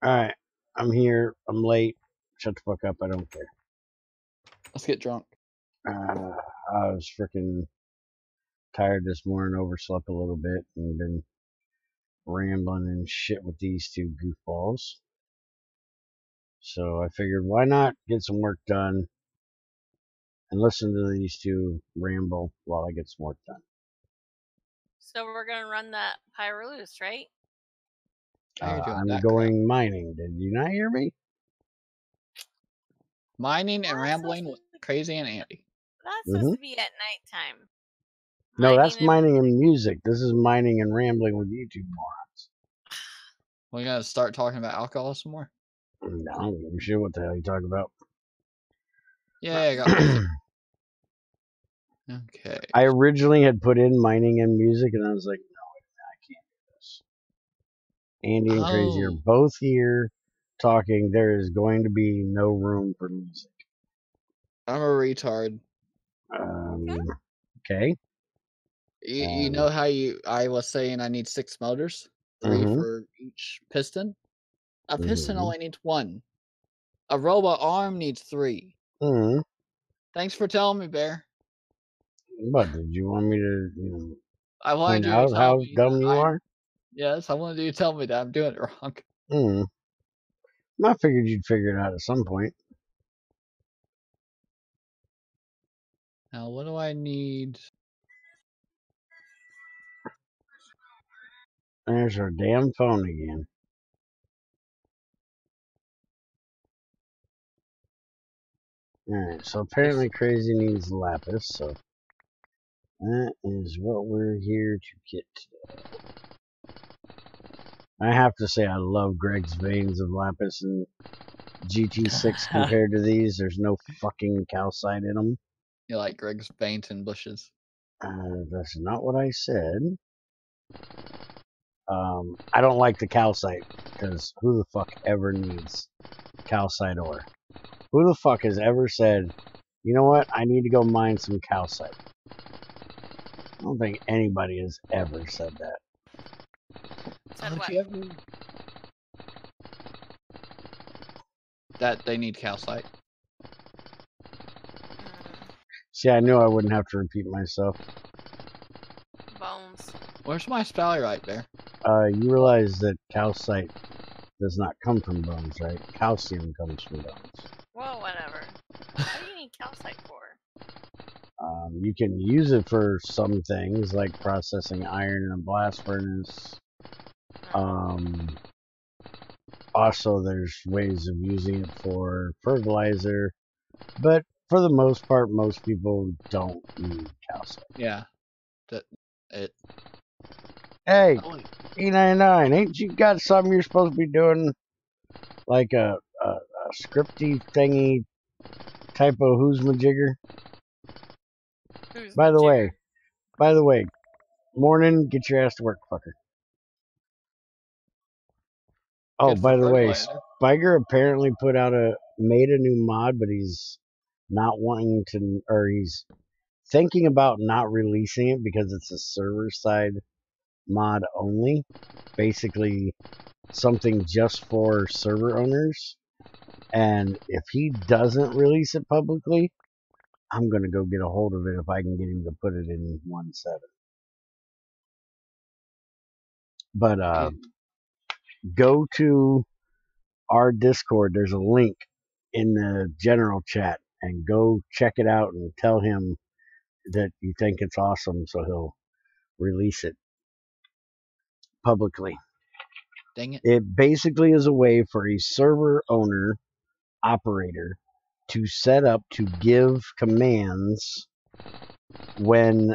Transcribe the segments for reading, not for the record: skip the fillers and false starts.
Alright, I'm here. I'm late. Shut the fuck up. I don't care. Let's get drunk. I was freaking tired this morning, overslept a little bit, and been rambling and shit with these two goofballs. So I figured, why not get some work done and listen to these two ramble while I get some work done. So we're gonna run that Pyrolus, right? I'm going mining. Did you not hear me? Mining and rambling with Crazy and Andy. That's supposed to be at nighttime. No, that's mining and music. This is mining and rambling with you two morons. We're gonna start talking about alcohol some more? No, I don't give a shit what the hell you talking about. Yeah, I got Okay. I originally had put in mining and music, and I was like, no, I can't do this. Andy and Crazy are both here talking. There is going to be no room for music. I'm a retard. Okay. You know how I was saying I need 6 motors? 3 for each piston? A piston only needs 1. A robot arm needs 3. Thanks for telling me, Bear. What, did you want me to, I wanted point out how dumb you are? Yes, I wanted you to tell me that I'm doing it wrong. I figured you'd figure it out at some point. Now, what do I need? There's our damn phone again. Alright, so apparently Crazy needs lapis, so that is what we're here to get today. I have to say I love Greg's veins of lapis and GT6 compared to these. There's no fucking calcite in them. You like Greg's veins and bushes? That's not what I said. I don't like the calcite, because who the fuck ever needs calcite ore? Who the fuck has ever said, you know what, I need to go mine some calcite? I don't think anybody has ever said that. Said what? That they need calcite. See, I knew I wouldn't have to repeat myself. Bones. Where's my sphalerite, Bear? You realize that calcite does not come from bones, right? Calcium comes from bones. Well, whatever. What do you need calcite for? You can use it for some things, like processing iron in a blast furnace. Also, there's ways of using it for fertilizer, but for the most part, most people don't need calcite. Yeah. Hey, E99, ain't you got something you're supposed to be doing? Like a scripty thingy type of who's majigger? By the way, morning, get your ass to work, fucker. Oh, by the way, Spiker apparently made a new mod, but he's not wanting to, or he's thinking about not releasing it because it's a server side mod only. Basically, something just for server owners. And if he doesn't release it publicly, I'm going to go get a hold of it if I can get him to put it in 1.7. But go to our Discord. There's a link in the general chat, and go check it out and tell him that you think it's awesome, so he'll release it publicly. Dang it. It basically is a way for a server owner operator to set up to give commands when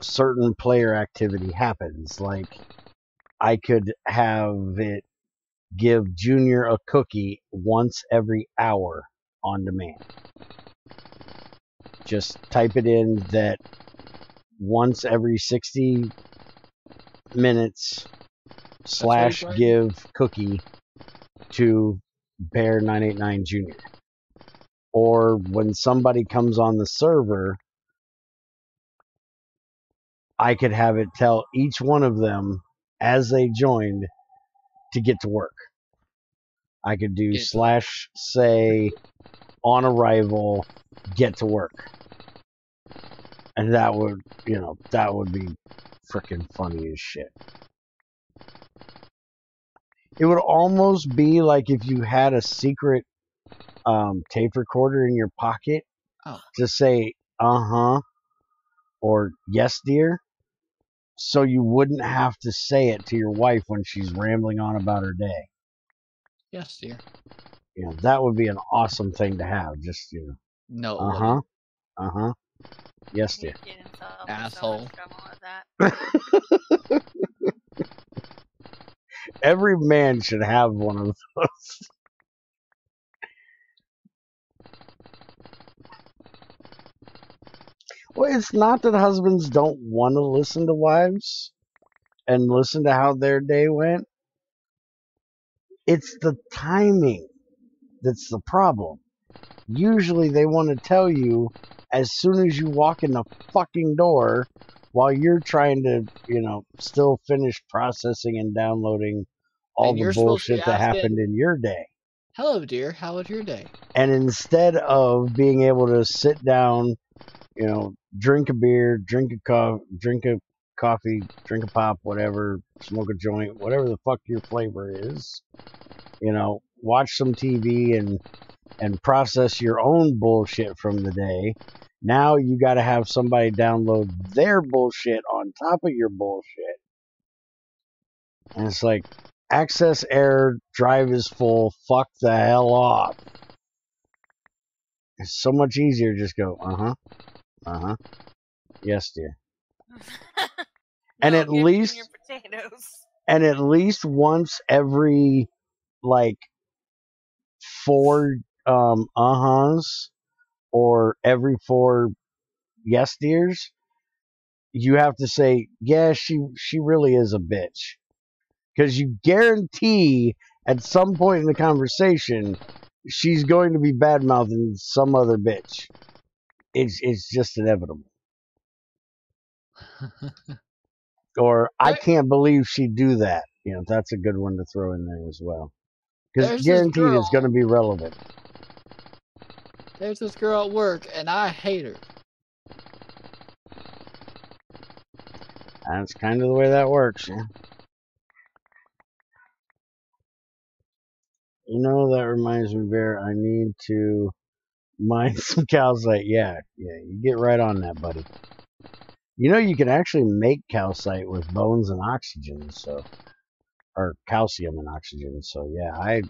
certain player activity happens. Like, I could have it give Junior a cookie once every hour on demand. Just type it in that once every 60 minutes / give cookie to Bear 989 Junior. Or when somebody comes on the server, I could have it tell each one of them as they joined to get to work. I could do / say on arrival, get to work. And that would, that would be freaking funny as shit. It would almost be like if you had a secret tape recorder in your pocket to say, or yes, dear, so you wouldn't have to say it to your wife when she's rambling on about her day. Yes, dear. That would be an awesome thing to have. Just, No. Yes, dear. Asshole. Every man should have one of those. Well, it's not that husbands don't want to listen to wives and listen to how their day went. It's the timing that's the problem. Usually they want to tell you as soon as you walk in the fucking door while you're trying to, still finish processing and downloading all the bullshit that happened in your day. Hello, dear. How was your day? And instead of being able to sit down, drink a beer, drink a coffee, drink a pop, whatever, smoke a joint, whatever the fuck your flavor is, watch some TV and process your own bullshit from the day. Now you got to have somebody download their bullshit on top of your bullshit. And it's like, access error, drive is full, fuck the hell off. It's so much easier to just go, yes, dear. And at least once every, 4 or every 4 yes dears, you have to say, yeah, she really is a bitch. Because you guarantee at some point in the conversation, she's going to be bad-mouthing some other bitch. It's just inevitable. Or, I can't believe she'd do that. That's a good one to throw in there as well. Because guaranteed it's going to be relevant. There's this girl at work, and I hate her. That's kind of the way that works, yeah. That reminds me, Bear, I need to mine some calcite. Yeah, you get right on that, buddy. You can actually make calcite with bones and oxygen, or calcium and oxygen. So yeah, I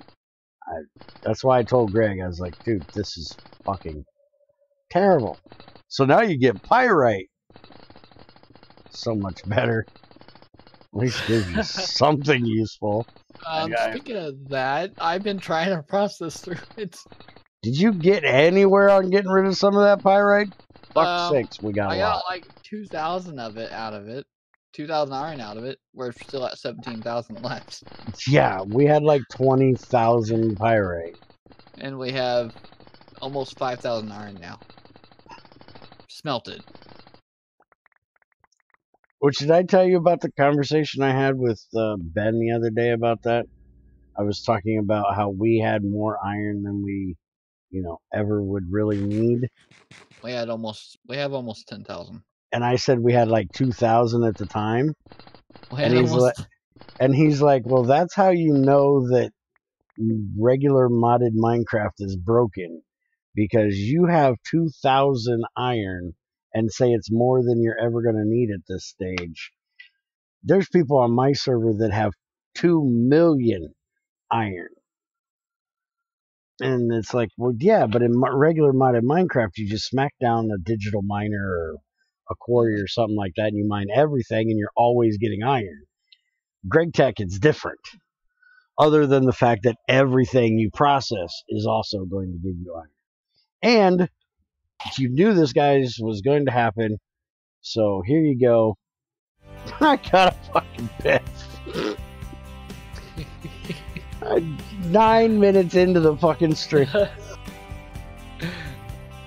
that's why I told Greg, I was like, dude, this is fucking terrible. So now you get pyrite. So much better. At least gives you something useful. Speaking of that, I've been trying to process through it. Did you get anywhere on getting rid of some of that pyrite? Fuck sakes, we got a lot. I got like 2,000 of it out of it. 2,000 iron out of it. We're still at 17,000 left. Yeah, we had like 20,000 pyrite. And we have almost 5,000 iron now. Smelted. Which, did I tell you about the conversation I had with Ben the other day about that? I was talking about how we had more iron than we, ever would really need. We have almost 10,000. And I said we had like 2,000 at the time. And he's like, well, that's how you know that regular modded Minecraft is broken, because you have 2,000 iron and say it's more than you're ever going to need at this stage. There's people on my server that have 2 million iron. And it's like, well, yeah, but in regular modded Minecraft, you just smack down a digital miner or a quarry or something like that, and you mine everything, and you're always getting iron. GregTech, it's different. Other than the fact that everything you process is also going to give you iron. And you knew this, guys, was going to happen, so here you go. I got a fucking pet. 9 minutes into the fucking stream. Did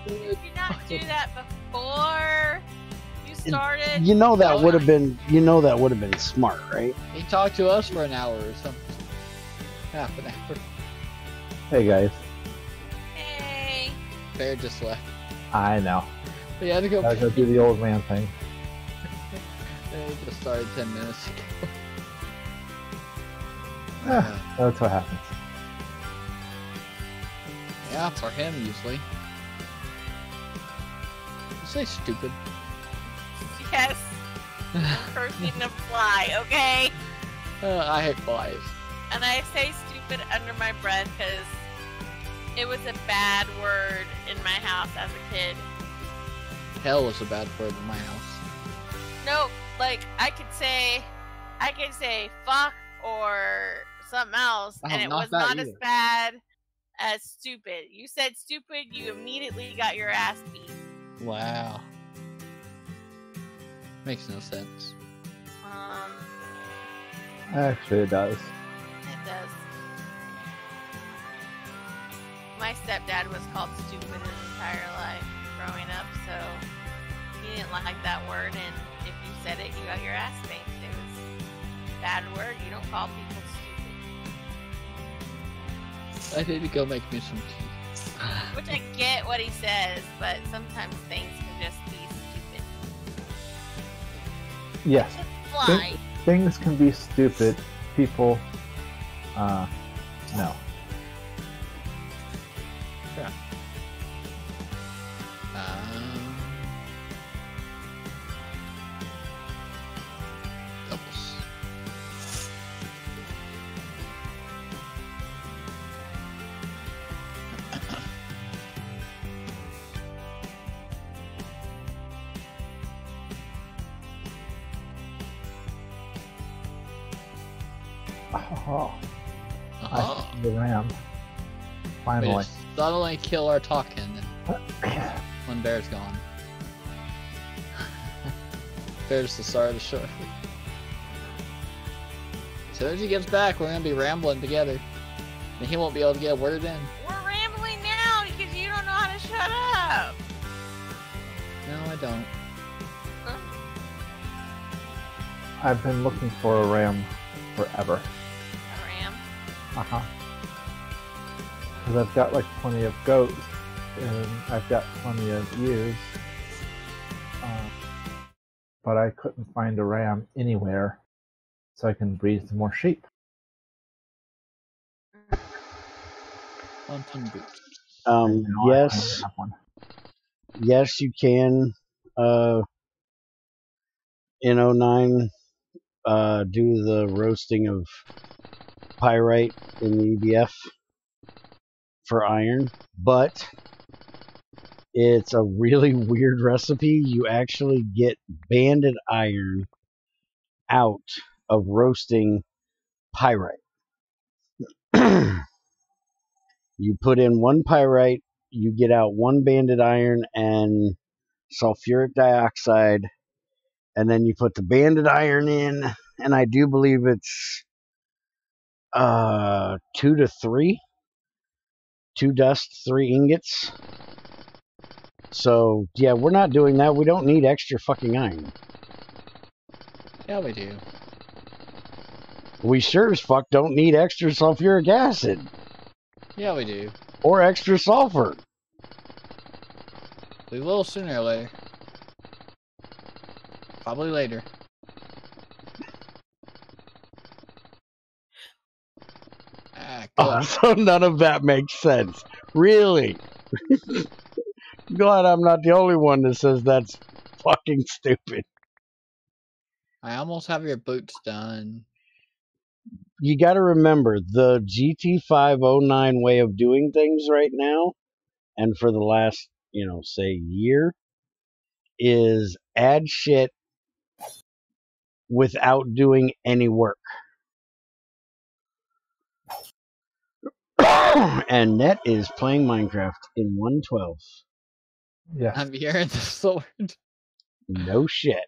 you not do that before you started? That would have been smart, right? He talked to us for an hour or something. Half an hour. Hey guys. Hey. Bear just left. I know. We had to go. Gotta go do the old man thing. It just started 10 minutes ago. That's what happens. Yeah, for him usually. You say stupid. Yes. I'm cursing a fly, okay? I hate flies. And I say stupid under my breath because it was a bad word in my house as a kid. Hell is a bad word in my house. No, like I could say fuck or something else, and it was not as bad as stupid. You said stupid, you immediately got your ass beat. Wow. Makes no sense. Actually, it does. It does. My stepdad was called stupid his entire life growing up, so he didn't like that word, and if you said it, you got your ass spanked. It was a bad word. You don't call people stupid. I need to go make me some tea. Which I get what he says, but sometimes things can just be stupid. Yes. Fly. Things can be stupid. People, no. Yeah. Doubles. Oh. I found the ram. Finally. We suddenly kill our talking when Bear's gone. Bear's the star of the show. As soon as he gets back, we're gonna be rambling together. And he won't be able to get a word in. We're rambling now because you don't know how to shut up. No, I don't. Huh? I've been looking for a ram forever. A ram? Uh-huh. Because I've got like plenty of goats, and I've got plenty of ewes. But I couldn't find a ram anywhere, so I can breed some more sheep. Yes. Yes, you can. In 09, do the roasting of pyrite in the EBF for iron, but it's a really weird recipe. You actually get banded iron out of roasting pyrite. You put in one pyrite, you get out one banded iron and sulfuric dioxide, and then you put the banded iron in, and I do believe it's 2 to 3, 2 dust, 3 ingots. So yeah, we're not doing that. We don't need extra fucking iron. Yeah, we do. We sure as fuck don't need extra sulfuric acid. Yeah, we do. Or extra sulfur. We will sooner or later. Probably later. So none of that makes sense. Really? Glad I'm not the only one that says that's fucking stupid. I almost have your boots done. You got to remember the GT5.09 way of doing things right now, and for the last, say year, is add shit without doing any work. And Net is playing Minecraft in 1.12. Yeah. I'm hearing the sword. No shit.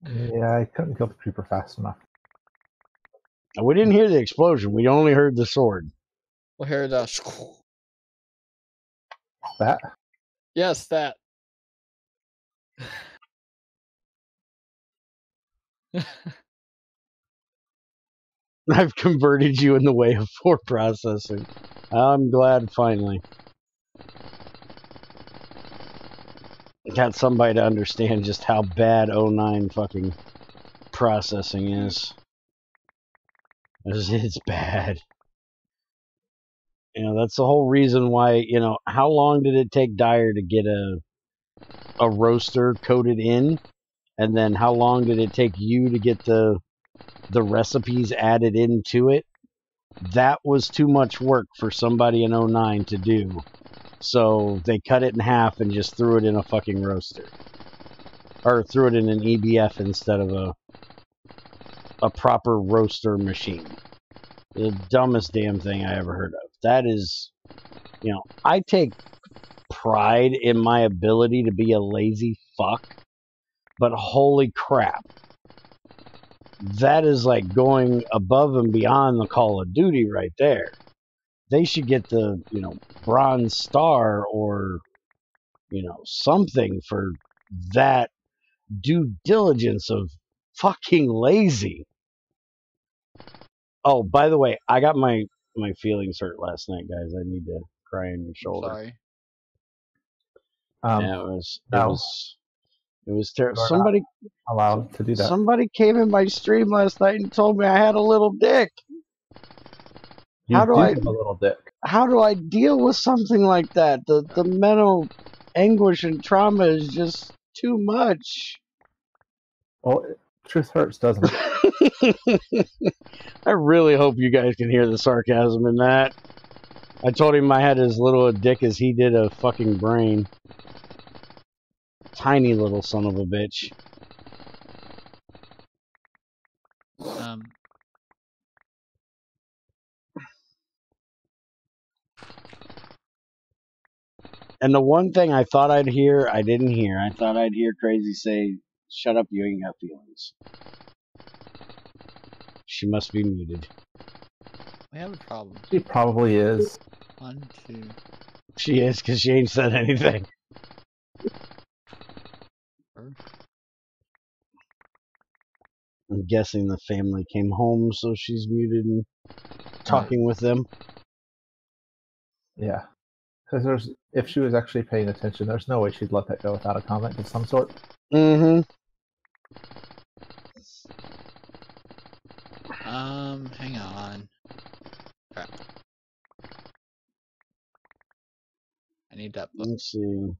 Yeah, I couldn't kill the creeper fast enough. We didn't hear the explosion. We only heard the sword. We'll hear the... That? Yes, that. I've converted you in the way of 4 processing. I'm glad finally. Got somebody to understand just how bad 09 fucking processing is. It's bad. You know, that's the whole reason why, you know, how long did it take Dyer to get a roaster coated in? And then how long did it take you to get the recipes added into it? That was too much work for somebody in 09 to do. So they cut it in half and just threw it in a fucking roaster. Or threw it in an EBF instead of a proper roaster machine. The dumbest damn thing I ever heard of. That is, you know, I take pride in my ability to be a lazy fuck, but holy crap. That is like going above and beyond the Call of Duty right there. They should get the, you know, Bronze Star or, you know, something for that due diligence of fucking lazy. Oh, by the way, I got my feelings hurt last night, guys. I need to cry on your shoulder. Sorry. Yeah, it was terrible. Somebody allowed to do that. Somebody came in my stream last night and told me I had a little dick. How do I have a little dick? How do I deal with something like that? The mental anguish and trauma is just too much. Well, truth hurts, doesn't it? I really hope you guys can hear the sarcasm in that. I told him I had as little a dick as he did a fucking brain. Tiny little son of a bitch. And the one thing I thought I'd hear, I didn't hear. I thought I'd hear Crazy say, "Shut up, you ain't got feelings." She must be muted. We have a problem. She probably is. 1, 2. She is, because she ain't said anything. I'm guessing the family came home, so she's muted and talking with them. Yeah. Because if she was actually paying attention, there's no way she'd let that go without a comment of some sort. Mm-hmm. Hang on. Crap. I need that book. Let's see.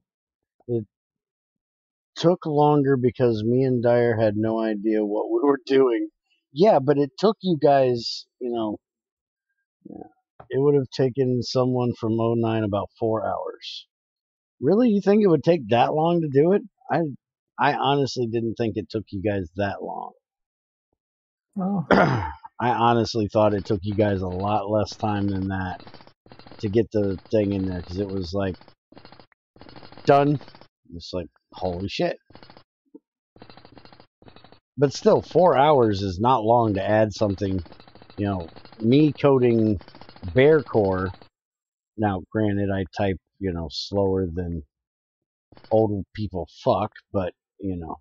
It took longer because me and Dyer had no idea what we were doing. Yeah, but it took you guys, you know, it would have taken someone from 09 about 4 hours. Really? You think it would take that long to do it? I honestly didn't think it took you guys that long. Oh. I honestly thought it took you guys a lot less time than that to get the thing in there, because it was like done. It's like, holy shit. But still, 4 hours is not long to add something. You know, me coding Bear Core. Now, granted, I type, you know, slower than old people fuck, but, you know.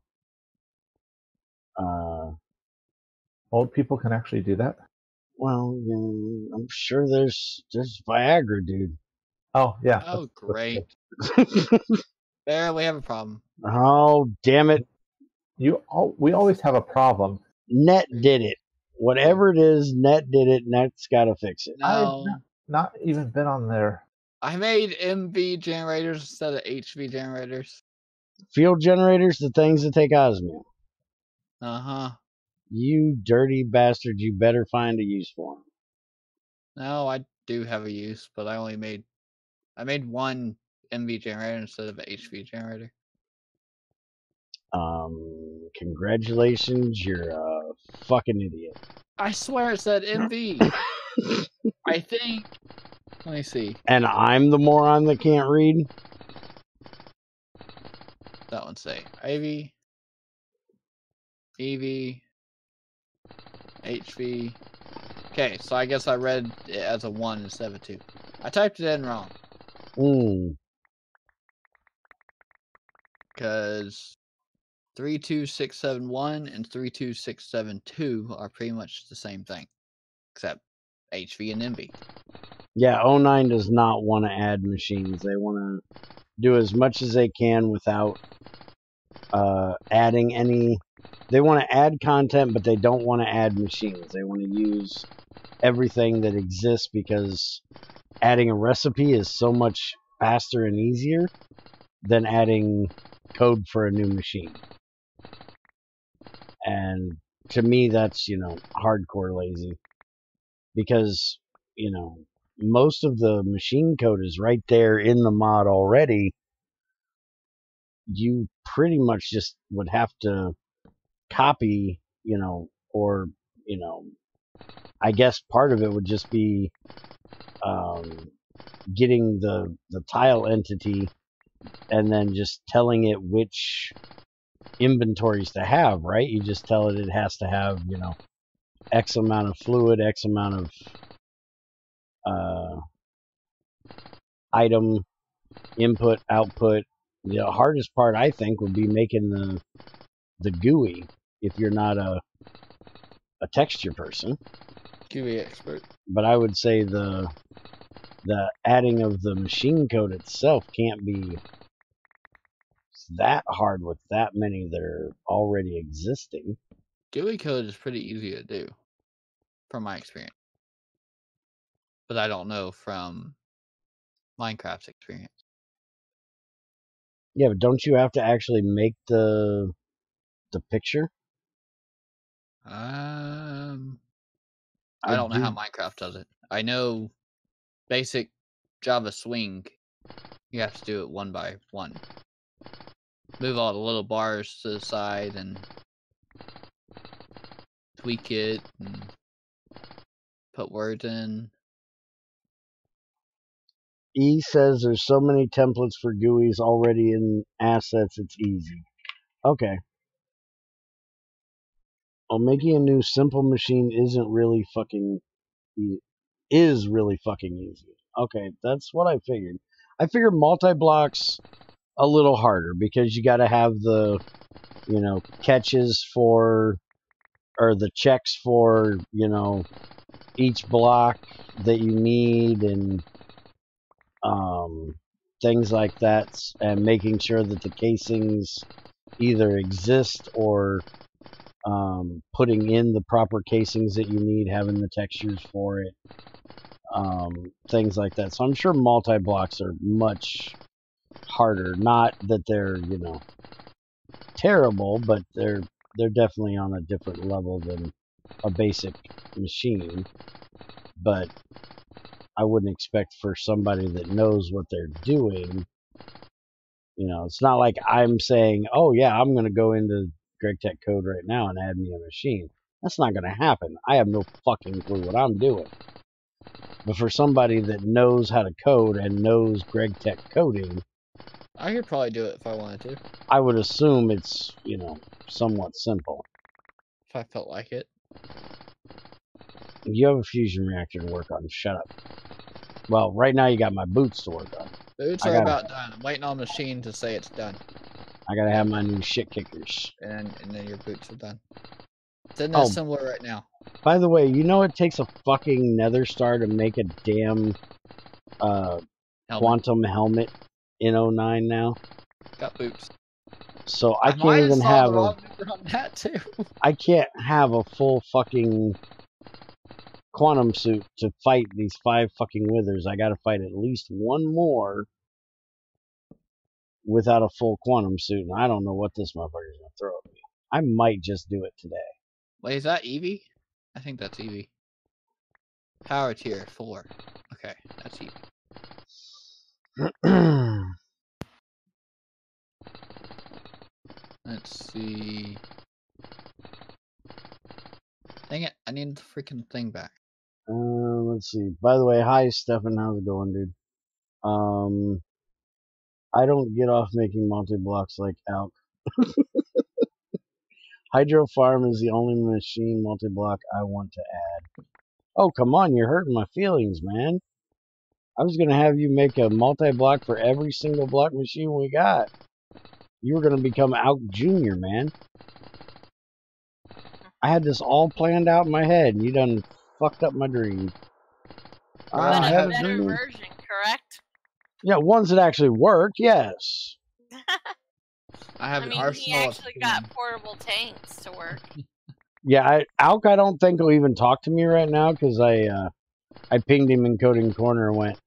Old people can actually do that? Well, yeah, I'm sure there's Viagra, dude. Oh, yeah. Oh, great. There, we have a problem. Oh, damn it. We always have a problem. Net did it. Whatever it is, Net did it. Net's got to fix it. No. I've not even been on there. I made MV generators instead of HV generators. Field generators, the things that take osmium. Uh-huh. You dirty bastard, you better find a use for them. No, I do have a use, but I made one MV generator instead of an HV generator. Congratulations, you're a fucking idiot. I swear it said MV. I think. Let me see. And I'm the moron that can't read? That one say IV, EV, HV. Okay, so I guess I read it as a 1 instead of a 2. I typed it in wrong. Because 32671 and 32672 are pretty much the same thing. except HV and MV. Yeah, 09 does not want to add machines. They want to do as much as they can without adding any. They want to add content, but they don't want to add machines. They want to use everything that exists because adding a recipe is so much faster and easier than adding code for a new machine. And to me, that's, hardcore lazy. Because, most of the machine code is right there in the mod already. You pretty much just would have to copy, or, I guess part of it would just be getting the tile entity and then just telling it which inventories to have, right? You just tell it has to have, X amount of fluid, X amount of item, input, output. The hardest part, I think, would be making the GUI if you're not a texture person. GUI expert. But I would say the adding of the machine code itself can't be that hard with that many that are already existing. GUI code is pretty easy to do, from my experience. But I don't know from Minecraft's experience. Yeah, but don't you have to actually make the picture? I don't know how Minecraft does it. I know basic Java Swing, you have to do it one by one. Move all the little bars to the side and tweak it and put words in. E says there's so many templates for GUIs already in assets, it's easy. Okay. Well, making a new simple machine isn't really fucking is really fucking easy. Okay, that's what I figured. I figured multi-blocks a little harder because you got to have the, catches for, or the checks for, each block that you need and things like that, and making sure that the casings either exist or putting in the proper casings that you need, having the textures for it, things like that. So I'm sure multi-blocks are much harder. Not that they're, terrible, but they're definitely on a different level than a basic machine. But I wouldn't expect for somebody that knows what they're doing. It's not like I'm saying, oh yeah, I'm going to go into GregTech code right now and add me a machine. That's not going to happen. I have no fucking clue what I'm doing. But for somebody that knows how to code and knows GregTech coding, I could probably do it if I wanted to. I would assume it's, somewhat simple. If I felt like it. You have a fusion reactor to work on. Shut up. Well, right now you got my boots to work on. Boots are about done. I'm waiting on the machine to say it's done. I gotta have my new shit kickers. And then your boots are done. It's in that similar right now. By the way, it takes a fucking nether star to make a damn quantum helmet in 09 now. Got boots. So I can't even have on that too. I can't have a full fucking quantum suit to fight these 5 fucking withers. I gotta fight at least one more without a full quantum suit, and I don't know what this motherfucker's gonna throw at me. I might just do it today. Wait, is that Eevee? I think that's Eevee. Power tier 4. Okay, that's Eevee. Let's see. Dang it, I need the freaking thing back. Let's see. By the way, hi Stefan, how's it going, dude? I don't get off making multi-blocks like Alk. Hydro Farm is the only machine multi-block I want to add. Oh, come on, you're hurting my feelings, man. I was going to have you make a multi-block for every single block machine we got. You were going to become Alk Jr., man. I had this all planned out in my head, and you done fucked up my dream. I had a better version, correct? Yeah, ones that actually work, yes. I mean, he actually got portable tanks to work. Yeah, Alk, I don't think will even talk to me right now because I pinged him in Coding Corner and went,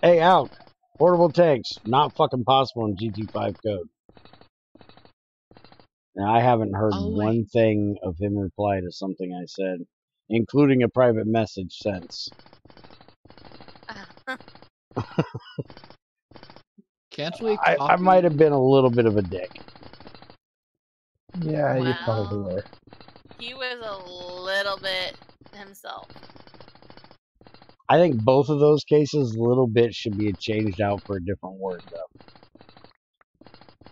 "Hey, Alk, portable tanks, not fucking possible in GT5 code." Now, I haven't heard one thing of him reply to something I said, including a private message since. Can't we? I might have been a little bit of a dick. Yeah, you probably were. He was a little bit himself. I think both of those cases, little bit should be changed out for a different word, though.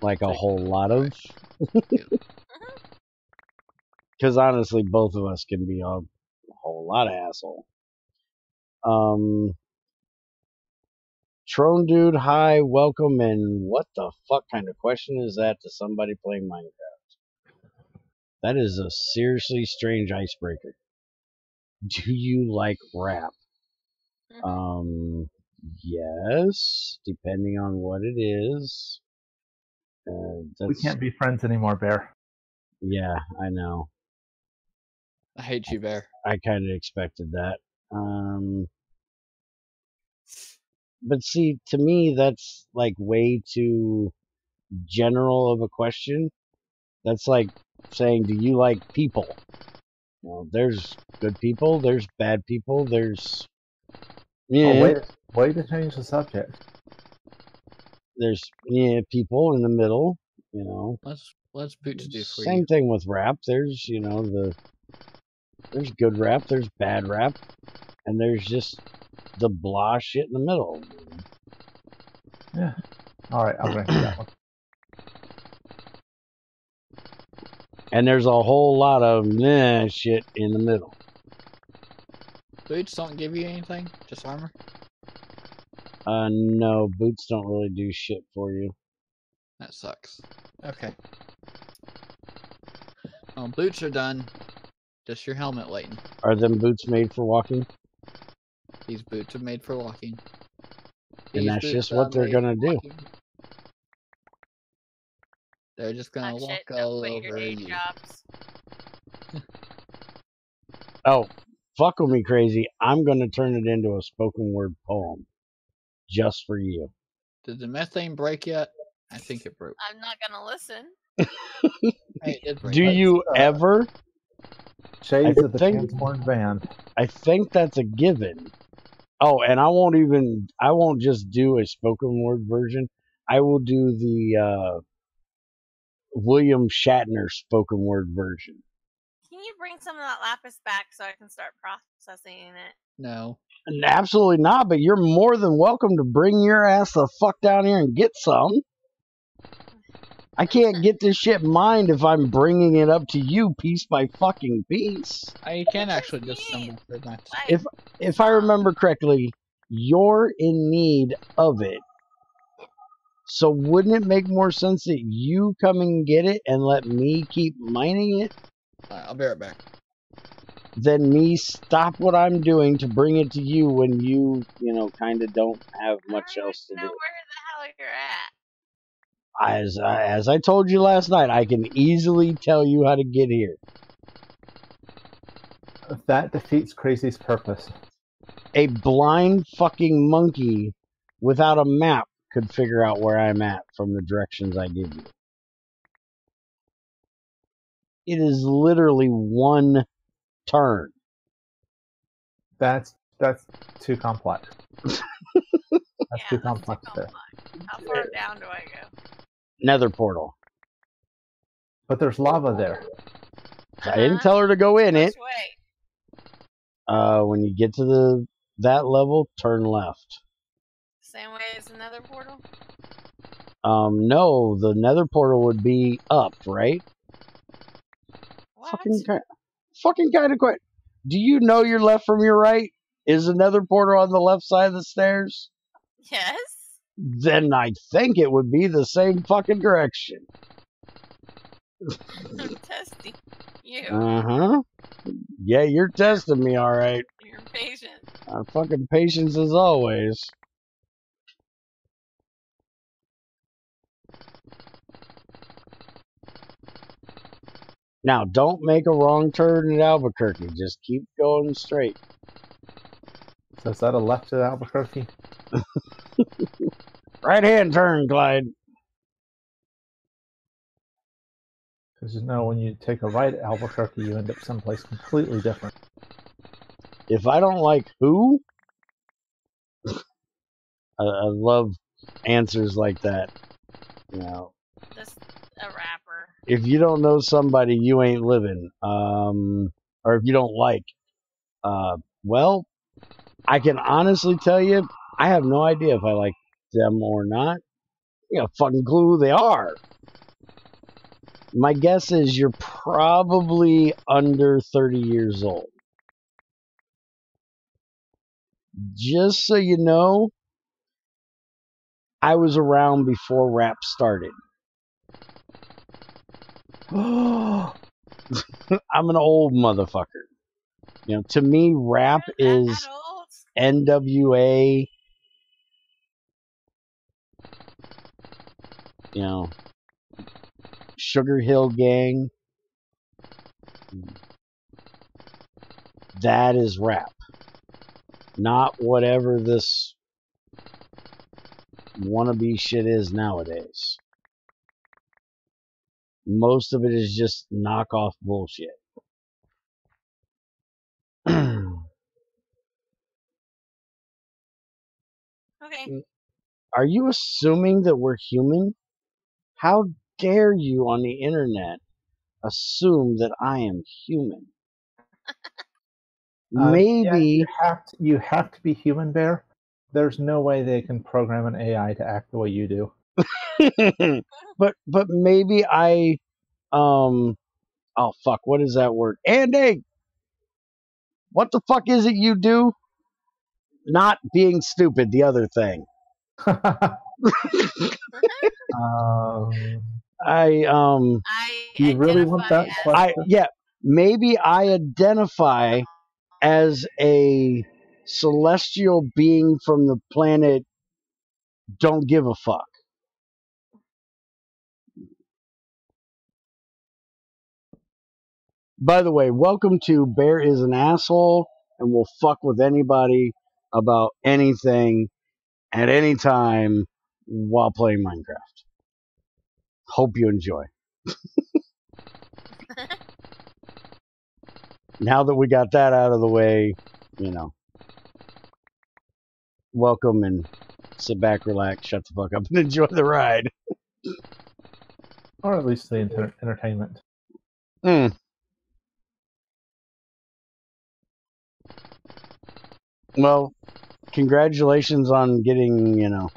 Like a whole lot of. Because honestly, both of us can be a whole lot of asshole. Trone Dude, hi, welcome, and what the fuck kind of question is that to somebody playing Minecraft? That is a seriously strange icebreaker. Do you like rap? Yes, depending on what it is. We can't be friends anymore, Bear. Yeah, I know. I hate you, Bear. I kind of expected that. But see, to me, that's like way too general of a question. That's like saying, do you like people? Well, there's good people, there's bad people, there's... Yeah. Oh, way to change the subject. There's people in the middle, you know. Let's Boots do for Same thing with rap. There's, you know, there's good rap, there's bad rap, and there's just the blah shit in the middle. Yeah. All right, I'll grant you that one. And there's a whole lot of nah shit in the middle. Boots don't give you anything? Just armor? No, boots don't really do shit for you. That sucks. Okay. Well, boots are done. Just your helmet waiting. Are them boots made for walking? These boots are made for walking. And that's just what they're gonna do. They're just gonna walk all over you. Oh, fuck with me crazy. I'm gonna turn it into a spoken word poem. Just for you. Did the methane break yet? I think it broke. I'm not gonna listen. Hey, it did break. Do you ever? Shades of the Transformed Band. I think that's a given. Oh, and I won't just do a spoken word version. I will do the William Shatner spoken word version. Can you bring some of that lapis back so I can start processing it? No. Absolutely not, but you're more than welcome to bring your ass the fuck down here and get some. I can't get this shit mined if I'm bringing it up to you piece by fucking piece. I can actually just assemble for that. If I remember correctly, you're in need of it. So wouldn't it make more sense that you come and get it and let me keep mining it? I'll be right back. Than me stop what I'm doing to bring it to you when you kind of don't have much else to do. Where the hell you're at? As I told you last night, I can easily tell you how to get here. That defeats Crazy's purpose. A blind fucking monkey without a map could figure out where I'm at from the directions I give you. It is literally one turn. That's too complex. That's too complex there. How far down do I go? Nether portal. But there's lava there. I didn't tell her to go in it. Which way? When you get to that level, turn left. Same way as the nether portal? No, the nether portal would be up, right? What? Fucking kind of quick. Do you know your left from your right? Is the nether portal on the left side of the stairs? Yes. Then I think it would be the same fucking direction. I'm testing you. Uh-huh. Yeah, you're testing me, all right. You're patient. I'm fucking patience as always. Now, don't make a wrong turn at Albuquerque. Just keep going straight. So is that a left at Albuquerque? Right-hand turn, Clyde. Because you know, when you take a right at Albuquerque, you end up someplace completely different. If I don't like who, I love answers like that. You know, Just a rapper. if you don't know somebody, you ain't living. Or if you don't like, well, I can honestly tell you, I have no idea if I like them or not. You know, fucking clue who they are. My guess is you're probably under 30 years old. Just so you know, I was around before rap started. I'm an old motherfucker. You know, to me, rap is NWA, you know, Sugar Hill Gang. That is rap. Not whatever this wannabe shit is nowadays. Most of it is just knockoff bullshit. Okay. Are you assuming that we're human? How dare you on the internet assume that I am human? Maybe yeah, you have to be human, Bear. There's no way they can program an AI to act the way you do. but maybe I oh fuck, what is that word? Andy, what the fuck is it you do? Not being stupid, the other thing. Do you really want that question? Maybe I identify as a celestial being from the planet don't give a fuck. By the way, welcome to Bear is an Asshole and will fuck with anybody about anything at any time while playing Minecraft. Hope you enjoy. Now that we got that out of the way, you know, welcome and sit back, relax, shut the fuck up, and enjoy the ride. Or at least the entertainment. Well, congratulations on getting, you know,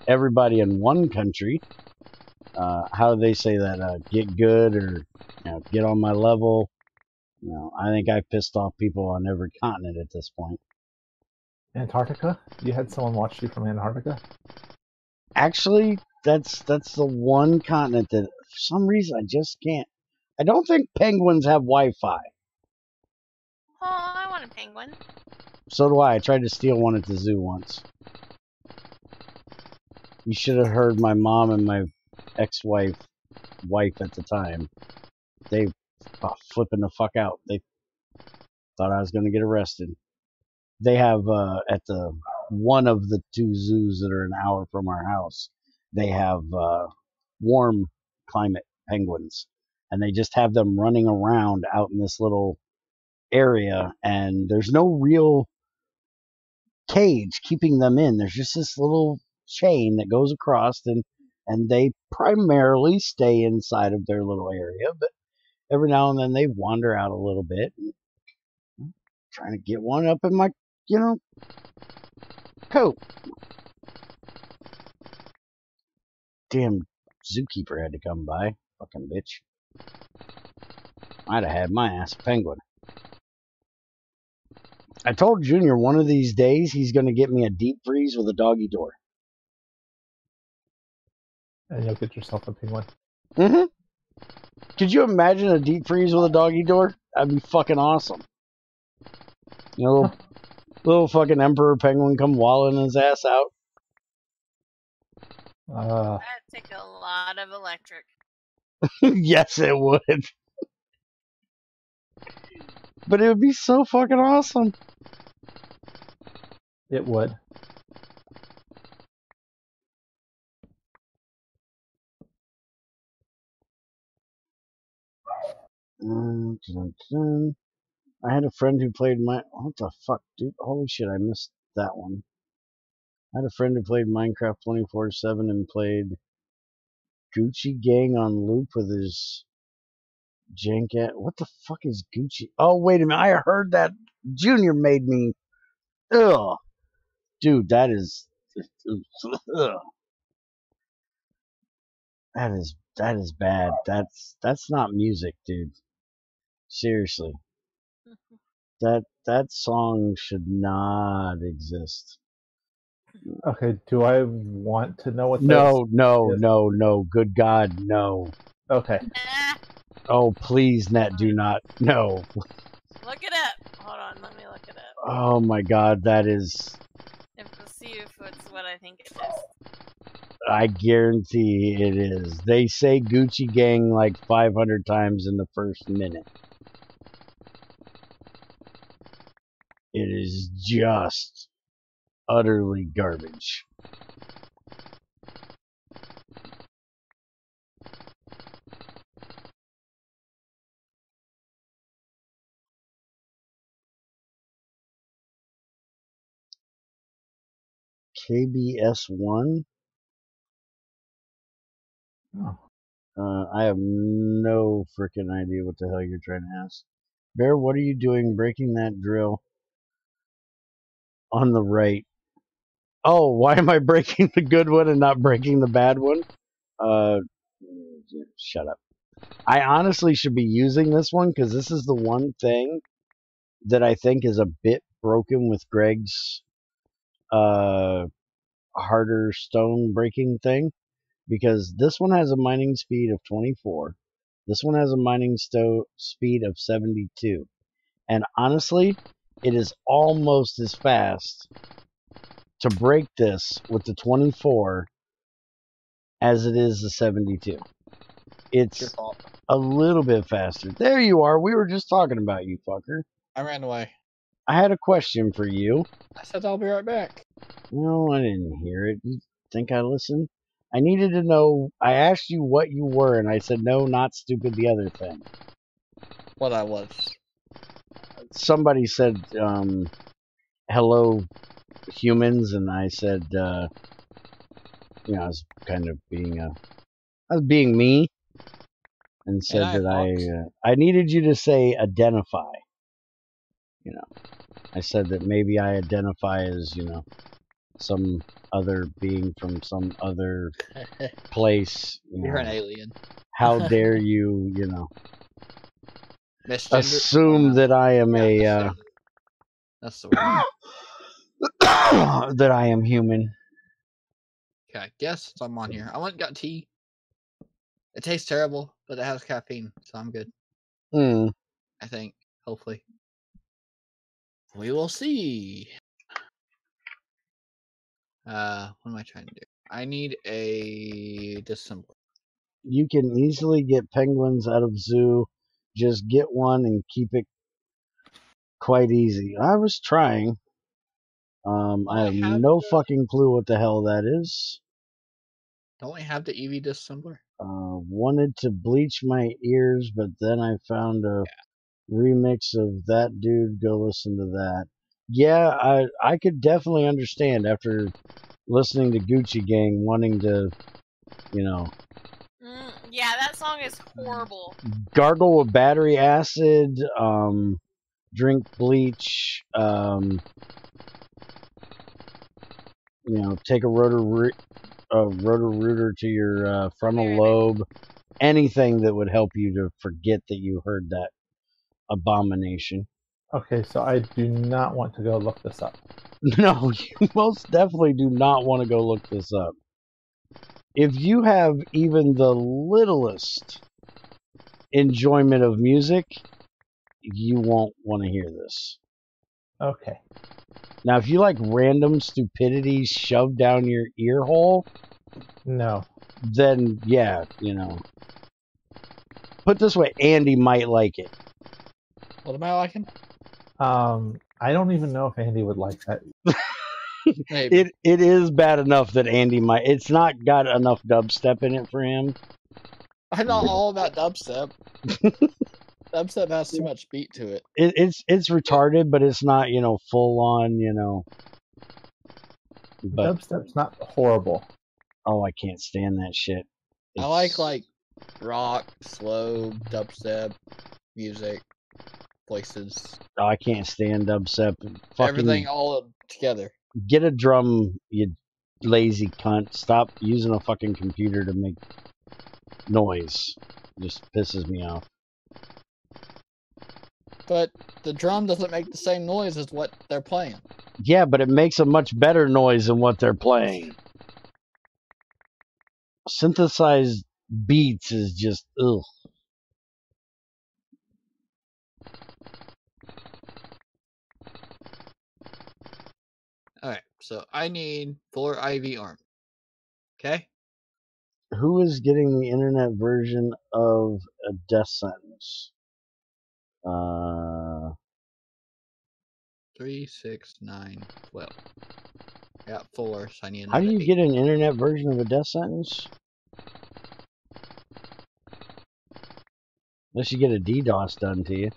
everybody in one country. How do they say that? Get good or, you know, get on my level. You know, I think I pissed off people on every continent at this point. Antarctica? You had someone watch you from Antarctica? Actually, that's the one continent that for some reason I just can't. I don't think penguins have Wi-Fi. Oh, I want a penguin. So do I. I tried to steal one at the zoo once. You should have heard my mom and my ex-wife at the time. They flipping the fuck out. They thought I was going to get arrested. They have at the one of the two zoos that are an hour from our house, they have warm climate penguins, and they just have them running around out in this little area, and there's no real cage keeping them in. There's just this little chain that goes across, and they primarily stay inside of their little area, but every now and then they wander out a little bit. I'm trying to get one up in my, you know, coat. Damn zookeeper had to come by. Fucking bitch. I'd have had my ass a penguin. I told Junior one of these days he's going to get me a deep freeze with a doggy door. And you'll get yourself a penguin. Mm-hmm. Could you imagine a deep freeze with a doggy door? That'd be fucking awesome. You know, little fucking emperor penguin come walling his ass out. That'd take a lot of electric. Yes, it would. But it would be so fucking awesome. It would. I had a friend who played what the fuck, dude? Holy shit, I missed that one. I had a friend who played Minecraft 24/7 and played Gucci Gang on loop with his jank at. What the fuck is Gucci? Oh, wait a minute. I heard that Junior made me. Ugh. Dude, that is. Ugh. That is bad. That's not music, dude. Seriously. That song should not exist. Okay, do I want to know what No, this no, is? no. Good God, no. Okay. Oh, please, Net, do not. No. Look it up. Hold on, let me look it up. Oh my God, that is. Let's see if it's what I think it is. I guarantee it is. They say Gucci Gang like 500 times in the first minute. It is just utterly garbage. KBS1? I have no freaking idea what the hell you're trying to ask. Bear, what are you doing breaking that drill on the right? Oh, why am I breaking the good one and not breaking the bad one? Shut up. I honestly should be using this one because this is the one thing that I think is a bit broken with Greg's harder stone breaking thing, because this one has a mining speed of 24. This one has a mining speed of 72. And honestly, it is almost as fast to break this with the 24 as it is the 72. It's a little bit faster. There you are. We were just talking about you, fucker. I ran away. I had a question for you. I said I'll be right back. No, I didn't hear it. You think I listened? I needed to know. I asked you what you were, and I said, no, not stupid, the other thing. What I was. Somebody said, hello, humans, and I said, I was kind of being I was being me, and said that I needed you to say identify. I said that maybe I identify as, some other being from some other place. You're an alien. How dare you, assume that I am That's the word. that I am human. Okay, I guess I'm on here. I went and got tea. It tastes terrible, but it has caffeine, so I'm good. I think. Hopefully. We will see. What am I trying to do? I need a disassembler. You can easily get penguins out of zoo. Just get one and keep it quite easy. I was trying. I have no fucking clue what the hell that is. Don't we have the EV disassembler? Wanted to bleach my ears, but then I found a remix of that dude. Go listen to that. Yeah, I could definitely understand after listening to Gucci Gang wanting to, yeah, that song is horrible. Gargle with battery acid, drink bleach, take a rotor rooter to your frontal lobe, anything that would help you to forget that you heard that abomination. Okay, so I do not want to go look this up. No, you most definitely do not want to go look this up. If you have even the littlest enjoyment of music, you won't want to hear this. Okay. Now, if you like random stupidity shoved down your ear hole, no. Then yeah, you know. Put it this way, Andy might like it. What am I liking? I don't even know if Andy would like that. Maybe. It is bad enough that Andy might. It's not got enough dubstep in it for him. I'm not all about dubstep. Dubstep has too much beat to it. It's retarded, but it's not, you know, full on, you know. But dubstep's not horrible. Oh, I can't stand that shit. I like rock, slow, dubstep, music, voices. Oh, I can't stand dubstep. Everything all together. Get a drum, you lazy cunt. Stop using a fucking computer to make noise. It just pisses me off. But the drum doesn't make the same noise as what they're playing. Yeah, but it makes a much better noise than what they're playing. Synthesized beats is just ugh. Alright, so I need 4 IV arm. Okay? Who is getting the internet version of a death sentence? 3, 6, 9, 12. I got 4, so I need another. How do you 8. get an internet version of a death sentence? Unless you get a DDoS done to you.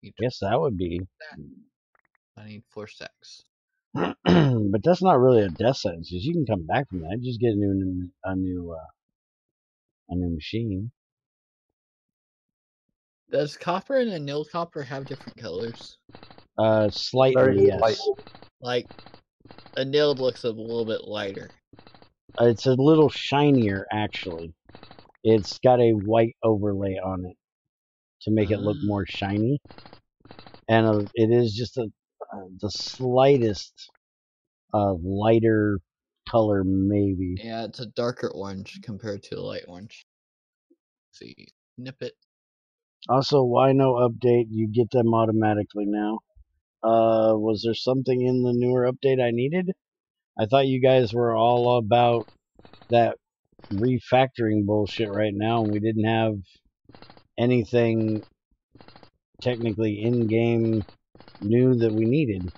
I guess that would be. I need 4 stacks. But that's not really a death sentence, because you can come back from that. Just get a new machine. Does copper and anneal copper have different colors? Slightly, yes. Light. Like, annealed looks a little bit lighter. It's a little shinier, actually. It's got a white overlay on it to make it look more shiny. And it is just the slightest lighter color, maybe. Yeah, it's a darker orange compared to a light orange. Let's see, nip it. Also, why no update? You get them automatically now. Was there something in the newer update I needed? I thought you guys were all about that refactoring bullshit right now, and we didn't have anything technically in-game new that we needed.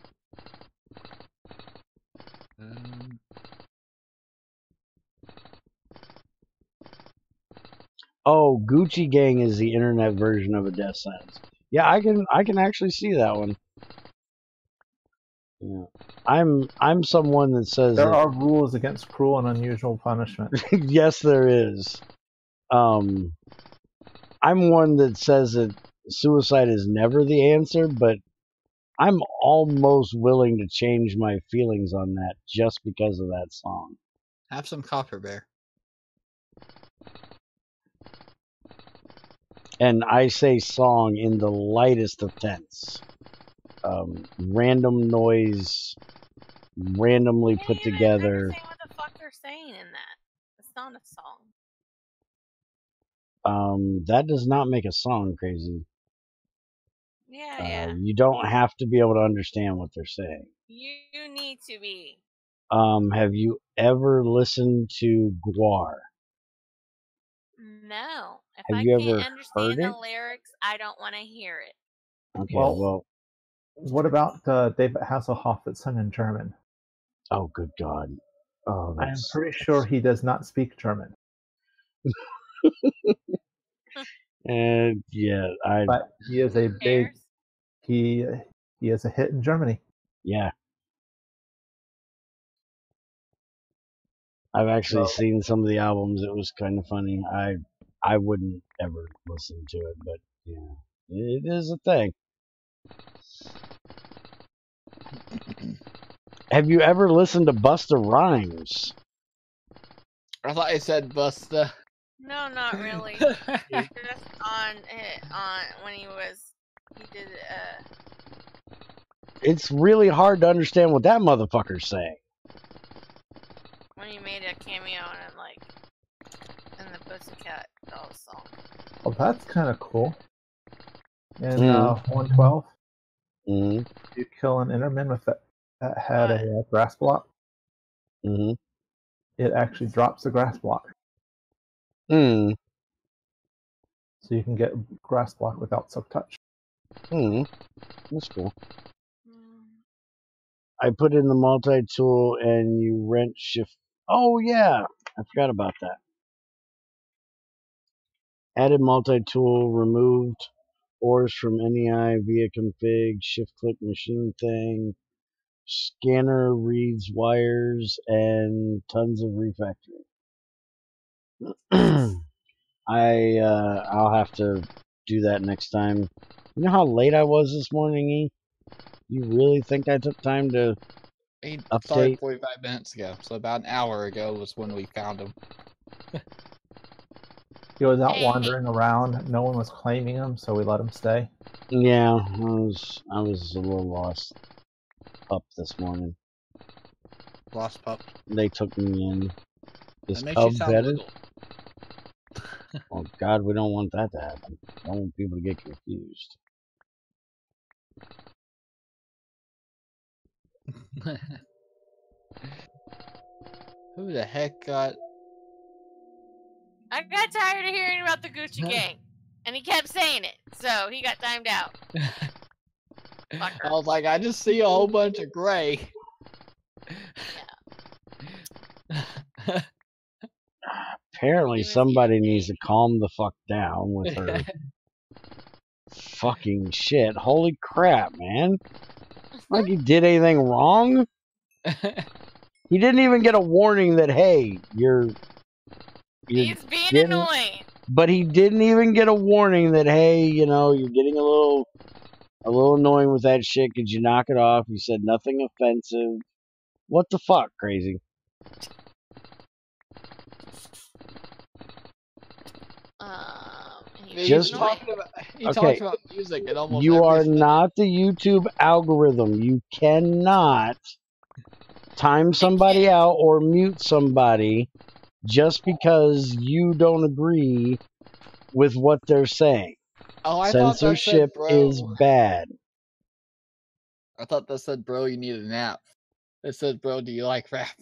Oh, Gucci Gang is the internet version of a death sentence. Yeah, I can actually see that one. Yeah. I'm someone that says there are rules against cruel and unusual punishment. Yes, there is. I'm one that says that suicide is never the answer, but I'm almost willing to change my feelings on that just because of that song. Have some copper, Bear. And I say song in the lightest of tense. Random noise, randomly put together. I can't understand what the fuck they're saying in that. It's not a song. That does not make a song, Crazy. Yeah. You don't have to be able to understand what they're saying. You need to be. Have you ever listened to Guar? No. If Have I you can't ever understand heard the it? lyrics, I don't want to hear it. Okay, well, what about David Hasselhoff that sung in German? Oh, good God. Oh, I am pretty sure he does not speak German. And yeah, But he is a big. He is a hit in Germany. Yeah. I've actually seen some of the albums. It was kind of funny. I wouldn't ever listen to it, but yeah, it is a thing. Have you ever listened to Busta Rhymes? I thought I said Busta. No, not really. Just on when he did It's really hard to understand what that motherfucker's saying. When he made a cameo in the Pussycat Dolls song. Oh, that's kind of cool. in 112. You kill an Enderman with that had a grass block. It actually drops the grass block. So you can get grass block without silk touch. That's cool. I put in the multi-tool and you rent shift. Oh yeah, I forgot about that. Added multi-tool, removed ores from NEI via config, shift-click machine thing. Scanner reads wires and tons of refactoring. I'll have to do that next time. You know how late I was this morning, E? You really think I took time to update? Started 45 minutes ago, so about an hour ago was when we found him. He was out wandering around. No one was claiming him, so we let him stay. Yeah, I was a little lost pup this morning. Lost pup. They took me in. Is that Cub makes you sound better? little. Oh God, we don't want that to happen. I don't want people to get confused. Who the heck got... I got tired of hearing about the Gucci gang. And he kept saying it, so he got timed out. I was like, I just see a whole bunch of gray. Yeah. Apparently somebody needs to calm the fuck down with her fucking shit. Holy crap, man. Like he did anything wrong? He didn't even get a warning that, hey, you're He's being annoying. But he didn't even get a warning that, hey, you know, you're getting a little annoying with that shit. Could you knock it off? You said nothing offensive. What the fuck, crazy? Just talking about music and almost you are not the YouTube algorithm. You cannot time somebody out or mute somebody just because you don't agree with what they're saying. Oh, I Censorship thought that said, is bad. I thought that said, bro, you need a nap. It said, bro, do you like rap?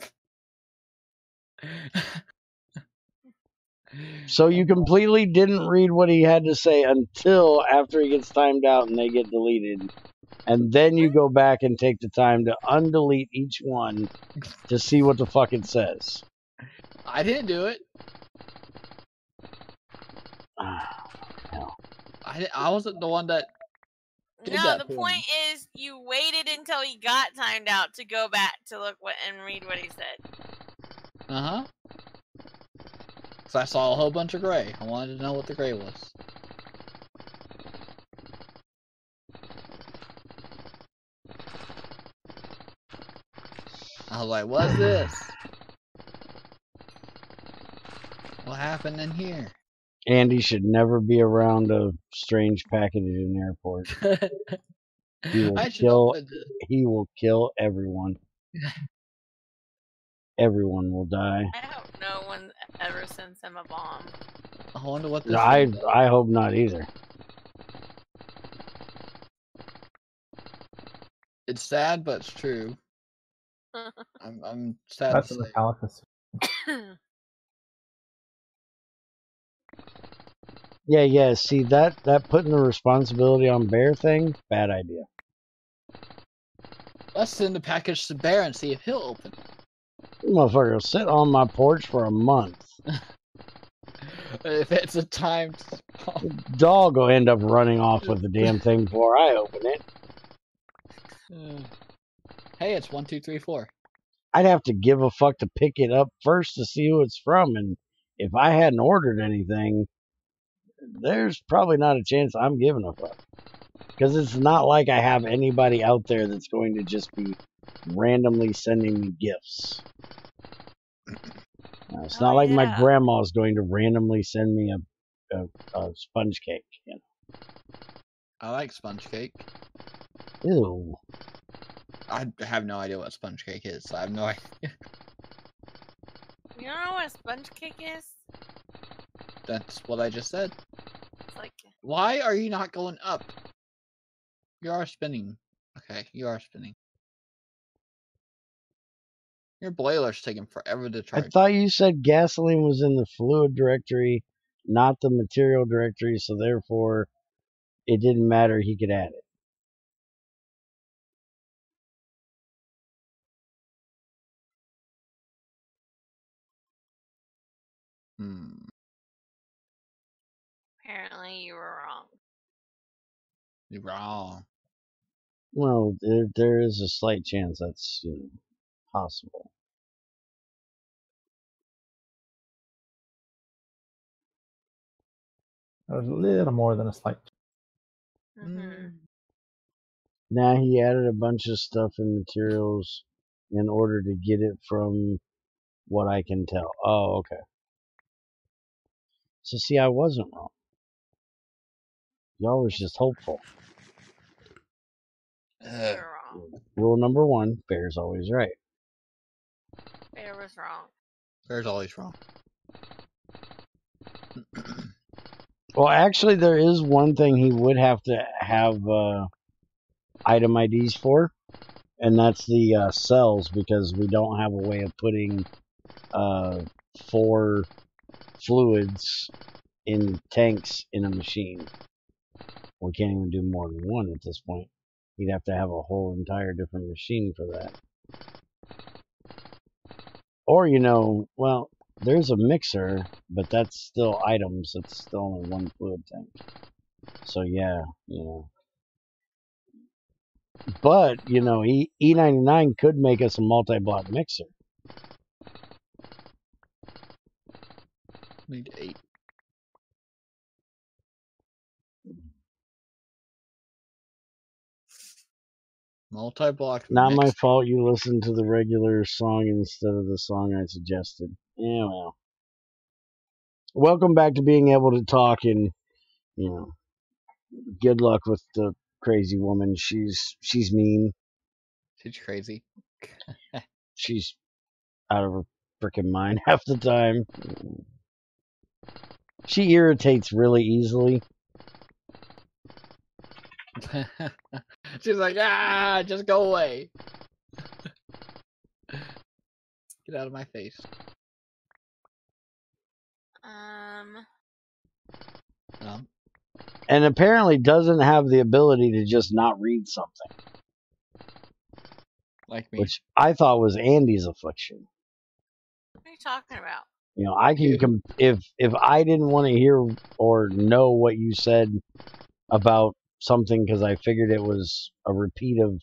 So you completely didn't read what he had to say until after he gets timed out and they get deleted. And then you go back and take the time to undelete each one to see what the fuck it says. I didn't do it. I wasn't the one that did that. No, the point is you waited until he got timed out to go back to look and read what he said. Uh-huh. Because I saw a whole bunch of gray. I wanted to know what the gray was. I was like, what's this? What happened in here? Andy should never be around a strange package in an airport. He will kill everyone. Everyone will die. I hope no one ever sends him a bomb. I wonder what this is. I hope not either. It's sad, but it's true. I'm sad. That's a Metallica. Yeah. See that putting the responsibility on Bear thing, bad idea. Let's send the package to Bear and see if he'll open it. This motherfucker will sit on my porch for a month. If it's a timed dog will end up running off with the damn thing before I open it. Hey, it's 1, 2, 3, 4. I'd have to give a fuck to pick it up first to see who it's from, and if I hadn't ordered anything, there's probably not a chance I'm giving a fuck. Because it's not like I have anybody out there that's going to just be randomly sending me gifts. It's not like my grandma's going to randomly send me a sponge cake. You know? I like sponge cake. Ew. I have no idea what sponge cake is, so I have no idea. You don't know what a sponge cake is? That's what I just said. It's like... Why are you not going up? You are spinning. Okay, you are spinning. Your boiler's taking forever to charge. I thought you said gasoline was in the fluid directory, not the material directory, so therefore it didn't matter. He could add it. Apparently, you were wrong. You're wrong. Well, there is a slight chance that's possible. There's a little more than a slight. Now he added a bunch of stuff in materials in order to get it from what I can tell. Oh, okay. So see, I wasn't wrong. Y'all was just hopeful. You're wrong. Rule number 1, Bear's always right. Bear was wrong. Bear's always wrong. Well, actually, there is one thing he would have to have item IDs for, and that's the cells, because we don't have a way of putting 4 fluids in tanks in a machine. We can't even do more than 1 at this point. You'd have to have a whole entire different machine for that. Or, well, there's a mixer, but that's still items. It's still only 1 fluid tank. So, yeah, But, E99 could make us a multi-block mixer. Need 8. Multi-block. Not my fault you listened to the regular song instead of the song I suggested. Yeah, well. Welcome back to being able to talk, and, good luck with the crazy woman. She's mean. She's crazy. She's out of her freaking mind half the time. She irritates really easily. She's like, just go away. Get out of my face. And apparently doesn't have the ability to just not read something. Like me. Which I thought was Andy's affliction. What are you talking about? I can if I didn't want to hear or know what you said about something because I figured it was a repeat of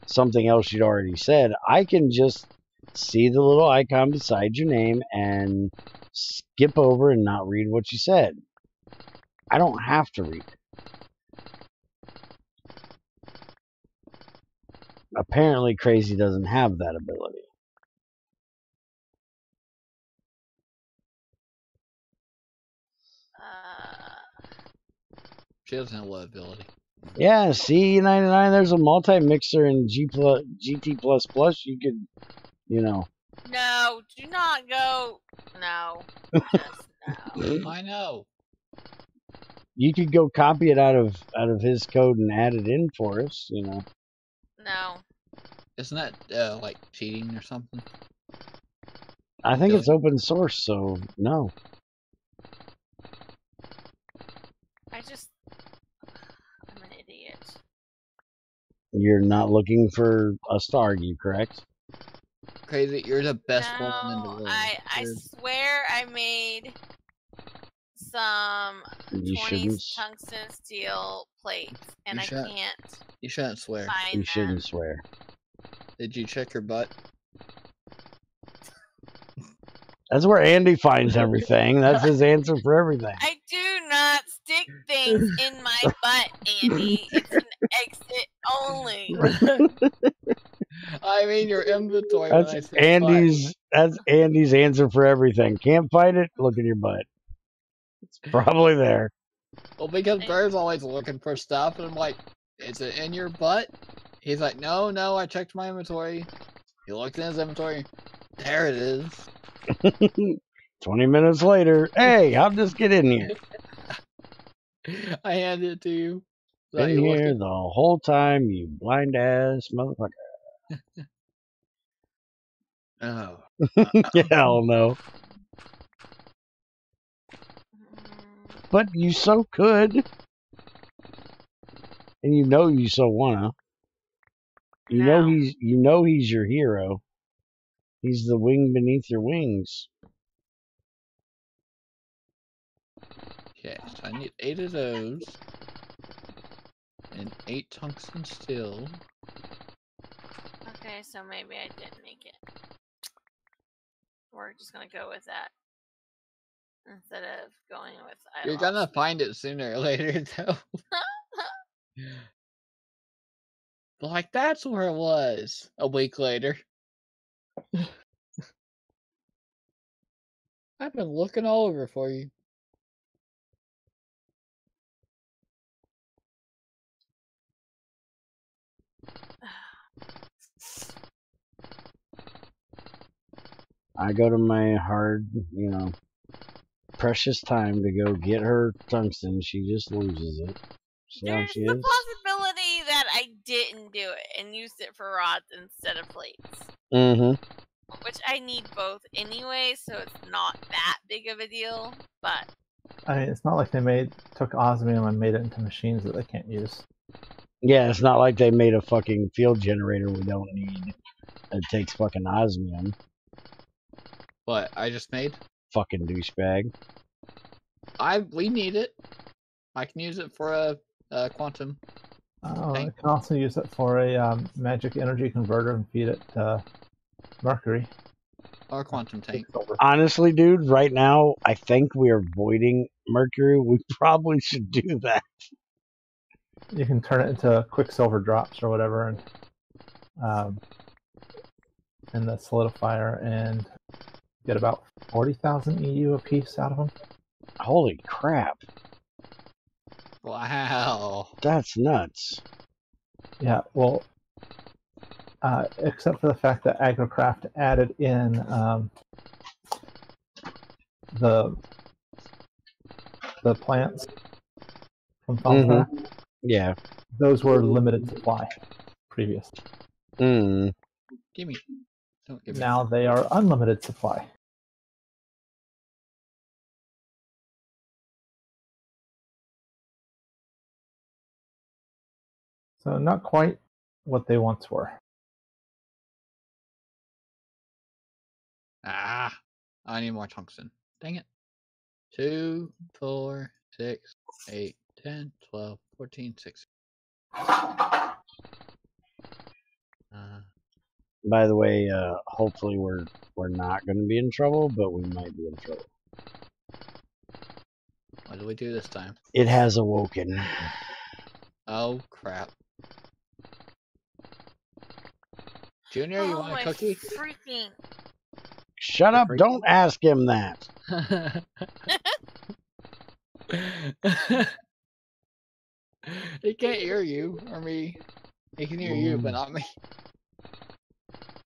something else you'd already said, I can just see the little icon beside your name and skip over and not read what you said. I don't have to read it. Apparently Crazy doesn't have that ability. She doesn't have what ability? Yeah, C99, there's a multi-mixer in GT++. You could, No, do not go. No. Just no. I know. You could go copy it out of his code and add it in for us, No. Isn't that like cheating or something? I think it's open source, so no. I'm an idiot. You're not looking for us to argue, correct? Crazy, you're the best woman in the world. I swear I made some 20 tungsten steel plates, and I can't. You shouldn't swear. You shouldn't swear. Did you check your butt? That's where Andy finds everything. That's his answer for everything. I do not stick things in my butt, Andy. It's an exit only. I mean your inventory. That's Andy's answer for everything. Can't find it? Look at your butt. It's probably there. Well, because Bear's always looking for stuff, and I'm like, is it in your butt? He's like, no, I checked my inventory. He looked in his inventory. There it is. 20 minutes later, hey, how'd this get in here? I handed it to you. Been here the whole time, you blind ass motherfucker. Oh. Hell no. But you so could. And you know you so wanna. You know he's your hero. He's the wing beneath your wings. Okay, so I need 8 of those. And 8 tungsten steel. Okay, so maybe I didn't make it. We're just gonna go with that. Instead of going with You're gonna find it sooner or later, though. Like, that's where it was. A week later. I've been looking all over for you. I go to my hard, precious time to go get her tungsten. She just loses it. There's the possibility that I didn't do it and used it for rods instead of plates. Mm-hmm. Which I need both anyway, so it's not that big of a deal, but... I mean, it's not like they took osmium and made it into machines that they can't use. Yeah, it's not like they made a fucking field generator we don't need. It takes fucking osmium. What I just made? Fucking douchebag. We need it. I can use it for a quantum. Oh, I can also use it for a magic energy converter and feed it mercury. Or quantum tank. Honestly, dude, right now, I think we are voiding mercury. We probably should do that. You can turn it into quicksilver drops or whatever, and in the solidifier, and get about 40,000 EU a piece out of them. Holy crap. Wow. That's nuts. Yeah, well, except for the fact that Agrocraft added in the plants from Thumbtack. Mm-hmm. Yeah. Those were limited supply previously. Mm. Give me. Don't give me. Now they are unlimited supply. So not quite what they once were. Ah, I need more tungsten. Dang it. 2, 4, 6, 8, 10, 12, 14, 16. By the way, hopefully we're not going to be in trouble, but we might be in trouble. What do we do this time? It has awoken. Oh, crap. Junior, you want a cookie? Freaking. Shut up, don't ask him that. He can't hear you or me. He can hear you, but not me.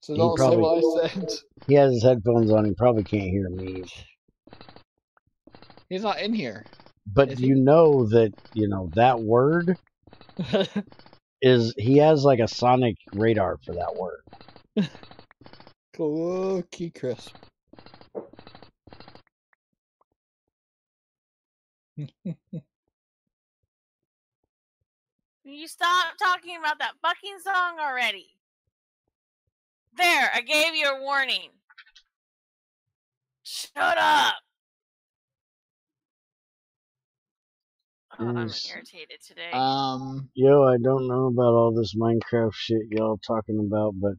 So don't say what I said. He has his headphones on, he probably can't hear me. He's not in here. But you know that, that word he has like a sonic radar for that word. Cookie crisp. You stop talking about that fucking song already. There, I gave you a warning. Shut up. Oh, I'm irritated today. Yo, I don't know about all this Minecraft shit y'all talking about, but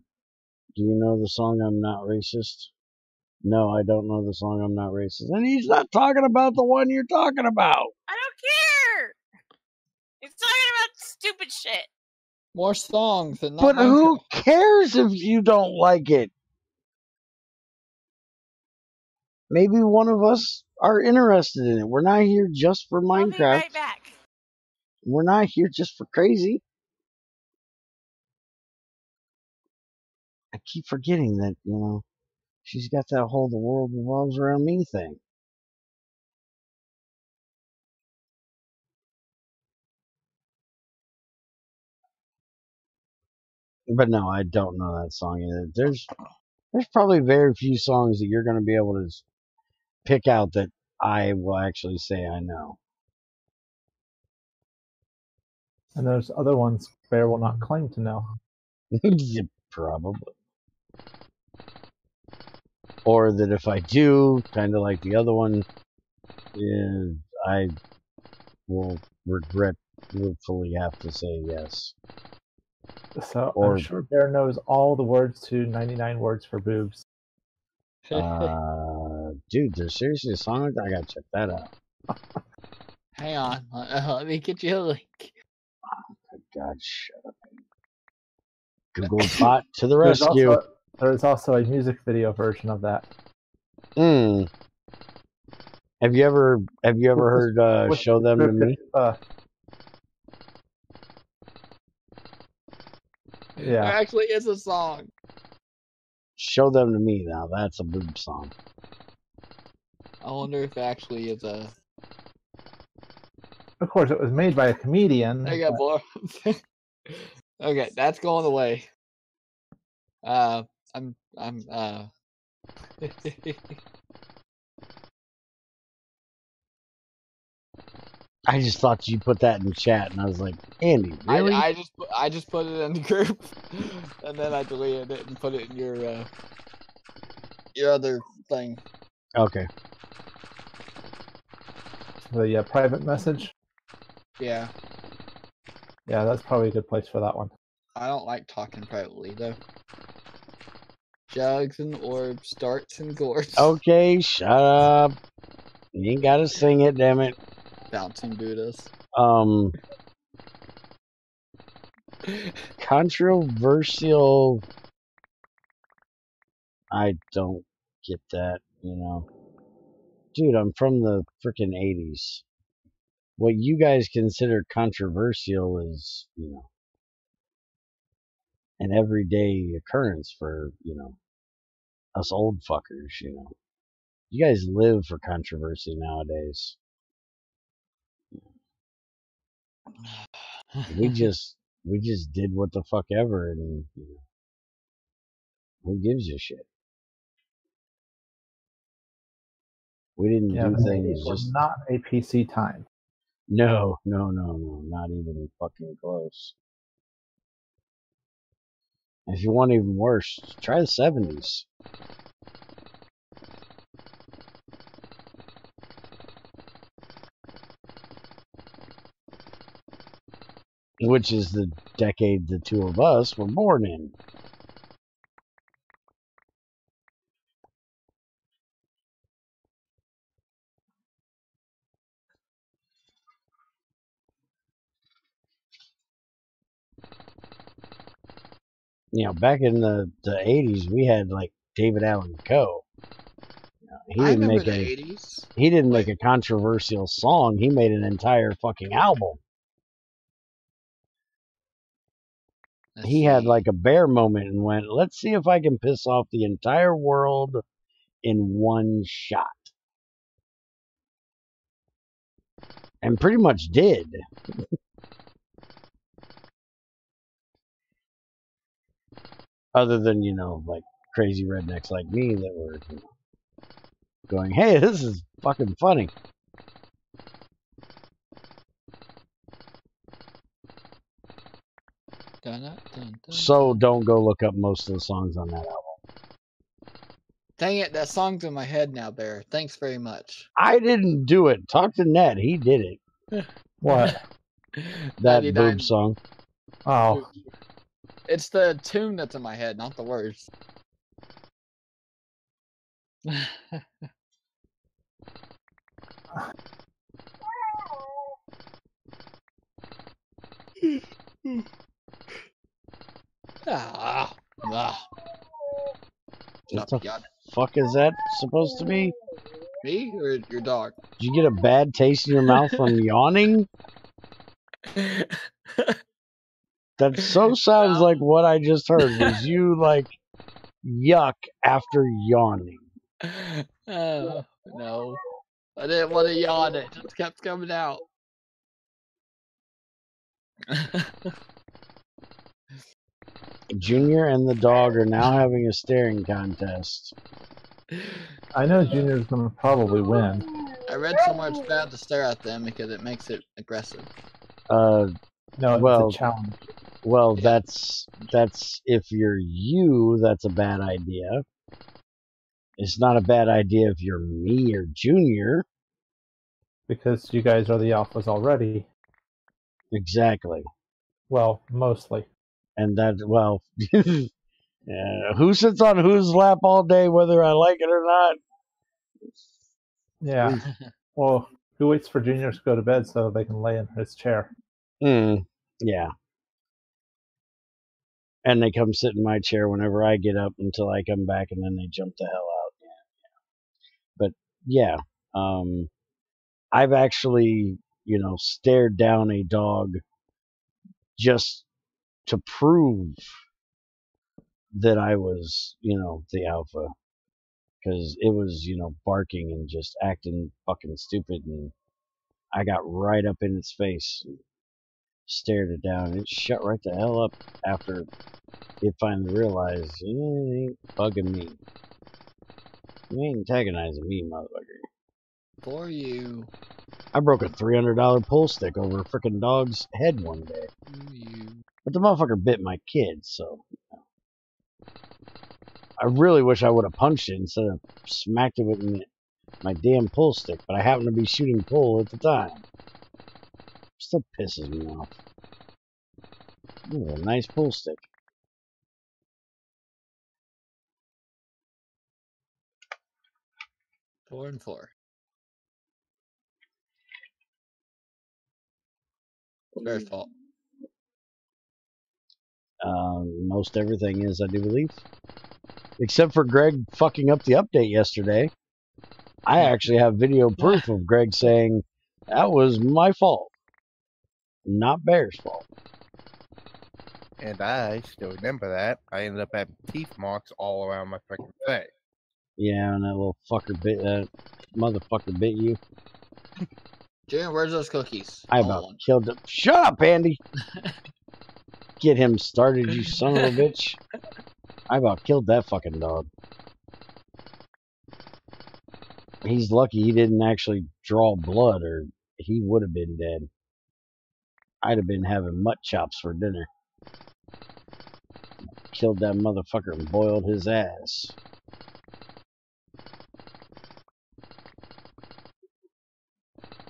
do you know the song I'm Not Racist? No, I don't know the song I'm Not Racist. And he's not talking about the one you're talking about. I don't care. He's talking about stupid shit. More songs than not But Minecraft. who cares if you don't like it? Maybe one of us are interested in it. We're not here just for Minecraft. I'll be right back. We're not here just for crazy. I keep forgetting that, she's got that whole the world revolves around me thing. But no, I don't know that song either. There's probably very few songs that you're going to be able to pick out that I will actually say I know. And there's other ones Bear will not claim to know. Yeah, probably. Or that if I do, kind of like the other one, I will regretfully have to say yes. So I'm sure Bear knows all the words to 99 Words for Boobs. Dude, there's seriously a song like that? I gotta check that out. Hang on, let me get you a link. Oh, God, shut up. Google bot to the rescue. There's also a music video version of that. Have you ever heard Show Them to Me? Yeah. There actually is a song. Show Them to Me now. That's a boob song. I wonder if it actually is a... Of course, it was made by a comedian. I got bored. Okay, that's going away. I just thought you put that in the chat, and I was like, Andy, really? I just put it in the group, and then I deleted it and put it in your other thing. Okay. The private message? Yeah. Yeah, that's probably a good place for that one. I don't like talking privately, though. Jugs and orbs, darts and gourds. Okay, shut up. You ain't gotta sing it, damn it. Bouncing Buddhas. Controversial. I don't get that, you know. Dude, I'm from the frickin' 80s. What you guys consider controversial is, you know, an everyday occurrence for, you know, us old fuckers, you know. You guys live for controversy nowadays. We just did what the fuck ever, and you know, who gives a shit? We didn't do things just not a PC time. No, not even fucking close. If you want even worse, try the 70s. Which is the decade the two of us were born in. You know, back in the 80s, we had like David Allan Coe. He didn't make He didn't make a controversial song. He made an entire fucking album. He had like a bear moment and went, let's see if I can piss off the entire world in one shot. And pretty much did. Other than, you know, like crazy rednecks like me that were, you know, going, hey, this is fucking funny. So don't go look up most of the songs on that album. Dang it, that song's in my head now, Bear. Thanks very much. I didn't do it. Talk to Ned. He did it. What? That boob song. Oh. It's the tune that's in my head, not the words. What the fuck is that supposed to be? Me or your dog? Did you get a bad taste in your mouth from yawning? That so sounds like what I just heard. Was you like yuck after yawning? No. I didn't want to yawn. It just kept coming out. Junior and the dog are now having a staring contest. I know Junior's going to probably win. I read somewhere it's bad to stare at them because it makes it aggressive. No, well, it's a challenge. Well, yeah. That's if you're you, that's a bad idea. It's not a bad idea if you're me or Junior. Because you guys are the alphas already. Exactly. Well, mostly. And that, well, who sits on whose lap all day, whether I like it or not? Yeah. Well, who waits for Junior to go to bed so they can lay in his chair? Yeah. And they come sit in my chair whenever I get up until I come back, and then they jump the hell out. Yeah. But yeah, I've actually, stared down a dog just to prove that I was, the alpha, because it was, barking and just acting fucking stupid, and I got right up in its face and stared it down, and it shut right the hell up after it finally realized it ain't bugging me. You ain't antagonizing me, motherfucker. For you. I broke a $300 pull stick over a frickin' dog's head one day. But the motherfucker bit my kid, so... I really wish I would have punched it instead of smacked it with my damn pull stick, but I happened to be shooting pull at the time. Still pisses me off. Ooh, a nice pull stick. Four and four. Bear's fault. Most everything is, I do believe. Except for Greg fucking up the update yesterday. I actually have video proof of Greg saying, that was my fault. Not Bear's fault. And I still remember that. I ended up having teeth marks all around my freaking face. Yeah, and that little fucker bit, that motherfucker bit you. Jim, where's those cookies? I about killed him. Shut up, Andy! Get him started, you son of a bitch. I about killed that fucking dog. He's lucky he didn't actually draw blood, or he would have been dead. I'd have been having mutt chops for dinner. Killed that motherfucker and boiled his ass.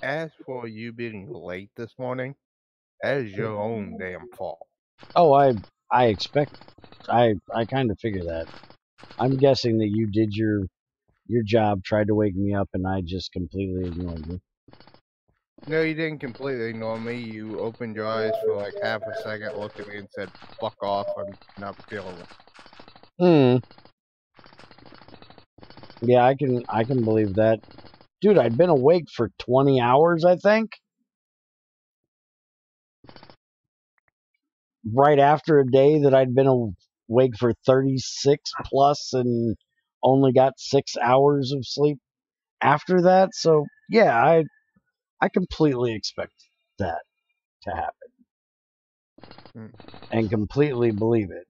As for you being late this morning, that is your own damn fault. Oh, I expect... I kind of figure that. I'm guessing that you did your job, tried to wake me up, and I just completely ignored you. No, you didn't completely ignore me. You opened your eyes for like half a second, looked at me, and said, "Fuck off, I'm not feeling it." Yeah, I can believe that. Dude, I'd been awake for 20 hours, I think. Right after a day that I'd been awake for 36 plus and only got 6 hours of sleep after that. So, yeah, I completely expect that to happen. And completely believe it.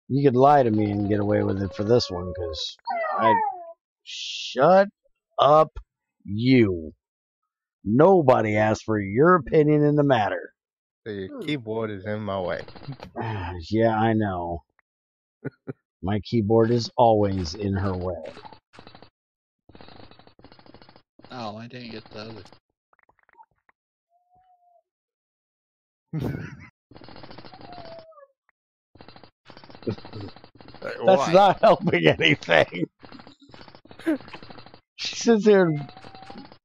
You could lie to me and get away with it for this one, because shut up, you. Nobody asked for your opinion in the matter. The keyboard is in my way. Yeah, I know. My keyboard is always in her way. Oh, I didn't get the other. That's not helping anything. She sits here and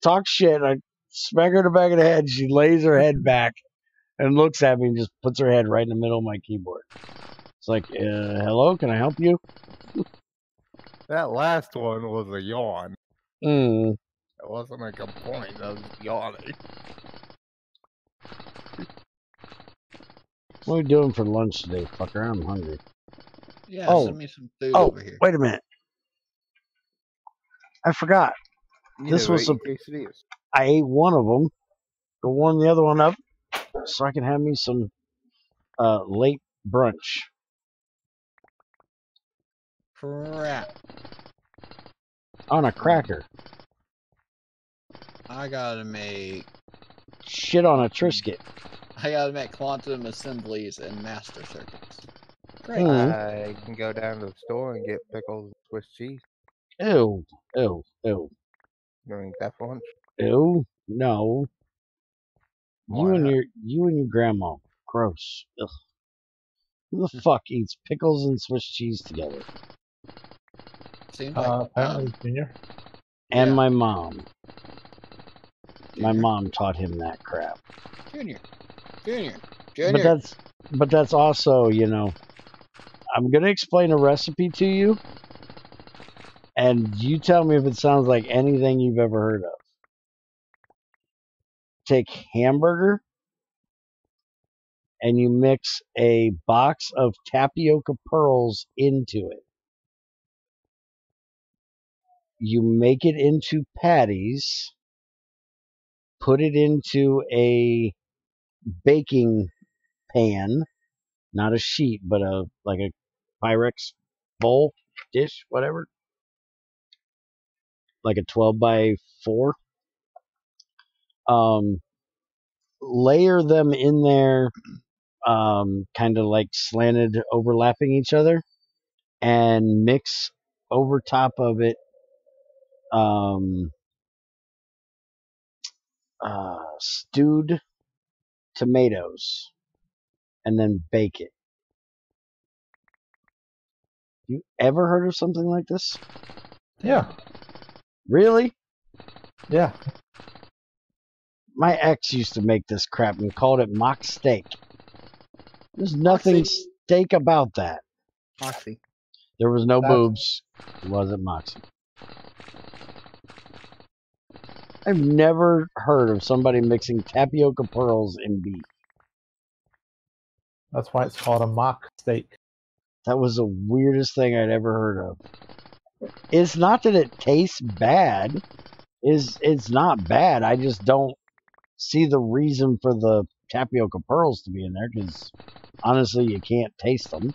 talks shit. I smack her in the back of the head. She lays her head back and looks at me and just puts her head right in the middle of my keyboard. It's like, hello, can I help you? That last one was a yawn. It wasn't a complaint, I was yawning. What are we doing for lunch today, fucker? I'm hungry. Yeah, send me some food over here. Wait a minute. I forgot. This was I ate one of them. Go warm the other one up so I can have me some late brunch. Crap. On a cracker. I gotta make shit on a Triscuit. I gotta make quantum assemblies and master circuits. Great. I can go down to the store and get pickles and Swiss cheese. Ew. Ew. Ew. You want that for lunch? Ew. No. You and your grandma. Gross. Ugh. Who the fuck eats pickles and Swiss cheese together? Seems like apparently Junior. And my mom. My mom taught him that crap. Junior. But that's also, you know, I'm gonna explain a recipe to you, and you tell me if it sounds like anything you've ever heard of. Take hamburger, and you mix a box of tapioca pearls into it. You make it into patties, put it into a baking pan, not a sheet, but like a Pyrex bowl, dish, whatever, like a 12 by 4. Layer them in there, kind of like slanted, overlapping each other, and mix over top of it stewed tomatoes, and then bake it. You ever heard of something like this? Yeah. Really? Yeah. My ex used to make this crap and called it mock steak. There's nothing steak about that. Moxie. There was no boobs. It wasn't Moxie. I've never heard of somebody mixing tapioca pearls in beef. That's why it's called a mock steak. That was the weirdest thing I'd ever heard of. It's not that it tastes bad. It's not bad. I just don't see the reason for the tapioca pearls to be in there, because honestly, you can't taste them.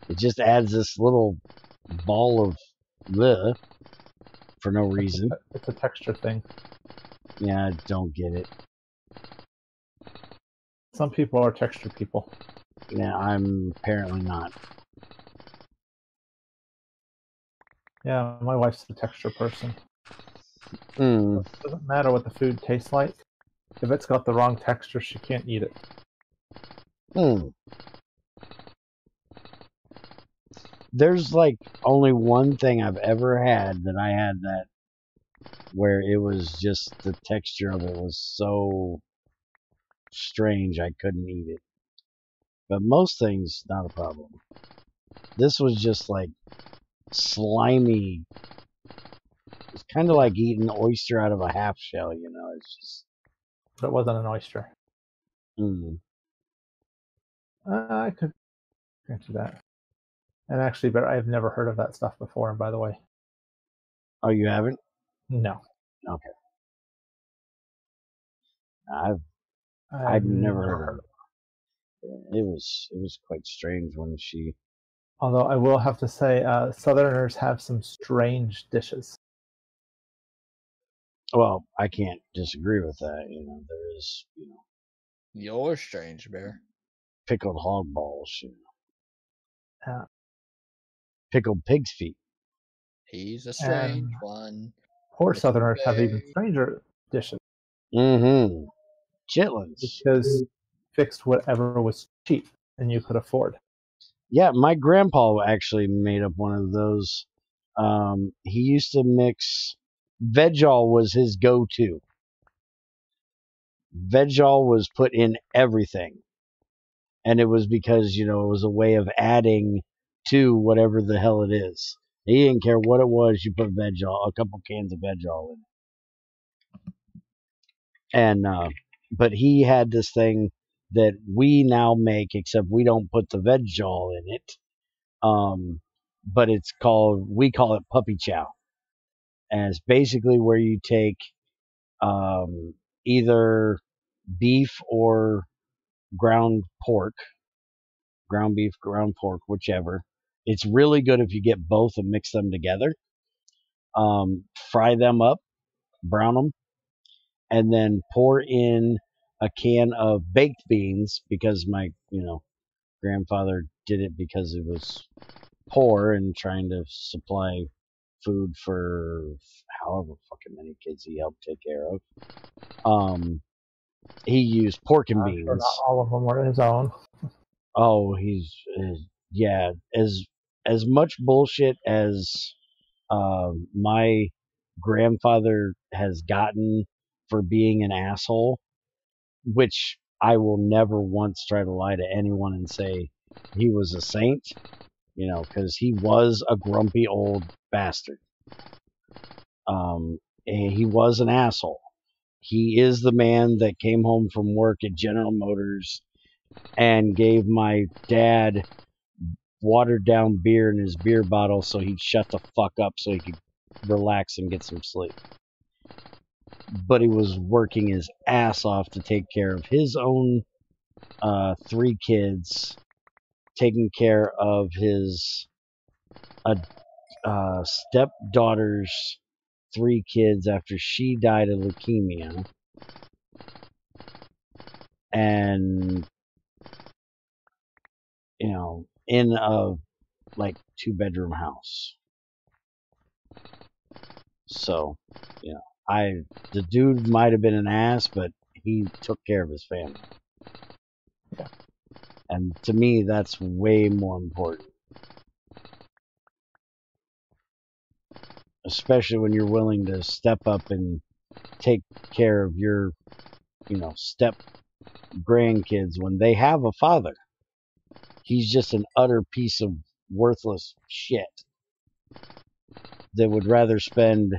It just adds this little ball of bleh for no reason. It's a texture thing. Yeah, I don't get it. Some people are texture people. Yeah, I'm apparently not. Yeah, my wife's a texture person. Mm. It doesn't matter what the food tastes like. If it's got the wrong texture, she can't eat it. Mm. There's like only one thing I've ever had that I had that where it was just the texture of it was so strange I couldn't eat it. But most things, not a problem. This was just like slimy. It's kind of like eating oyster out of a half shell, you know. It's just. But it wasn't an oyster. Mm. I could grant you that. And actually, but I've never heard of that stuff before, by the way. Oh, you haven't? No. Okay. I've never heard of it. It was quite strange when she. Although I will have to say, Southerners have some strange dishes. Well, I can't disagree with that. You know, there is, you know. You're strange, Bear. Pickled hog balls, you know. Pickled pig's feet. He's a strange one. Poor Southerners have even stranger dishes. Mm-hmm. Chitlins. Because fixed whatever was cheap and you could afford. Yeah, my grandpa actually made up one of those. He used to mix. Vegol was his go-to. Vegol was put in everything. And it was because, you know, it was a way of adding to whatever the hell it is. He didn't care what it was. You put Vegol, a couple cans of Vegol in it. And, but he had this thing that we now make, except we don't put the Vegol in it. But we call it puppy chow. And it's basically where you take either beef or ground pork, ground beef, ground pork, whichever. It's really good if you get both and mix them together. Fry them up, brown them, and then pour in a can of baked beans, because my, grandfather did it because he was poor and trying to supply food for however fucking many kids he helped take care of. He used pork and beans. Not all of them were his own. Oh, yeah. As much bullshit as my grandfather has gotten for being an asshole, which I will never once try to lie to anyone and say he was a saint, because he was a grumpy old bastard. And he was an asshole. He is the man that came home from work at General Motors and gave my dad watered down beer in his beer bottle so he'd shut the fuck up so he could relax and get some sleep. But he was working his ass off to take care of his own 3 kids, taking care of his stepdaughter's 3 kids after she died of leukemia, and in a 2-bedroom house. So, the dude might have been an ass, but he took care of his family. Yeah. And to me, that's way more important. Especially when you're willing to step up and take care of your, step grandkids when they have a father. He's just an utter piece of worthless shit that would rather spend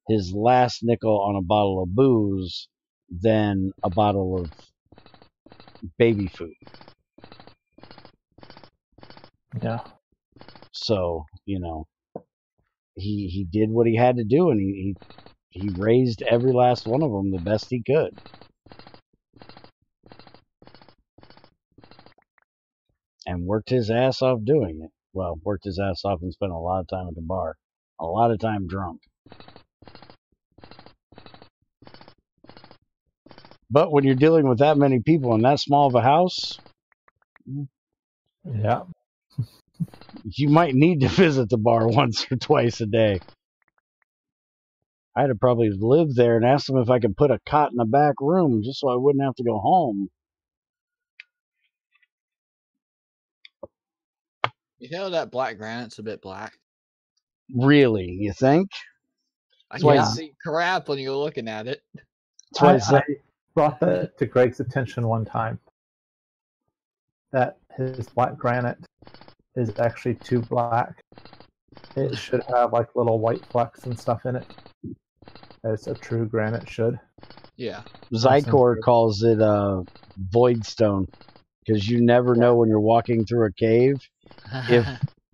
his last nickel on a bottle of booze than a bottle of baby food. Yeah. So, he did what he had to do, and he raised every last one of them the best he could. And worked his ass off doing it. Well, worked his ass off and spent a lot of time at the bar. A lot of time drunk. But when you're dealing with that many people in that small of a house, yeah, you might need to visit the bar once or twice a day. I'd have probably lived there and asked them if I could put a cot in the back room just so I wouldn't have to go home. That black granite's a bit black. Really, you think? I can't see crap when you're looking at it. I brought that to Greg's attention one time, that his black granite is actually too black. It should have little white flecks and stuff in it, as a true granite should. Yeah. Zykor calls it void stone, because you never know when you're walking through a cave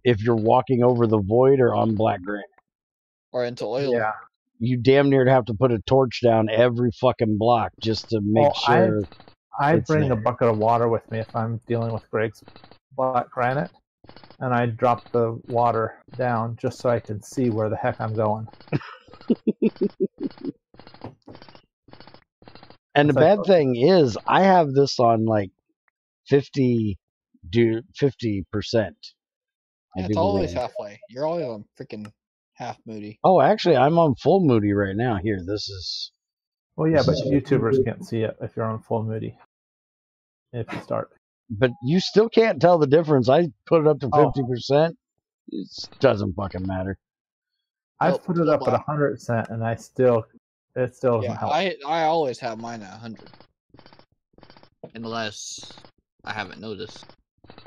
if you're walking over the void or on black granite. Or into oil. Yeah. You damn near have to put a torch down every fucking block just to make sure. I bring a bucket of water with me if I'm dealing with Greg's black granite, and I drop the water down just so I can see where the heck I'm going. And the bad thing is, I have this on 50%. It's always halfway. You're always on freaking half moody. Oh, actually, I'm on full moody right now. Here, this is. Well, yeah, but YouTubers can't see it if you're on full moody. If you start. But you still can't tell the difference. I put it up to 50%. It doesn't fucking matter. I've put it up at 100%, and it still doesn't help. I always have mine at 100, unless I haven't noticed.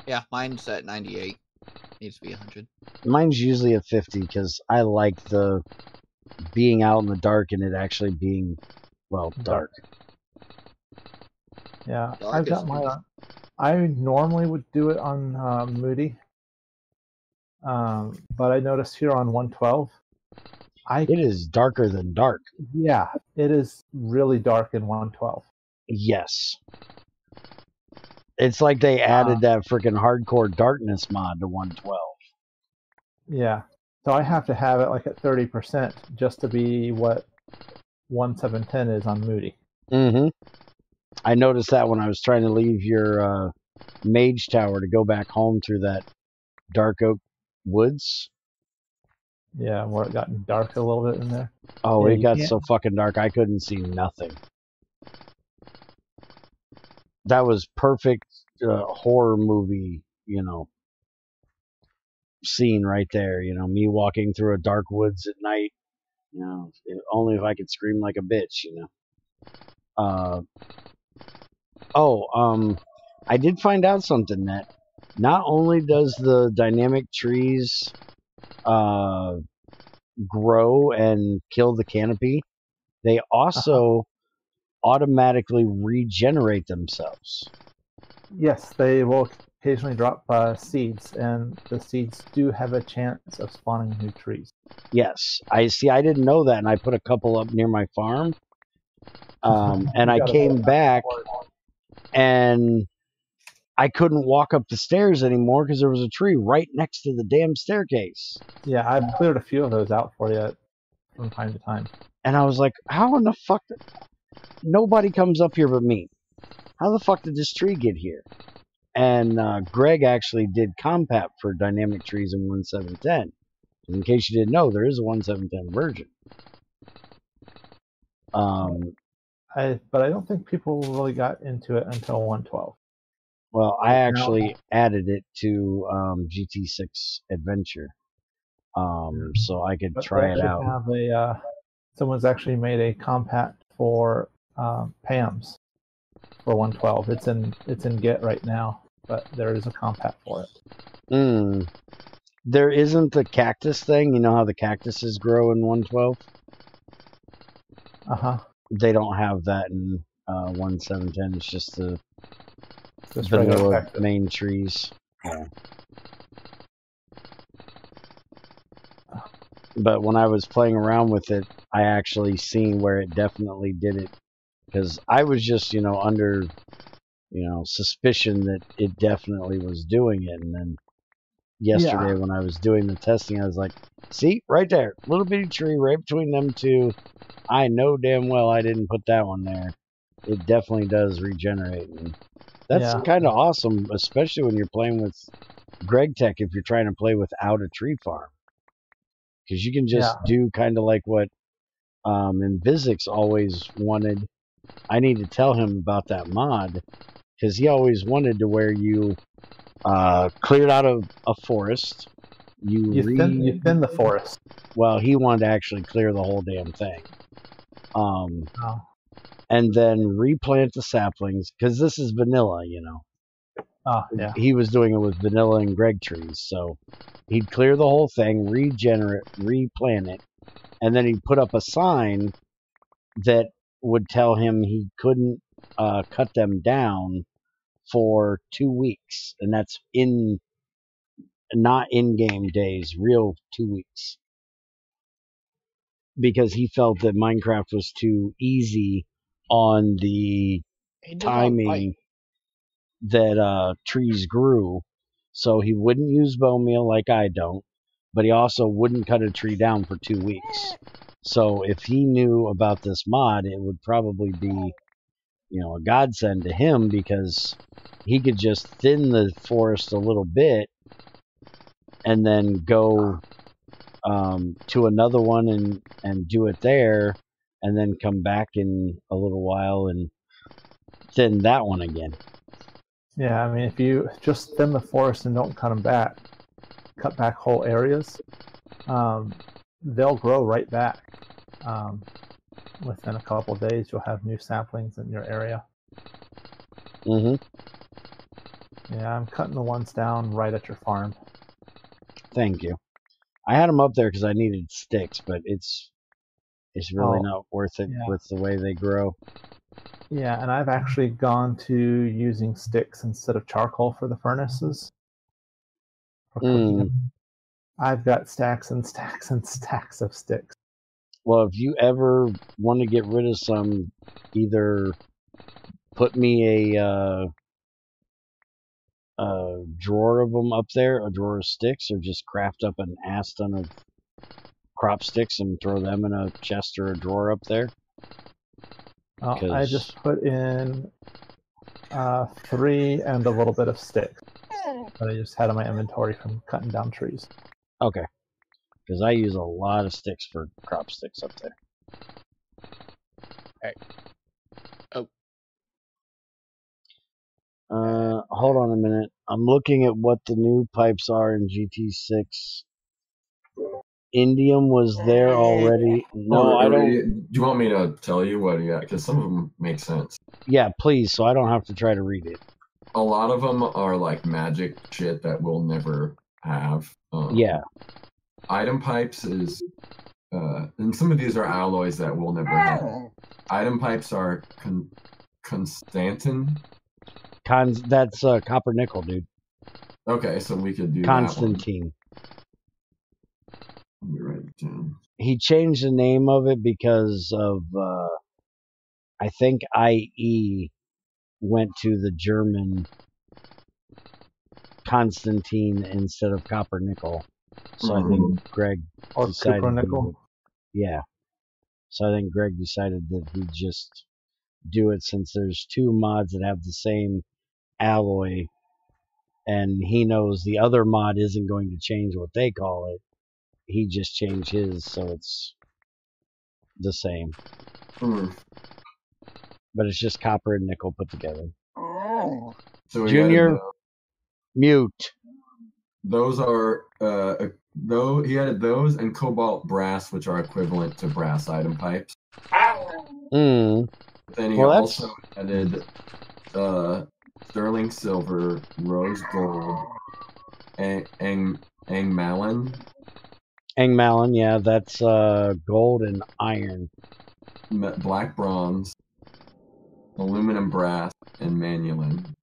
Yeah, mine's at 98. Needs to be 100. Mine's usually at 50 because I like the being out in the dark and it actually being dark. Yeah, I've got mine on. I normally would do it on moody, but I noticed here on 112, it is darker than dark. Yeah, it is really dark in 112. Yes. It's like they added that freaking hardcore darkness mod to 112. Yeah. So I have to have it like at 30% just to be what 1710 is on Moody. Mm-hmm. I noticed that when I was trying to leave your mage tower to go back home through that dark oak woods. Yeah, where it got dark a little bit in there. Oh, yeah, it got so fucking dark I couldn't see nothing. That was perfect horror movie, scene right there. Me walking through a dark woods at night. Only if I could scream like a bitch. I did find out something that not only does the dynamic trees grow and kill the canopy, they also automatically regenerate themselves. Yes, they will occasionally drop seeds, and the seeds do have a chance of spawning new trees. Yes, I didn't know that, and I put a couple up near my farm. And I came back, and I couldn't walk up the stairs anymore because there was a tree right next to the damn staircase. Yeah, I've cleared a few of those out for you from time to time. And I was like, how in the fuck? Nobody comes up here but me. How the fuck did this tree get here? And Greg actually did compat for dynamic trees in 1.7.10. In case you didn't know, there is a 1.7.10 version. But I don't think people really got into it until 1.12. Well, I actually added it to GT6 Adventure, so I could try it out. Someone's actually made a compat for PAMs for 1.12. It's in Git right now, but there is a compat for it. There isn't the cactus thing. You know how the cactuses grow in 1.12? They don't have that in 1.7.10. It's just the vanilla main trees. Yeah. But when I was playing around with it, I actually seen where it definitely did it. Because I was just, under, suspicion that it definitely was doing it. And then yesterday when I was doing the testing, I was like, see, right there, little bitty tree right between them two. I know damn well I didn't put that one there. It definitely does regenerate. And that's kind of awesome, especially when you're playing with GregTech if you're trying to play without a tree farm. Because you can just do kind of like what Invizix always wanted. I need to tell him about that mod because he always wanted to where you cleared out a forest. You thin the forest. Well, he wanted to actually clear the whole damn thing. And then replant the saplings because this is vanilla, He was doing it with vanilla and Greg trees, so he'd clear the whole thing, replant it, and then he'd put up a sign that would tell him he couldn't cut them down for 2 weeks, and that's not in-game days, real 2 weeks, because he felt that Minecraft was too easy on the timing that trees grew, so he wouldn't use bone meal like I don't, but he also wouldn't cut a tree down for 2 weeks. So if he knew about this mod, it would probably be, a godsend to him because he could just thin the forest a little bit and then go to another one and do it there, and then come back in a little while and thin that one again. Yeah, I mean, if you just thin the forest and don't cut back whole areas, they'll grow right back. Within a couple of days, you'll have new saplings in your area. Yeah, I'm cutting the ones down right at your farm. Thank you. I had them up there because I needed sticks, but it's really not worth it with the way they grow. Yeah, and I've actually gone to using sticks instead of charcoal for the furnaces. For cooking. I've got stacks and stacks and stacks of sticks. Well, if you ever want to get rid of some, either put me a drawer of them up there, a drawer of sticks, or just craft up an ass ton of crop sticks and throw them in a chest or a drawer up there? I just put in 3 and a little bit of sticks that I just had in my inventory from cutting down trees. Okay. Because I use a lot of sticks for crop sticks up there. Hey. Oh. Hold on a minute. I'm looking at what the new pipes are in GT6. Indium was there already. No, I don't. Do you want me to tell you what? Yeah, because some of them make sense. Yeah, please, so I don't have to try to read it. A lot of them are like magic shit that we'll never have. Yeah. Item pipes is, and some of these are alloys that we'll never have. Item pipes are Constantin. That's copper nickel, dude. Okay, so we could do Constantine. Let me write it down. He changed the name of it because of, I think IE went to the German Constantine instead of copper nickel. So I think Greg decided. Copper nickel. Yeah. So I think Greg decided that he'd just do it since there's 2 mods that have the same alloy, and he knows the other mod isn't going to change what they call it. He just changed his so it's the same. But it's just copper and nickel put together. So Junior, mute. Those are though he added those and cobalt brass, which are equivalent to brass item pipes. Then he also added sterling silver, rose gold, angmalin. Angmalin, yeah, that's gold and iron. Black bronze, aluminum brass, and manulin.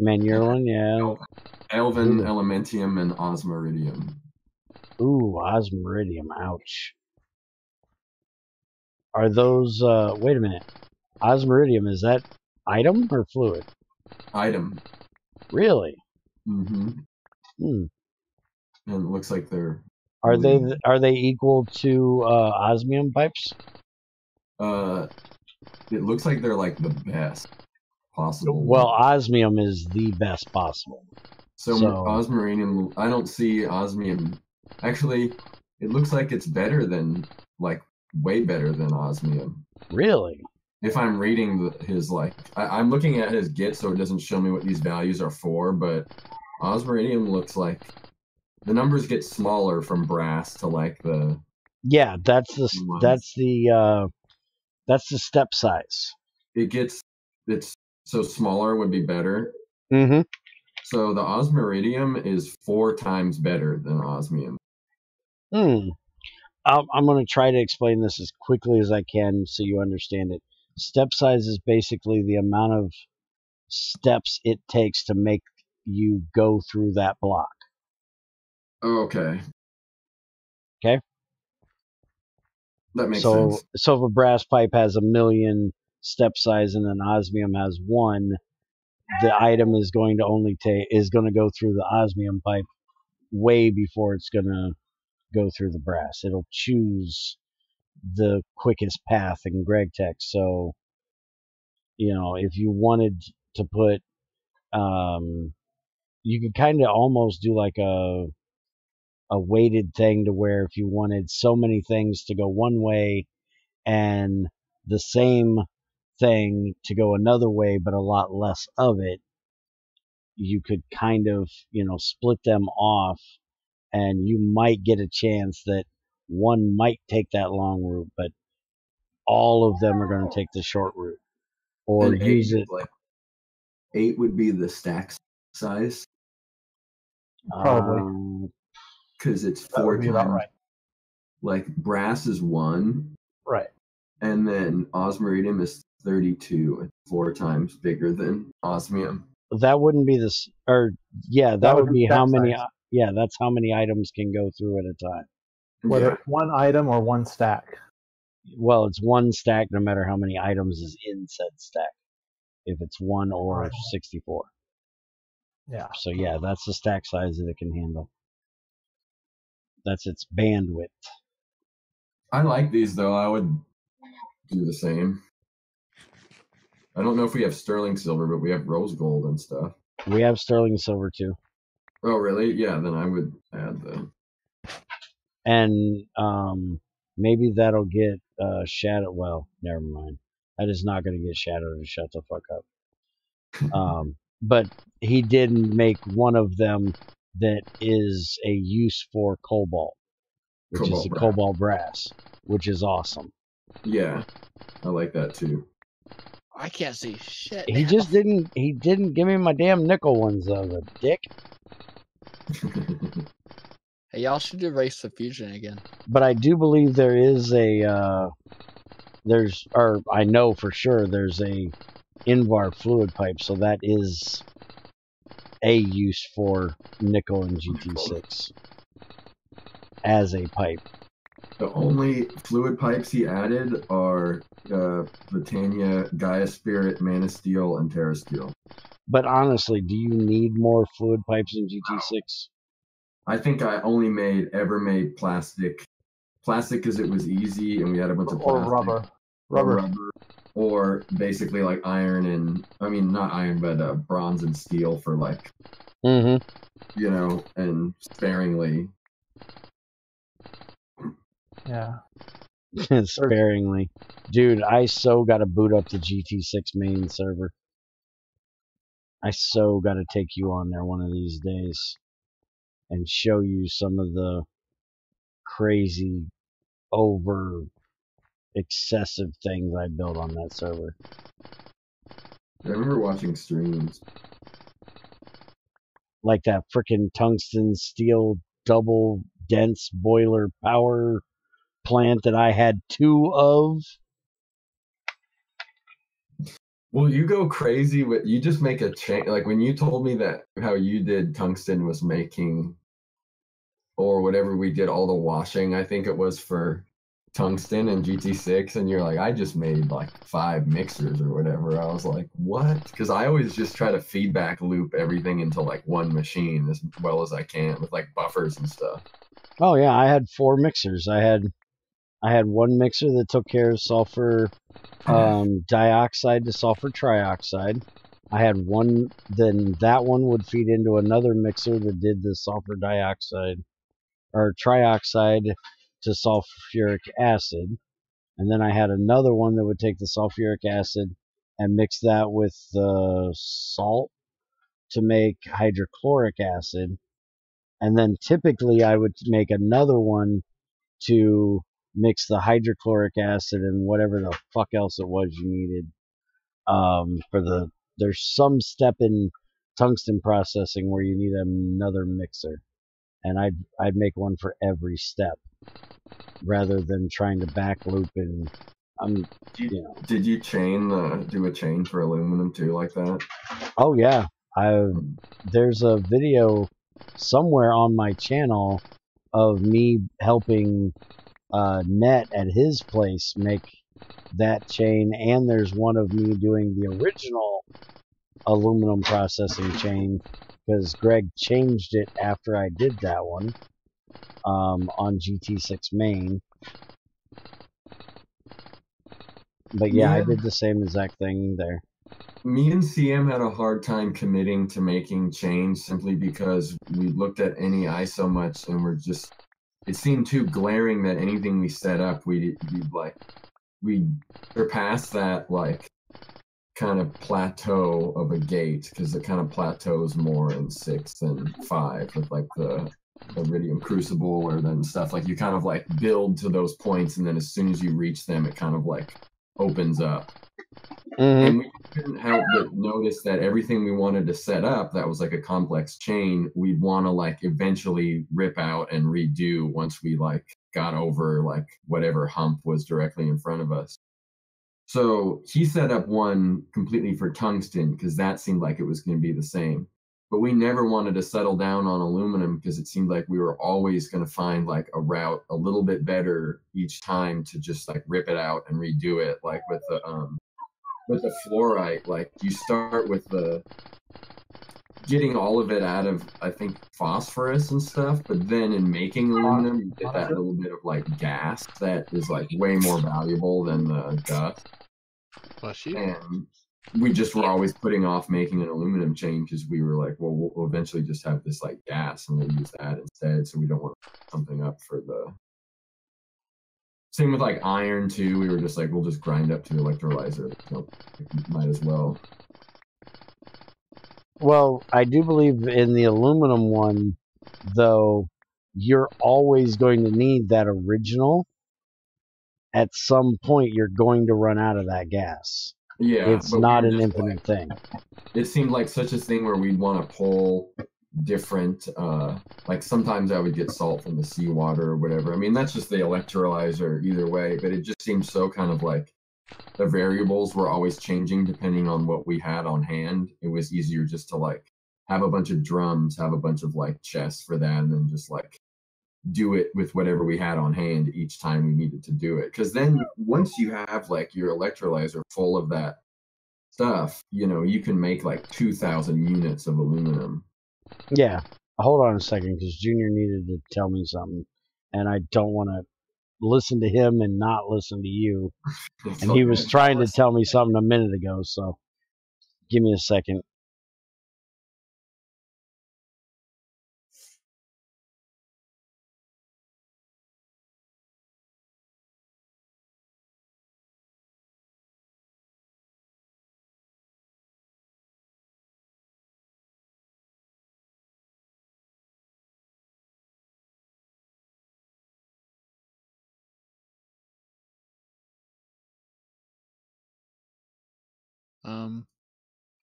Manurlin, yeah. Elven, elementium, and osmiridium. Ooh, osmiridium, ouch. Are those, wait a minute. Osmiridium, is that item or fluid? Item. Really? Mm-hmm. And it looks like they're... Are they equal to osmium pipes? It looks like they're like the best possible. Well, osmium is the best possible. So osmiridium, I don't see osmium. Actually, it looks like it's better than, like, way better than osmium. Really? If I'm reading his, like, I'm looking at his Git, so it doesn't show me what these values are for, but osmiridium looks like the numbers get smaller from brass to like the... Yeah, that's the step size. It's so smaller would be better. Mm-hmm. So the osmiridium is 4 times better than osmium. I'm going to try to explain this as quickly as I can so you understand it. Step size is basically the amount of steps it takes to make you go through that block. Okay. Okay? That makes sense. So if a brass pipe has 1,000,000 step size and an osmium has 1, the item is going to go through the osmium pipe way before it's going to go through the brass. It'll choose the quickest path in GregTech. So, if you wanted to put, you could kind of almost do like a weighted thing to where if you wanted so many things to go one way and the same thing to go another way but a lot less of it, you could kind of, split them off, and you might get a chance that one might take that long route, but all of them are going to take the short route. Or and use it. Like 8 would be the stack size. Probably. Because it's 4 times. About right. Like brass is 1. Right. And then osmiridium is 32. It's 4 times bigger than osmium. That wouldn't be this, or yeah, that would be how many. Size. Yeah, that's how many items can go through at a time. Whether it's one item or one stack. Well, it's one stack, no matter how many items is in said stack. if it's 1 or 64. Yeah. So yeah, that's the stack size that it can handle. That's its bandwidth. I like these though. I would do the same. I don't know if we have sterling silver, but we have rose gold and stuff. We have sterling silver too. Oh really? Yeah, then I would add the. And maybe that'll get Shadow. Well, never mind. That is not going to get Shadow to shut the fuck up. But he did make one of them that is a use for cobalt, which is a cobalt brass, which is awesome. Yeah, I like that too. I can't see shit. He just didn't. He didn't give me my damn nickel ones though, the dick. Hey, y'all should do Race to Fusion again. But I do believe there is a. I know for sure there's a Invar fluid pipe, so that is a use for nickel and GT6 as a pipe. The only fluid pipes he added are Britannia, Gaia Spirit, Mana Steel, and Terra Steel. But honestly, do you need more fluid pipes in GT6? I think I only ever made plastic because it was easy and we had a bunch of plastic. Or rubber. Or basically like iron and, I mean, not iron, but bronze and steel for like, you know, and sparingly. Yeah. Sparingly. Dude, I so got to boot up the GT6 main server. I so got to take you on there one of these days and show you some of the crazy, over, excessive things I built on that server. I remember watching streams. Like that frickin' tungsten steel double dense boiler power plant that I had 2 of. Well, you go crazy with, you just make a change. Like when you told me that how you did tungsten was making, or whatever we did, all the washing, I think it was for tungsten and GT6, and you're like, I just made like 5 mixers or whatever. I was like, what? Because I always just try to feedback loop everything into like one machine as well as I can with like buffers and stuff. Oh yeah, I had 4 mixers. I had one mixer that took care of sulfur dioxide to sulfur trioxide. I had one, then that one would feed into another mixer that did the sulfur dioxide or trioxide to sulfuric acid. And then I had another one that would take the sulfuric acid and mix that with salt to make hydrochloric acid. And then typically I would make another one to mix the hydrochloric acid and whatever the fuck else it was you needed. There's some step in tungsten processing where you need another mixer. And I'd make one for every step rather than trying to back loop and Did you do a chain for aluminum too like that? Oh yeah. There's a video somewhere on my channel of me helping Net at his place make that chain, and there's one of me doing the original aluminum processing chain because Greg changed it after I did that one on GT6 main. But yeah, I did the same exact thing there. Me and CM had a hard time committing to making chains simply because we looked at NEI so much and it seemed too glaring that anything we set up, we surpassed that like kind of plateau of a gate, because it kind of plateaus more in 6 than 5 with like the Iridium Crucible or then stuff. Like you kind of like build to those points and then as soon as you reach them, it kind of like opens up. And we couldn't help but notice that everything we wanted to set up that was like a complex chain, we'd want to like eventually rip out and redo once we like got over like whatever hump was directly in front of us. So he set up one completely for tungsten because that seemed like it was going to be the same. But we never wanted to settle down on aluminum because it seemed like we were always going to find like a route a little bit better each time to just like rip it out and redo it, like with the But the fluorite, like, you start with getting all of it out of, I think, phosphorus and stuff, but then in making aluminum, you get that little bit of, like, gas that is, like, way more valuable than the dust. Bless you. And we just were always putting off making an aluminum chain because we were like, well, we'll eventually just have this, like, gas, and we'll use that instead, so we don't want to put something up for the... Same with, like, iron, too. We were just like, we'll just grind up to the electrolyzer. So might as well. Well, I do believe in the aluminum one, though, you're always going to need that original. At some point, you're going to run out of that gas. Yeah, it's not an infinite thing. It seemed like such a thing where we'd want to pull different, like sometimes I would get salt from the seawater or whatever. I mean, that's just the electrolyzer either way, but it just seemed so kind of like the variables were always changing depending on what we had on hand. It was easier just to like have a bunch of drums, have a bunch of like chests for that, and then just like do it with whatever we had on hand each time we needed to do it. Because then once you have like your electrolyzer full of that stuff, you know, you can make like 2,000 units of aluminum. Yeah. Hold on a second, because Junior needed to tell me something, and I don't want to listen to him and not listen to you. And he was trying to tell me something a minute ago, so give me a second.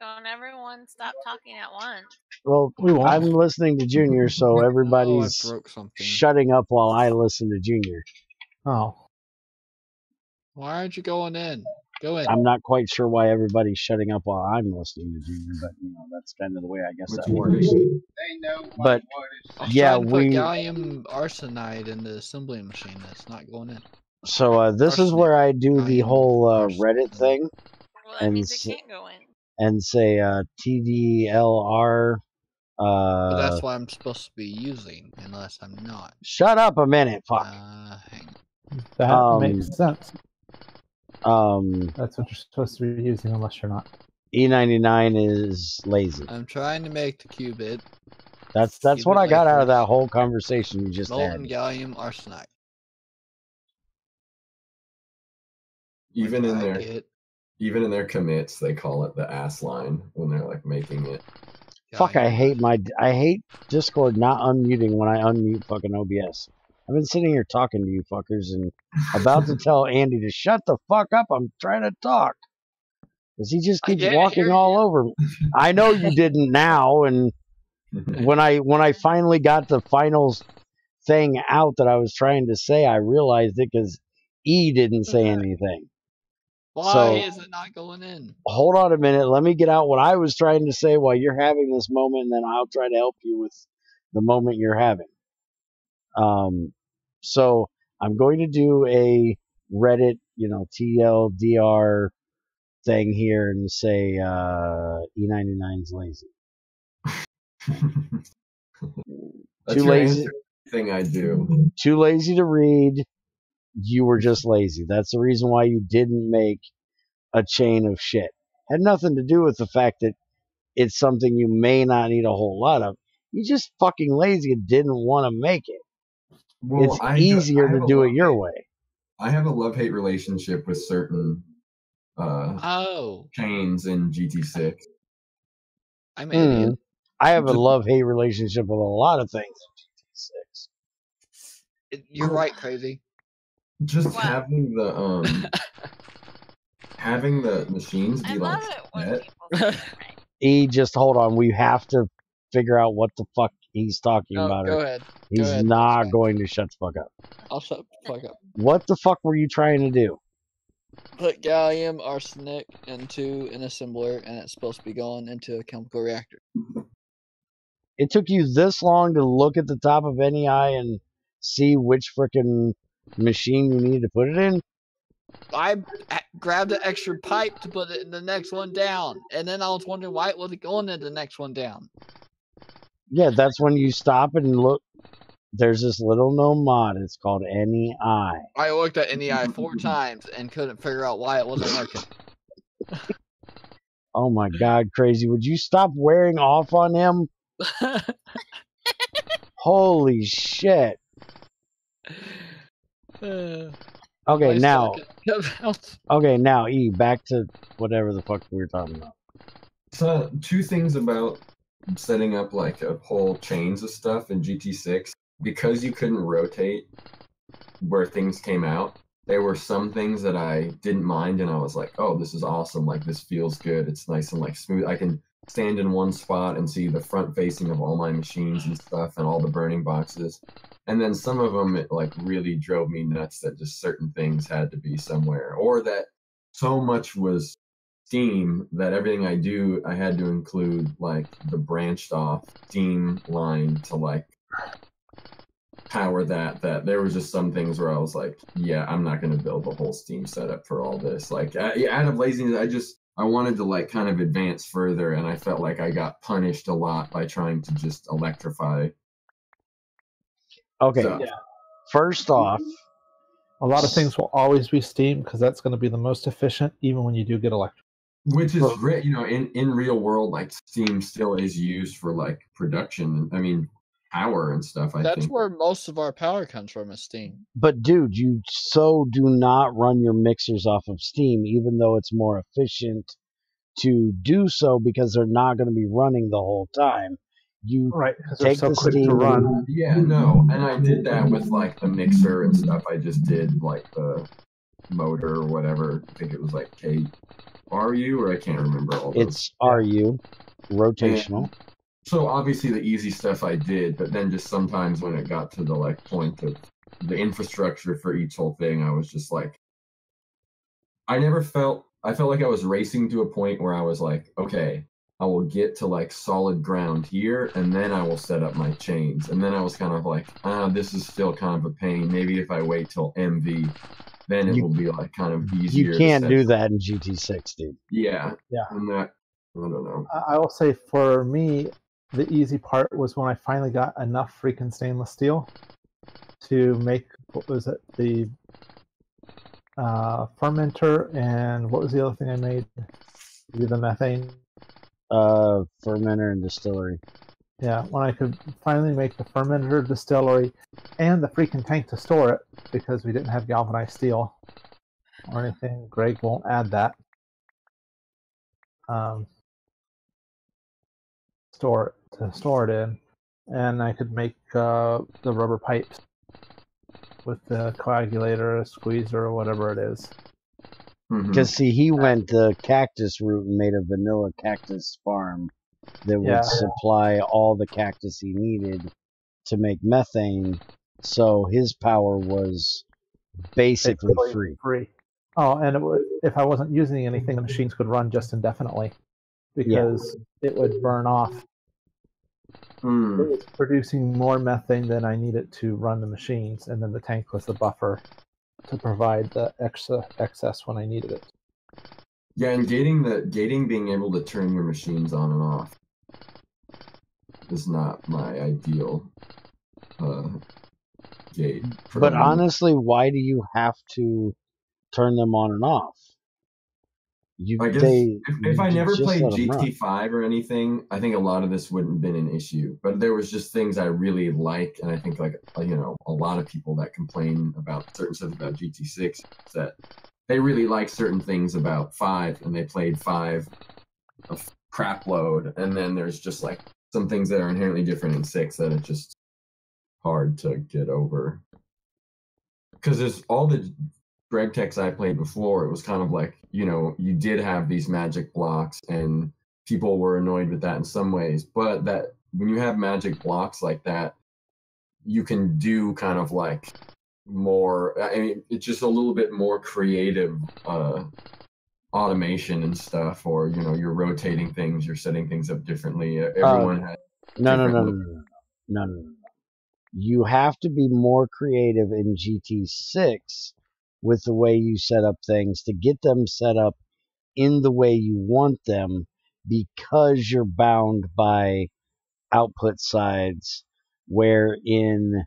Don't everyone stop talking at once. Well, I'm listening to Junior, so everybody's shutting up while I listen to Junior. Oh. Why aren't you going in? Go in. I'm not quite sure why everybody's shutting up while I'm listening to Junior, but you know, that's kind of the way I guess that works. They know but yeah, we put gallium arsenide in the assembly machine. That's not going in. So this is where I do the whole Reddit thing, well, that means it can't go in. And say TDLR. But that's what I'm supposed to be using, unless I'm not. Shut up a minute, fuck. That makes sense. That's what you're supposed to be using, unless you're not. E99 is lazy. I'm trying to make the qubit. That's what I got out of that whole conversation you just molten had. Gallium arsenide. Even in their commits, they call it the ass line when they're like making it. Fuck, I hate Discord not unmuting when I unmute fucking OBS. I've been sitting here talking to you fuckers and about to tell Andy to shut the fuck up. I'm trying to talk. Because he just keeps walking all over me. I know you didn't now, and when I finally got the final thing out that I was trying to say, I realized it because E didn't say anything. Why is it not going in? Hold on a minute. Let me get out what I was trying to say while you're having this moment, and then I'll try to help you with the moment you're having. So I'm going to do a Reddit, TLDR thing here and say E99 is lazy. That's your answer. Thing I do. Too lazy to read. You were just lazy. That's the reason why you didn't make a chain of shit. Had nothing to do with the fact that it's something you may not need a whole lot of. You just fucking lazy and didn't want to make it. Well, it's easier to do it your way. I have a love-hate relationship with certain chains in GT6. I'm an idiot. I have a love-hate relationship with a lot of things in GT6. You're right, crazy. Just having the having the machines be like just hold on. We have to figure out what the fuck he's talking about. Go ahead. He's not going to shut the fuck up. I'll shut the fuck up. What the fuck were you trying to do? Put gallium arsenic into an assembler, and it's supposed to be going into a chemical reactor. It took you this long to look at the top of NEI and see which frickin' machine you needed to put it in? grab the extra pipe to put it in the next one down. And then I was wondering why it wasn't going in the next one down. Yeah, that's when you stop and look. There's this little known mod. It's called NEI. I looked at NEI 4 times and couldn't figure out why it wasn't working. Oh my God, crazy. Would you stop wearing off on him? Holy shit. Okay, now. Okay, now, E, back to whatever the fuck we were talking about. So, 2 things about setting up like a whole chains of stuff in GT6. Because you couldn't rotate where things came out, there were some things that I didn't mind, and I was like, oh, this is awesome. Like, this feels good. It's nice and like smooth. I can stand in one spot and see the front facing of all my machines and stuff and all the burning boxes. And then some of them, it like really drove me nuts that just certain things had to be somewhere, or that so much was Steam that everything I do, I had to include like the branched off Steam line to like power that there was just some things where I was like, yeah, I'm not going to build the whole Steam setup for all this. Like, out of laziness, I wanted to like kind of advance further, and I felt like I got punished a lot by trying to just electrify. Okay, yeah. First off, a lot of things will always be Steam because that's going to be the most efficient, even when you do get electric. Which is great, you know, in real world, like Steam still is used for like production. I mean, power and stuff. That's where most of our power comes from, is Steam. But dude, you do not run your mixers off of Steam, even though it's more efficient to do so because they're not going to be running the whole time. You take the Steam to run. Yeah, no, and I did that with like the mixer and stuff. I just did like the motor or whatever. I think it was like RU, or I can't remember all those. It's RU, rotational. And so obviously the easy stuff I did, but then just sometimes when it got to the like point of the infrastructure for each whole thing, I was just like, I felt like I was racing to a point where I was like, okay, I will get to like solid ground here, and then I will set up my chains. And then I was kind of like, this is still kind of a pain. Maybe if I wait till MV, then it will be like kind of easier. You can't do that in GT6, dude. Yeah. And that, I don't know. I will say for me, the easy part was when I finally got enough freaking stainless steel to make, what was it, the fermenter, and what was the other thing I made? The methane? Fermenter and distillery. Yeah, when I could finally make the fermenter, distillery, and the freaking tank to store it, because we didn't have galvanized steel or anything. Greg won't add that. Store it in, and I could make the rubber pipes with the coagulator, squeezer, or whatever it is. Because see, he went the cactus route and made a vanilla cactus farm that would supply all the cactus he needed to make methane. So his power was basically free. Oh, and if I wasn't using anything, the machines could run just indefinitely because it would burn off. It was producing more methane than I needed to run the machines, and then the tank was the buffer to provide the excess when I needed it. Yeah, and gating being able to turn your machines on and off is not my ideal gate. But honestly, why do you have to turn them on and off? I guess if I never played GT5 or anything, I think a lot of this wouldn't have been an issue. But there was just things I really like, and I think like a lot of people that complain about certain stuff about GT6 that they really like certain things about 5, and they played 5 a crap load, and then there's just like some things that are inherently different in 6 that it's just hard to get over. Because there's all the GregTechs I played before, it was kind of like, you did have these magic blocks, and people were annoyed with that in some ways, but that when you have magic blocks like that, you can do kind of like more, I mean, it's just a little bit more creative automation and stuff, or, you're rotating things, you're setting things up differently. Everyone had No. You have to be more creative in GT6 with the way you set up things to get them set up in the way you want them, because you're bound by output sides, where in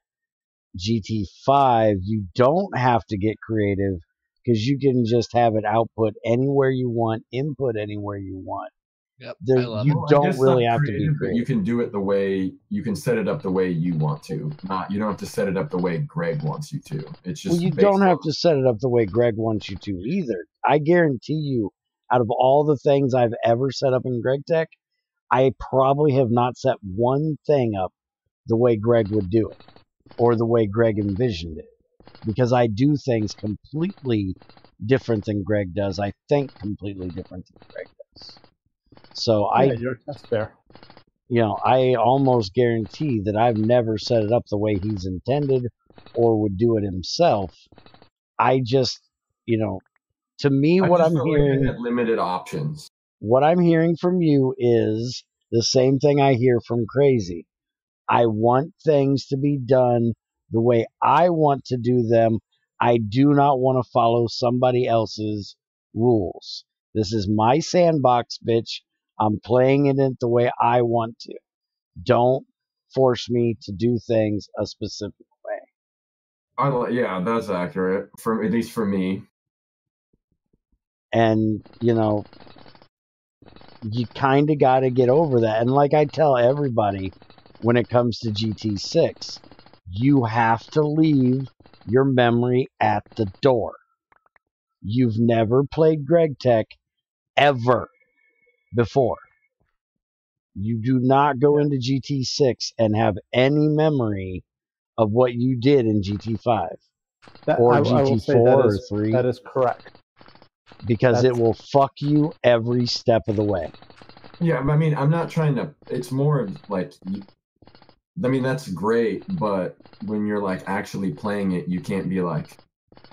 GT5 you don't have to get creative because you can just have it output anywhere you want, input anywhere you want. Yep, you don't really have to be creative. But you can do it the way you can set it up the way you want to. You don't have to set it up the way Greg wants you to. It's just you don't have to set it up the way Greg wants you to either. I guarantee you, out of all the things I've ever set up in GregTech, I probably have not set one thing up the way Greg would do it, or the way Greg envisioned it, because I do things completely different than Greg does. I think completely different than Greg does. So you're a test bear. I almost guarantee that I've never set it up the way he's intended or would do it himself. I just, to me, what I'm hearing, limited options. What I'm hearing from you is the same thing I hear from Crazy. I want things to be done the way I want to do them. I do not want to follow somebody else's rules. This is my sandbox, bitch. I'm playing it in the way I want to. Don't force me to do things a specific way. Yeah, that's accurate, at least for me. And, you kind of got to get over that. And like I tell everybody, when it comes to GT6, you have to leave your memory at the door. You've never played GregTech ever before. You do not go into GT6 and have any memory of what you did in GT5 or GT4 or 3. That is correct. Because it will fuck you every step of the way. Yeah, I mean, I'm not trying to... It's more of like... I mean, that's great, but when you're like actually playing it, you can't be like,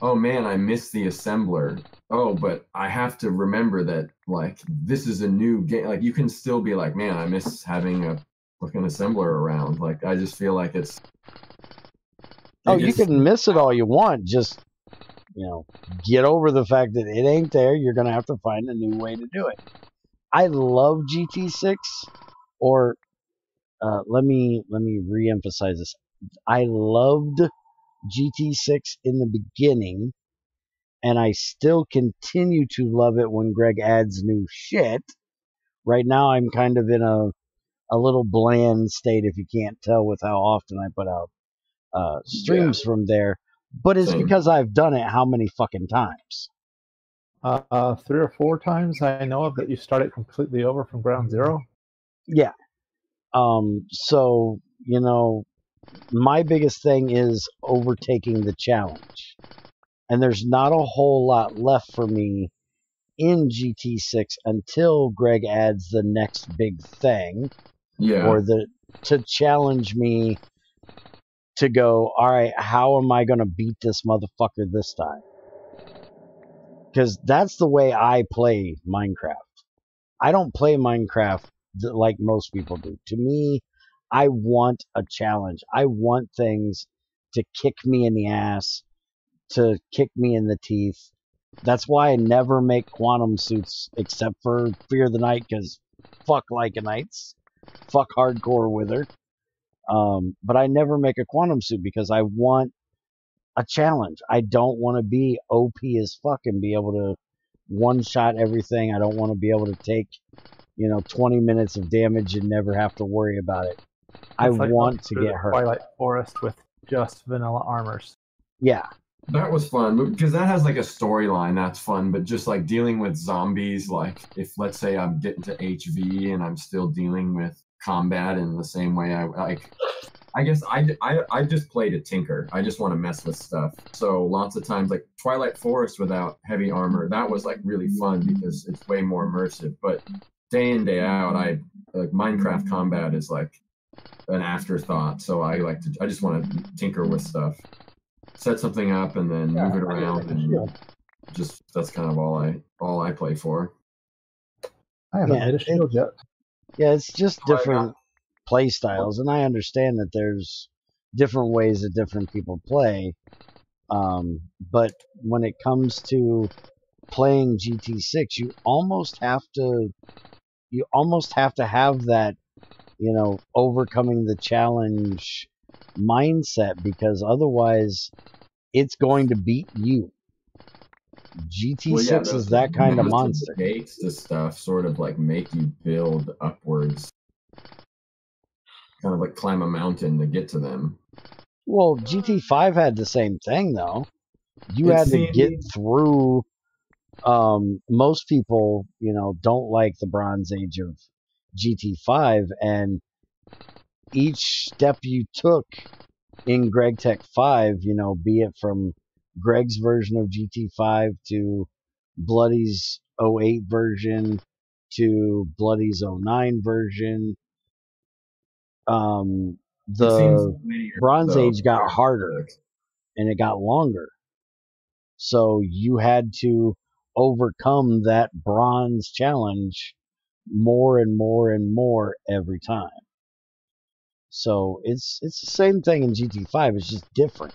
oh man, I missed the assembler. Oh, but I have to remember that, like, this is a new game. Like, you can still be like, man, I miss having a fucking assembler around. Like, I just feel like it's... You can miss it all you want. Just, get over the fact that it ain't there. You're going to have to find a new way to do it. I love GT6, or let me re-emphasize this. I loved GT6 in the beginning, and I still continue to love it when Greg adds new shit. Right now, I'm kind of in a little bland state, if you can't tell with how often I put out streams from there. But it's because I've done it how many fucking times? 3 or 4 times I know of that you started completely over from ground zero. Yeah. So, my biggest thing is overtaking the challenge. And there's not a whole lot left for me in GT6 until Greg adds the next big thing. Yeah. Or to challenge me to go, all right, how am I going to beat this motherfucker this time? Because that's the way I play Minecraft. I don't play Minecraft like most people do. To me, I want a challenge. I want things to kick me in the ass, to kick me in the teeth. That's why I never make quantum suits except for Fear the Night, because fuck Lycanites. Fuck Hardcore Wither. But I never make a quantum suit because I want a challenge. I don't want to be OP as fuck and be able to one-shot everything. I don't want to be able to take, 20 minutes of damage and never have to worry about it. I want to get hurt. Twilight Forest with just vanilla armors. Yeah. That was fun, because that has like a storyline, that's fun, but just like dealing with zombies, like if let's say I'm getting to HV and I'm still dealing with combat in the same way I guess I just play to tinker. I just want to mess with stuff. So lots of times, like Twilight Forest without heavy armor, that was like really fun because it's way more immersive. But day in, day out, Minecraft combat is like an afterthought. So I just want to tinker with stuff, set something up, and then move it around, and just that's kind of all I play for. I haven't made a shield yet. Yeah, it's just different play styles, and I understand that there's different ways that different people play. But when it comes to playing GT6, you almost have to have that, overcoming the challenge mindset, because otherwise it's going to beat you. GT6 is that kind of monster. Gates to stuff sort of like make you build upwards, kind of like climb a mountain to get to them. Well, GT5 had the same thing though. You had to get through. Most people, don't like the Bronze Age of GT5, and each step you took in GregTech 5, be it from Greg's version of GT5 to Bloody's 08 version to Bloody's 09 version, the Bronze Age got harder and it got longer. So you had to overcome that bronze challenge more and more and more every time. So it's the same thing in GT5. It's just different.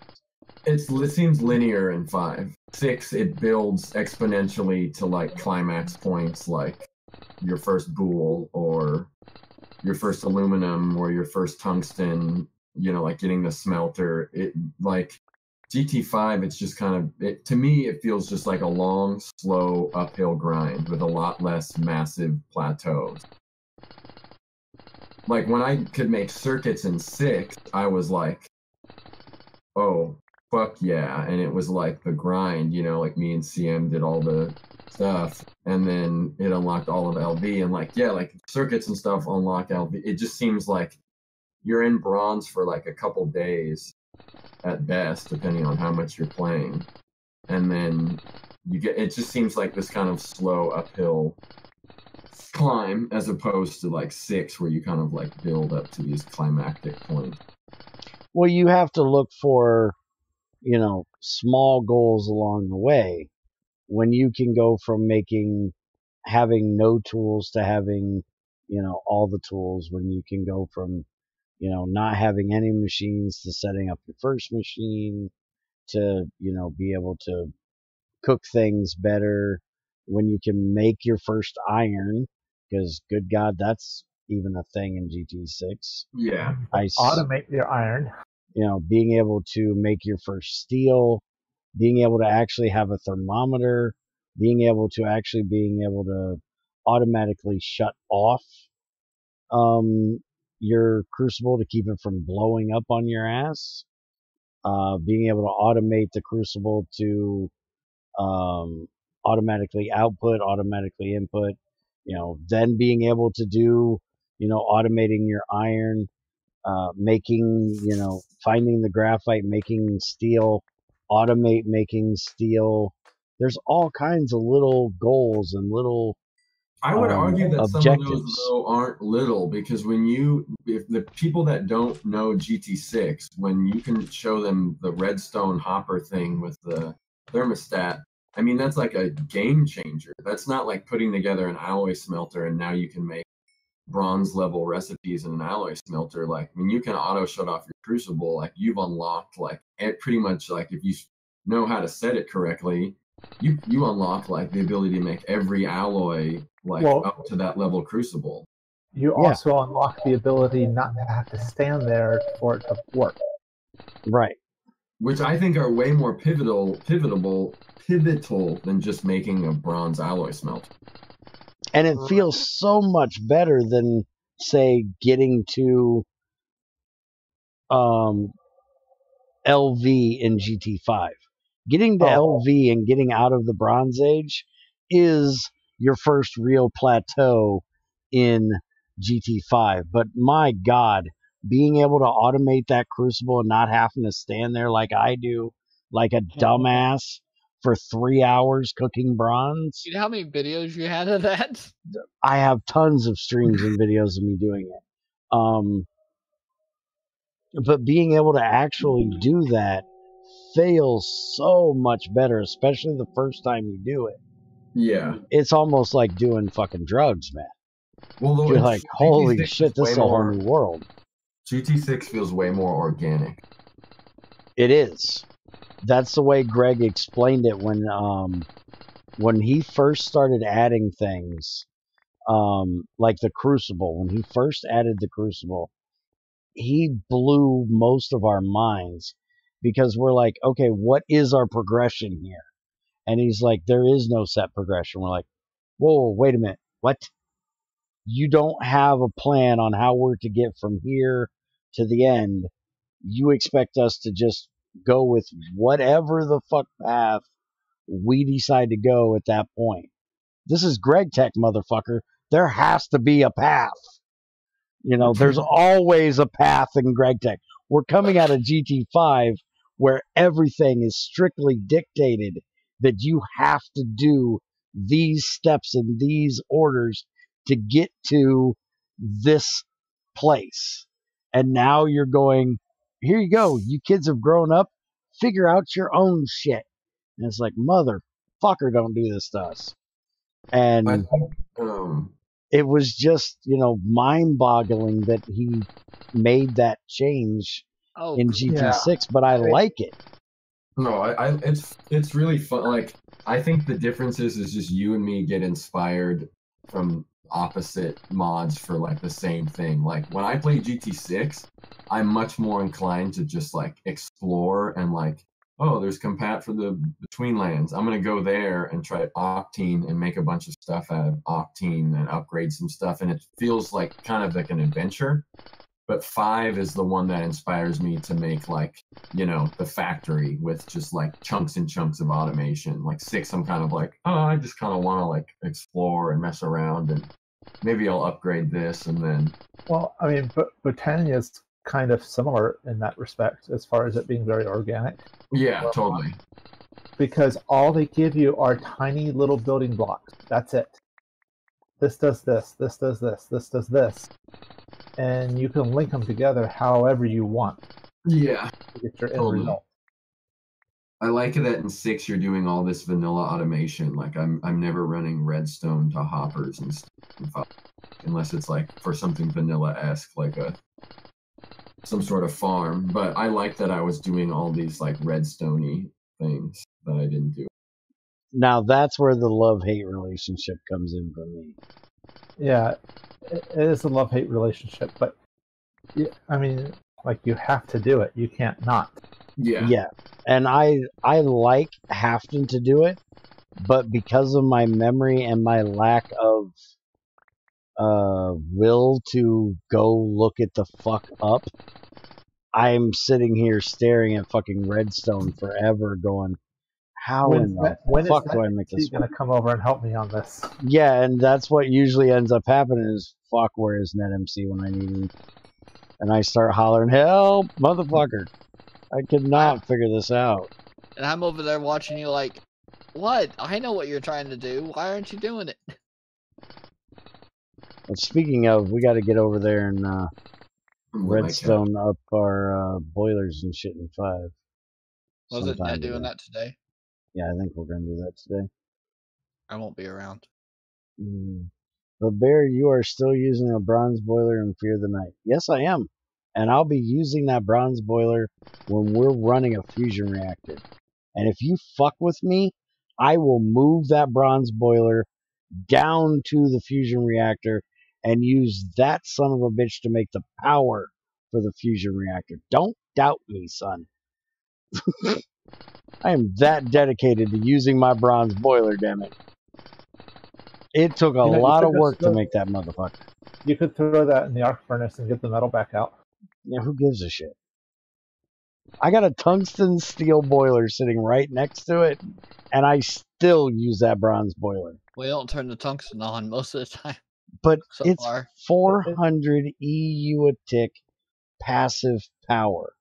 It seems linear in 5. 6, it builds exponentially to like climax points, like your first boule or your first aluminum or your first tungsten. Like getting the smelter. It like GT5. It's just kind of to me. It feels just like a long, slow uphill grind with a lot less massive plateaus. Like when I could make circuits in 6, I was like, oh, fuck yeah. And it was like the grind, like me and CM did all the stuff. And then it unlocked all of LV. And like, yeah, like circuits and stuff unlock LV. It just seems like you're in bronze for like a couple days at best, depending on how much you're playing. And then it just seems like this kind of slow uphill climb, as opposed to like 6, where you kind of like build up to these climactic points. Well, you have to look for, small goals along the way, when you can go from having no tools to having, all the tools, when you can go from, not having any machines to setting up your first machine, to, be able to cook things better, when you can make your first iron, because good God, that's even a thing in GT6. Yeah. Automate your iron. Being able to make your first steel, being able to actually have a thermometer, being able to automatically shut off your crucible to keep it from blowing up on your ass, being able to automate the crucible to automatically output, automatically input, then being able to do, automating your iron, making, finding the graphite, making steel, automate making steel. There's all kinds of little goals and little I would argue that objectives. Some of those though aren't little, because if the people that don't know GT6, when you can show them the redstone hopper thing with the thermostat, I mean, that's like a game changer. That's not like putting together an alloy smelter and now you can make bronze level recipes in an alloy smelter. Like when you can auto shut off your crucible, like you've unlocked like pretty much, like if you know how to set it correctly, you unlock like the ability to make every alloy up to that level crucible. You also unlock the ability not to have to stand there for it to work. Right. Which I think are way more pivotal than just making a bronze alloy smelter. And it feels so much better than, say, getting to LV in GT5. Getting to LV and getting out of the Bronze Age is your first real plateau in GT5. But my God, being able to automate that crucible and not having to stand there like I do, like a dumbass, for 3 hours cooking bronze. You know how many videos you had of that? I have tons of streams and videos of me doing it. But being able to actually do that feels so much better, especially the first time you do it. Yeah. It's almost like doing fucking drugs, man. Well, you're like, holy shit, this is a whole new world. GT6 feels way more organic. It is. that's the way Greg explained it when he first started adding things, like the Crucible. When he first added the Crucible, he blew most of our minds because we're like, okay, what is our progression here? And he's like, there is no set progression. We're like, whoa, wait a minute. What? You don't have a plan on how we're to get from here to the end. You expect us to just go with whatever the fuck path we decide to go at that point. This is GregTech, motherfucker. There has to be a path. You know, there's always a path in GregTech. We're coming out of GT5 where everything is strictly dictated that you have to do these steps and these orders to get to this place. And now you're going, here you go. You kids have grown up. Figure out your own shit. And it's like, motherfucker, don't do this to us. And it was just, mind-boggling that he made that change in GT6, but I like it. No, it's really fun. Like, I think the difference is just you and me get inspired from opposite mods for like the same thing. Like when I play GT6, I'm much more inclined to just like explore and like, oh, there's compat for the between lands. I'm gonna go there and try Octane and make a bunch of stuff out of Octane and upgrade some stuff, and it feels like kind of like an adventure. But 5 is the one that inspires me to make like, the factory with just like chunks and chunks of automation. Like 6, I'm kind of like, oh, I just kind of want to like explore and mess around, and maybe I'll upgrade this and then. Well, I mean, Botania is kind of similar in that respect as far as it being very organic. Yeah, totally. Because all they give you are tiny little building blocks. That's it. This does this, this does this, this does this. And you can link them together however you want. Yeah. To get your end result. I like that in 6 you're doing all this vanilla automation. Like I'm never running redstone to hoppers and stuff, unless it's like for something vanilla-esque, like some sort of farm. But I like that I was doing all these like redstone-y things that I didn't do. Now that's where the love-hate relationship comes in for me. Yeah, it is a love-hate relationship, but I mean, like you have to do it. You can't not. Yeah, and I like having to do it, but because of my memory and my lack of will to go look it the fuck up, I'm sitting here staring at fucking redstone forever, going, how in the fuck do I make this? He's gonna come over and help me on this. Yeah, and that's what usually ends up happening is, fuck, where is NetMC when I need him? And I start hollering, help, motherfucker. I cannot figure this out. And I'm over there watching you like, what? I know what you're trying to do. Why aren't you doing it? But speaking of, we got to get over there and redstone up our boilers and shit in 5. Wasn't Ned doing that today? Yeah, I think we're going to do that today. I won't be around. But Bear, you are still using a bronze boiler in Fear the Night. Yes, I am. And I'll be using that bronze boiler when we're running a fusion reactor. And if you fuck with me, I will move that bronze boiler down to the fusion reactor and use that son of a bitch to make the power for the fusion reactor. Don't doubt me, son. I am that dedicated to using my bronze boiler, damn it. It took a lot of work to make that motherfucker. You could throw that in the arc furnace and get the metal back out. Yeah, who gives a shit? I got a tungsten steel boiler sitting right next to it, and I still use that bronze boiler. We don't turn the tungsten on most of the time. But it's 400 EU a tick passive power.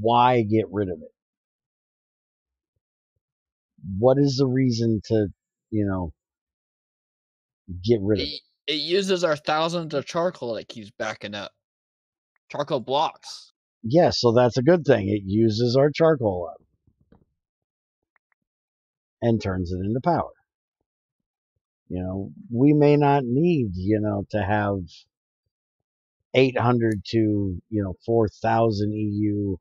Why get rid of it? What is the reason to, get rid of it? It uses our thousands of charcoal that keeps backing up. Charcoal blocks. Yeah, so that's a good thing. It uses our charcoal up and turns it into power. We may not need, to have 800 to, 4,000 EU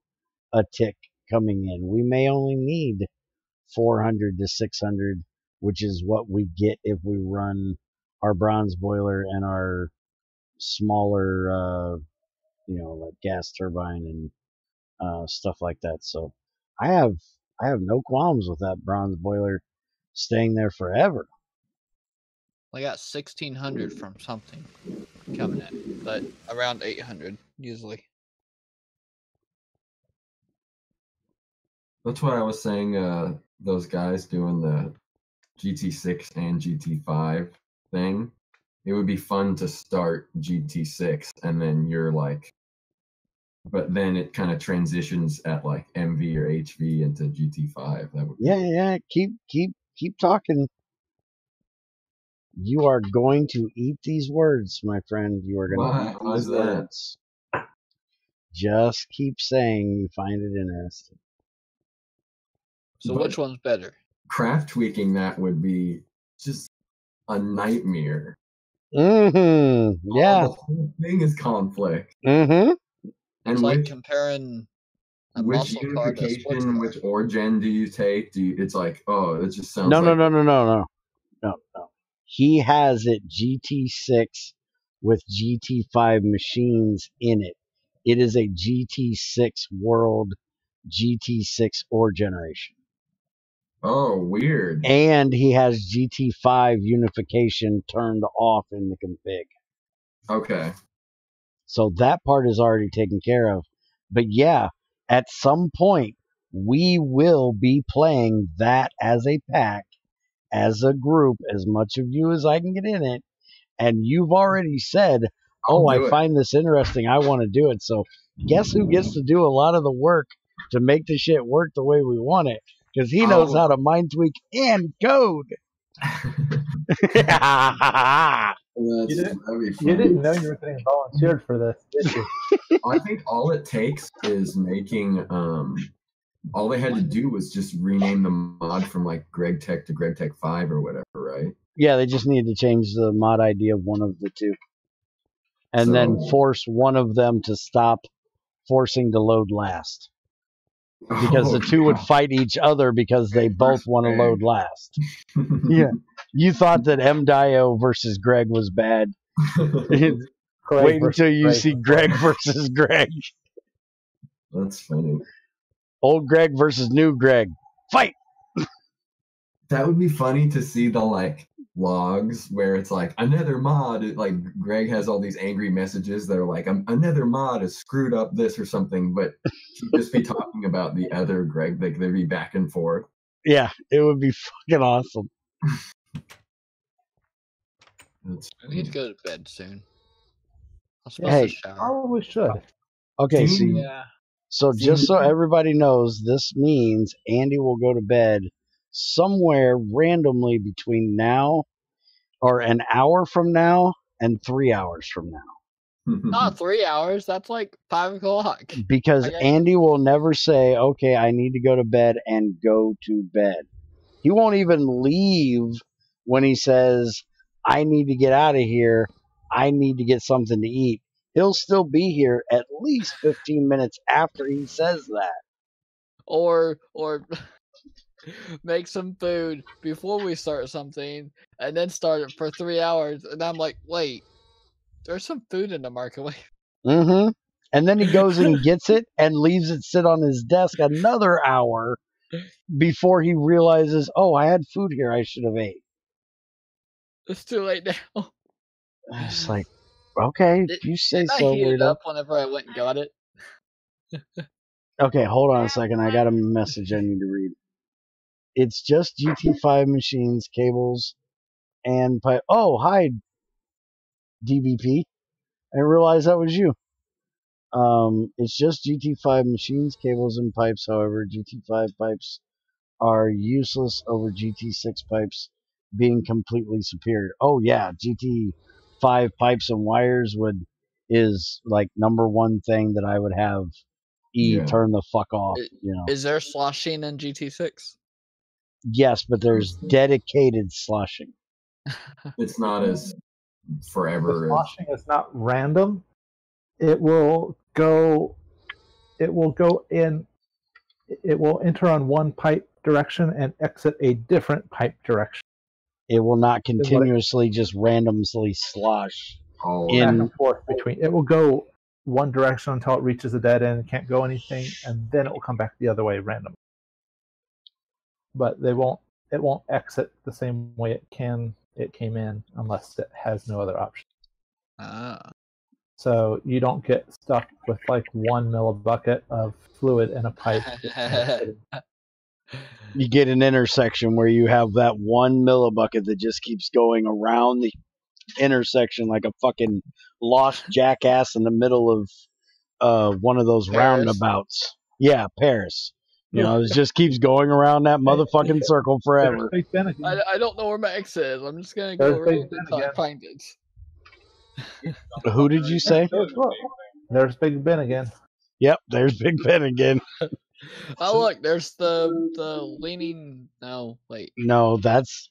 a tick coming in. We may only need 400 to 600, which is what we get if we run our bronze boiler and our smaller, like gas turbine and stuff like that. So I have no qualms with that bronze boiler staying there forever. I got 1,600 from something coming in, but around 800 usually. That's why I was saying those guys doing the GT6 and GT5 thing. It would be fun to start GT6 and then you're like, but then it kind of transitions at like MV or HV into GT5. That would yeah. Keep talking. You are going to eat these words, my friend. You are going to eat these words. Just keep saying you find it interesting. So which one's better? Craft tweaking that would be just a nightmare. Mm-hmm. Yeah. The whole thing is conflict. Mm-hmm. And it's like comparing which unification, which origin do you take? It's like, oh, it just sounds No. He has it GT6 with GT5 machines in it. It is a GT6 World GT6 ore generation. Oh, weird. And he has GT5 unification turned off in the config. Okay. So that part is already taken care of. But yeah, at some point, we will be playing that as a pack, as a group, as much of you as I can get in it. And you've already said, I find this interesting. I want to do it. So guess who gets to do a lot of the work to make the shit work the way we want it? Because he knows how to mind tweak and code. You didn't know you were getting volunteered for this, did you? I think all it takes is making all they had to do was just rename the mod from like GregTech to GregTech 5 or whatever, right? Yeah, they just needed to change the mod ID of one of the two. And then force one of them to stop forcing to load last. Because the two would fight each other because they both want to load last. Yeah. You thought that MDIO versus Greg was bad. Wait until you see Greg versus Greg. That's funny. Old Greg versus new Greg. Fight! That would be funny to see the like logs where it's like another mod, like Greg has all these angry messages that are like another mod has screwed up this or something, but he'd just be talking about the other Greg, like they'd be back and forth. Yeah, it would be fucking awesome. I need to go to bed soon. Hey, we should. Okay, so just so everybody knows, this means Andy will go to bed somewhere randomly between now or an hour from now and 3 hours from now. Not 3 hours. That's like 5 o'clock. Because Andy will never say, okay, I need to go to bed and go to bed. He won't even leave when he says, I need to get out of here. I need to get something to eat. He'll still be here at least 15 minutes after he says that. Or make some food before we start something and then start it for 3 hours. And I'm like, wait, there's some food in the microwave. Mm-hmm. And then he goes and gets it and leaves it sit on his desk another hour before he realizes, oh, I had food here I should have ate. It's too late now. It's like, okay, if you say so. I heated up whenever I went and got it. Okay, hold on a second. I got a message I need to read. It's just GT5 machines, cables, and pipe. Oh, hi, DBP. I didn't realize that was you. It's just GT5 machines, cables, and pipes. However, GT5 pipes are useless over GT6 pipes being completely superior. Oh yeah, GT5 pipes and wires is like number one thing that I would have turn the fuck off. Is there sloshing in GT6? Yes, but there's dedicated sloshing. It's not as forever. The sloshing is not random. It will go in it will enter on one pipe direction and exit a different pipe direction. It will not continuously just randomly slosh back and forth between. It will go one direction until it reaches a dead end and can't go anything, and then it will come back the other way randomly. But it won't exit the same way it came in unless it has no other option. So you don't get stuck with like 1 millibucket of fluid in a pipe. You get an intersection where you have that 1 millibucket that just keeps going around the intersection like a fucking lost jackass in the middle of one of those roundabouts. Yeah, Paris. You know, it just keeps going around that motherfucking circle forever. I don't know where my exit is. I'm just gonna go around until I find it. Who did you say? There's Big Ben again. Yep, there's Big Ben again. Oh look, there's the leaning. No, wait. No, that's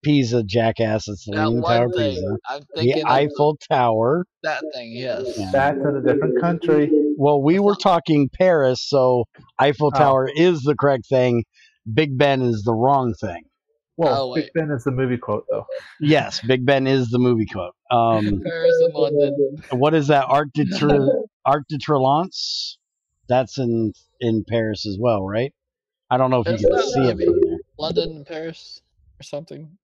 Pisa, jackass. It's the Leaning Tower of Pisa. The Eiffel Tower. That thing, yes. Yeah. That's in a different country. Well, we were talking Paris, so Eiffel Tower is the correct thing. Big Ben is the wrong thing. Well, Big Ben is the movie quote, though. Yes, Big Ben is the movie quote. Paris and London. What is that? Arc de Triomphe? That's in Paris as well, right? I don't know if you can see it from there. London and Paris or something.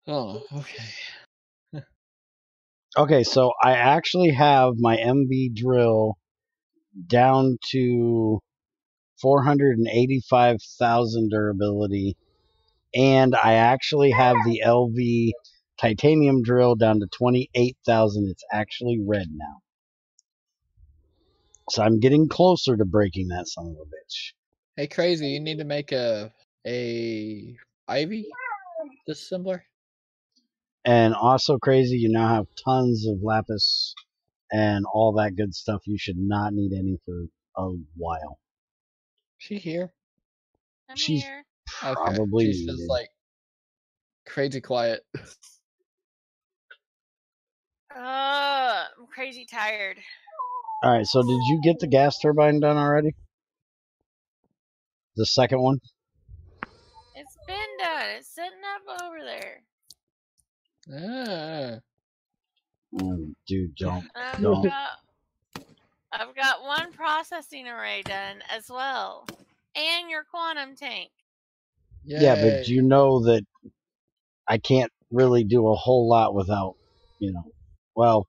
Oh, okay. Okay, so I actually have my MV drill down to 485,000 durability, and I actually have the LV titanium drill down to 28,000. It's actually red now. So I'm getting closer to breaking that son of a bitch. Hey, Crazy, you need to make a Ivy dissembler. And also, Crazy, you now have tons of lapis and all that good stuff. You should not need any for a while. She here? She's here. Probably. She's just like crazy quiet. I'm crazy tired. All right, so did you get the gas turbine done already? The second one? It's been done. It's sitting up over there. Dude, don't. I've got one processing array done as well. And your quantum tank. Yay. Yeah, but you know that I can't really do a whole lot without, well,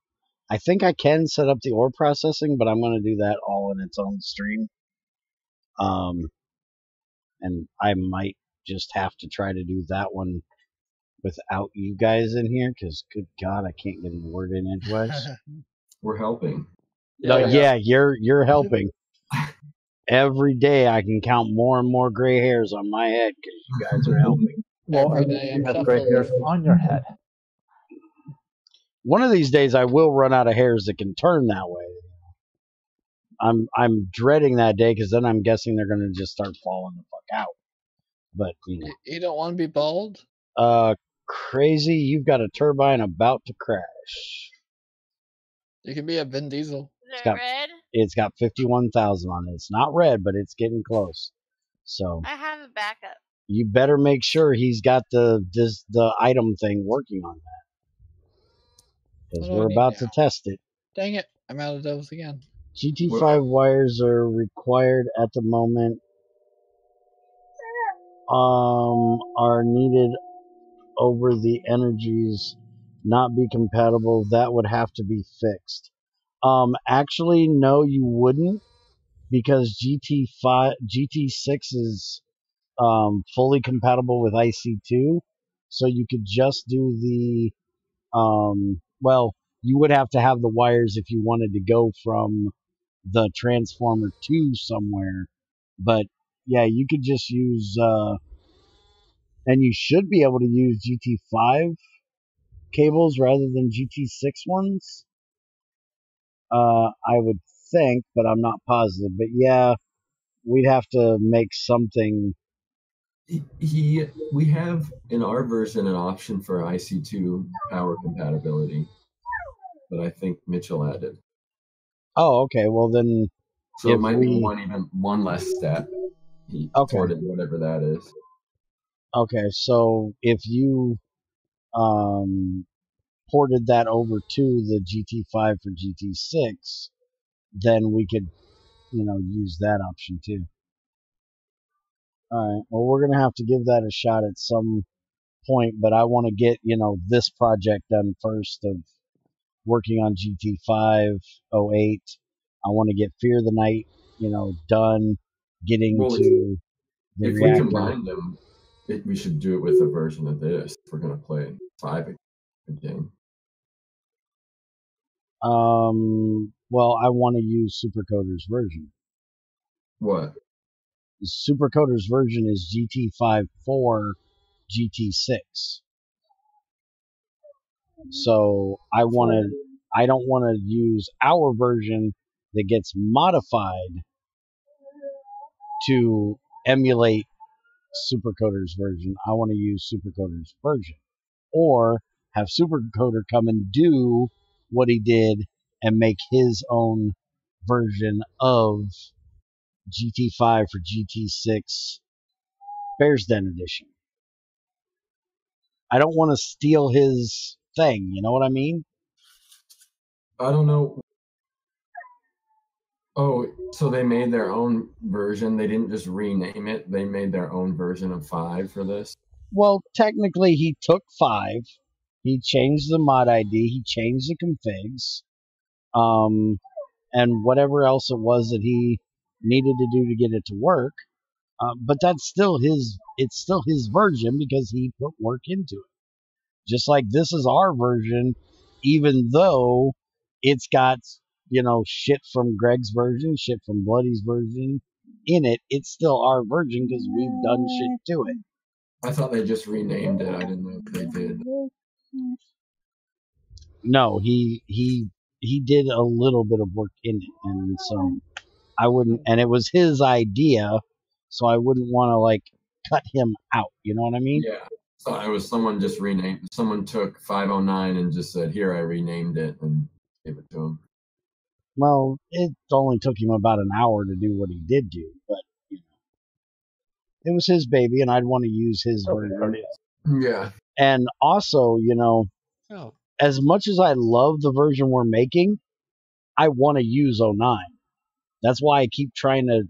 I think I can set up the ore processing, but I'm going to do that all in its own stream. And I might just have to try to do that one without you guys in here, because good God, I can't get a word in edgewise. We're helping. Yeah, you're helping. Every day I can count more and more gray hairs on my head because you guys are helping. Well, every day you have gray hairs on your head. One of these days I will run out of hairs that can turn that way. I'm dreading that day because then I'm guessing they're going to just start falling the fuck out. But you don't want to be bald? Crazy, you've got a turbine about to crash. You can be a Vin Diesel. Is it red? It's got 51,000 on it. It's not red, but it's getting close. So I have a backup. You better make sure he's got the item thing working on that, because we're about to test it. Dang it! I'm out of those again. GT5 wires are required at the moment. Are needed over the energies not be compatible. That would have to be fixed. Actually, no, you wouldn't, because GT6 is fully compatible with IC2, so you could just do the well, you would have to have the wires if you wanted to go from the transformer to somewhere, but yeah, you could just use and you should be able to use GT5 cables rather than GT6 ones. I would think, but I'm not positive. But yeah, we'd have to make something. We have in our version an option for IC2 power compatibility, but I think Mitchell added. Oh, okay. Well then, So it might be one less step. Toward it, whatever that is. Okay, so if you ported that over to the GT5 for GT6, then we could, use that option too. All right. Well, we're gonna have to give that a shot at some point, but I want to get this project done first of working on GT5.08. I want to get Fear the Night, done, getting to the if reactor. We combine them, we should do it with a version of this if we're gonna play 5 again. Well, I want to use Supercoder's version. What? Supercoder's version is GT5 GT6. So I don't want to use our version that gets modified to emulate Supercoder's version. I want to use Supercoder's version, or have Supercoder come and do what he did and make his own version of GT5 for GT6 Bears Den edition. I don't want to steal his thing, you know what I mean? I don't know. Oh, so they made their own version. They didn't just rename it. They made their own version of 5 for this. Well, technically he took 5. He changed the mod ID. He changed the configs. And whatever else it was that he needed to do to get it to work. But it's still his version because he put work into it. Just like this is our version, even though it's got, shit from Greg's version, shit from Bloody's version in it, it's still our version because we've done shit to it. I thought they just renamed it. I didn't know if they did. No, he did a little bit of work in it, and so I wouldn't, and it was his idea, so I wouldn't want to cut him out. You know what I mean? Yeah. So it was someone just renamed. Someone took 509 and just said, "Here, I renamed it," and gave it to him. Well, it only took him about an hour to do what he did do, but it was his baby, and I'd want to use his version. Yeah. And also, as much as I love the version we're making, I want to use 09. That's why I keep trying to,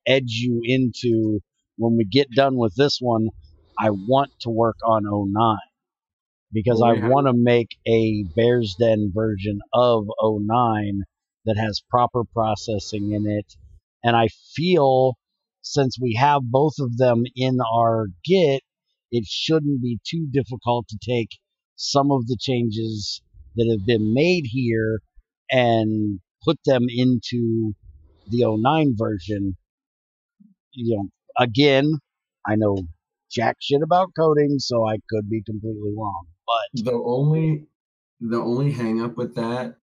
edge you into, when we get done with this one, I want to work on 09. Because I want to make a Bears Den version of 09 that has proper processing in it. And I feel, since we have both of them in our Git, it shouldn't be too difficult to take some of the changes that have been made here and put them into the 09 version. Again, I know jack shit about coding, so I could be completely wrong. But the only hang up with that,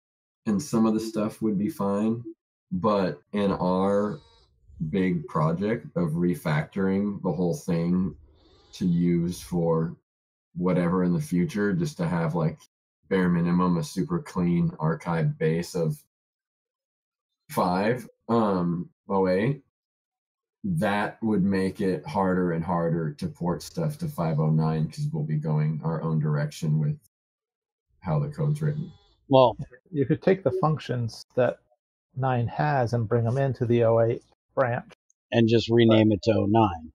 and some of the stuff would be fine, but in our big project of refactoring the whole thing to use for whatever in the future, just to have bare minimum a super clean archive base of 5.08, that would make it harder and harder to port stuff to 5.09 because we'll be going our own direction with how the code's written. Well, you could take the functions that 9 has and bring them into the 08 branch and just rename it to 09.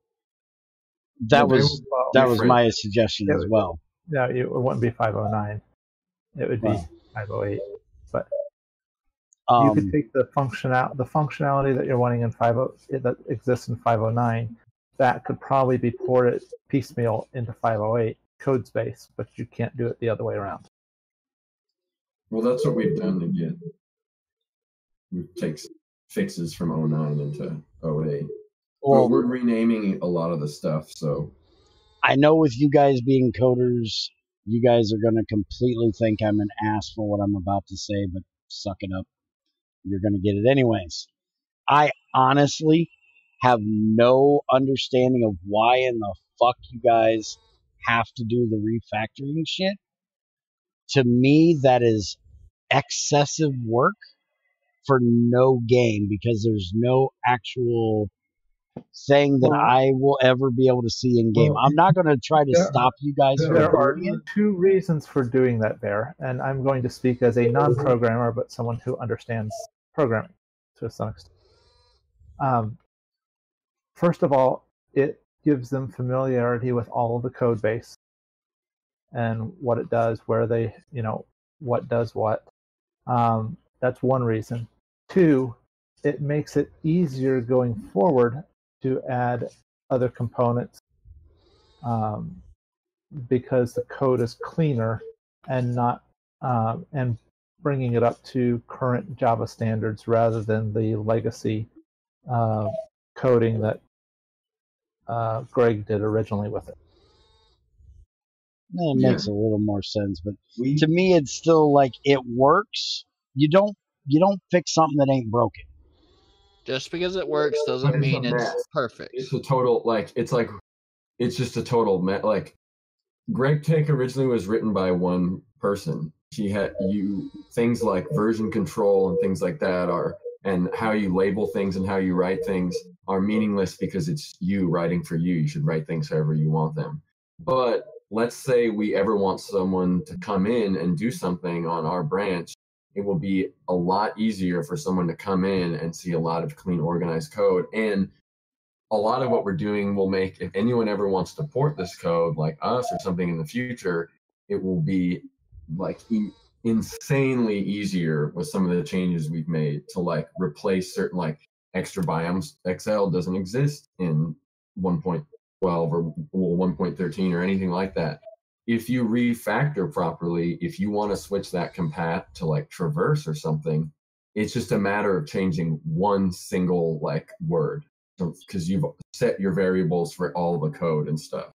That was my suggestion as well. No, it wouldn't be 509. It would be 508. But you could take the functionality that you're wanting in that exists in 509. That could probably be ported piecemeal into 508 code space, but you can't do it the other way around. Well, that's what we've done to get. We take fixes from 09 into 08. Well, we're renaming a lot of the stuff, so. I know with you guys being coders, you guys are going to completely think I'm an ass for what I'm about to say, but suck it up. You're going to get it anyways. I honestly have no understanding of why in the fuck you guys have to do the refactoring shit. To me, that is excessive work for no gain because there's no actual thing that I will ever be able to see in game. I'm not going to try to stop you guys from doing it. There are two reasons for doing that there, and I'm going to speak as a non-programmer, but someone who understands programming to some extent. First of all, it gives them familiarity with all of the code base and what it does, where they, what does what. That's one reason. Two, it makes it easier going forward to add other components because the code is cleaner and not and bringing it up to current Java standards rather than the legacy coding that Greg did originally with it. That makes a little more sense, but to me, it's still like it works. You don't fix something that ain't broken. Just because it works doesn't mean it's perfect. It's a total it's just a total like GregTech originally was written by one person. He had things like version control and things like that and how you label things and how you write things are meaningless because it's you writing for you. You should write things however you want them. But let's say we ever want someone to come in and do something on our branch. It will be a lot easier for someone to come in and see a lot of clean, organized code. And a lot of what we're doing will make, if anyone ever wants to port this code like us or something in the future, it will be like insanely easier with some of the changes we've made to like replace certain like extra biomes. XL doesn't exist in 1.12 or 1.13 or anything like that. If you refactor properly, if you want to switch that compat to like traverse or something, it's just a matter of changing one single like word because you've set your variables for all the code and stuff.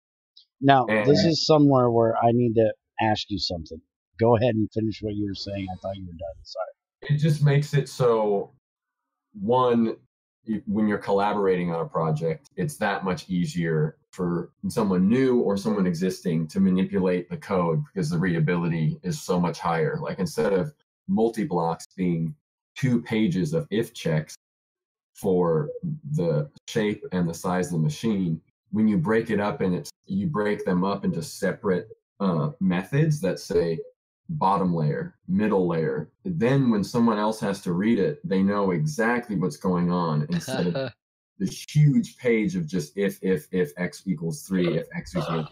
Now, this is somewhere where I need to ask you something. Go ahead and finish what you were saying. I thought you were done. Sorry. It just makes it so, one, when you're collaborating on a project, it's that much easier for someone new or someone existing to manipulate the code because the readability is so much higher. Like instead of multi-blocks being 2 pages of if checks for the shape and the size of the machine, when you break it up and you break them up into separate methods that say bottom layer, middle layer. Then when someone else has to read it, they know exactly what's going on instead of this huge page of just if x equals 3, if x equals.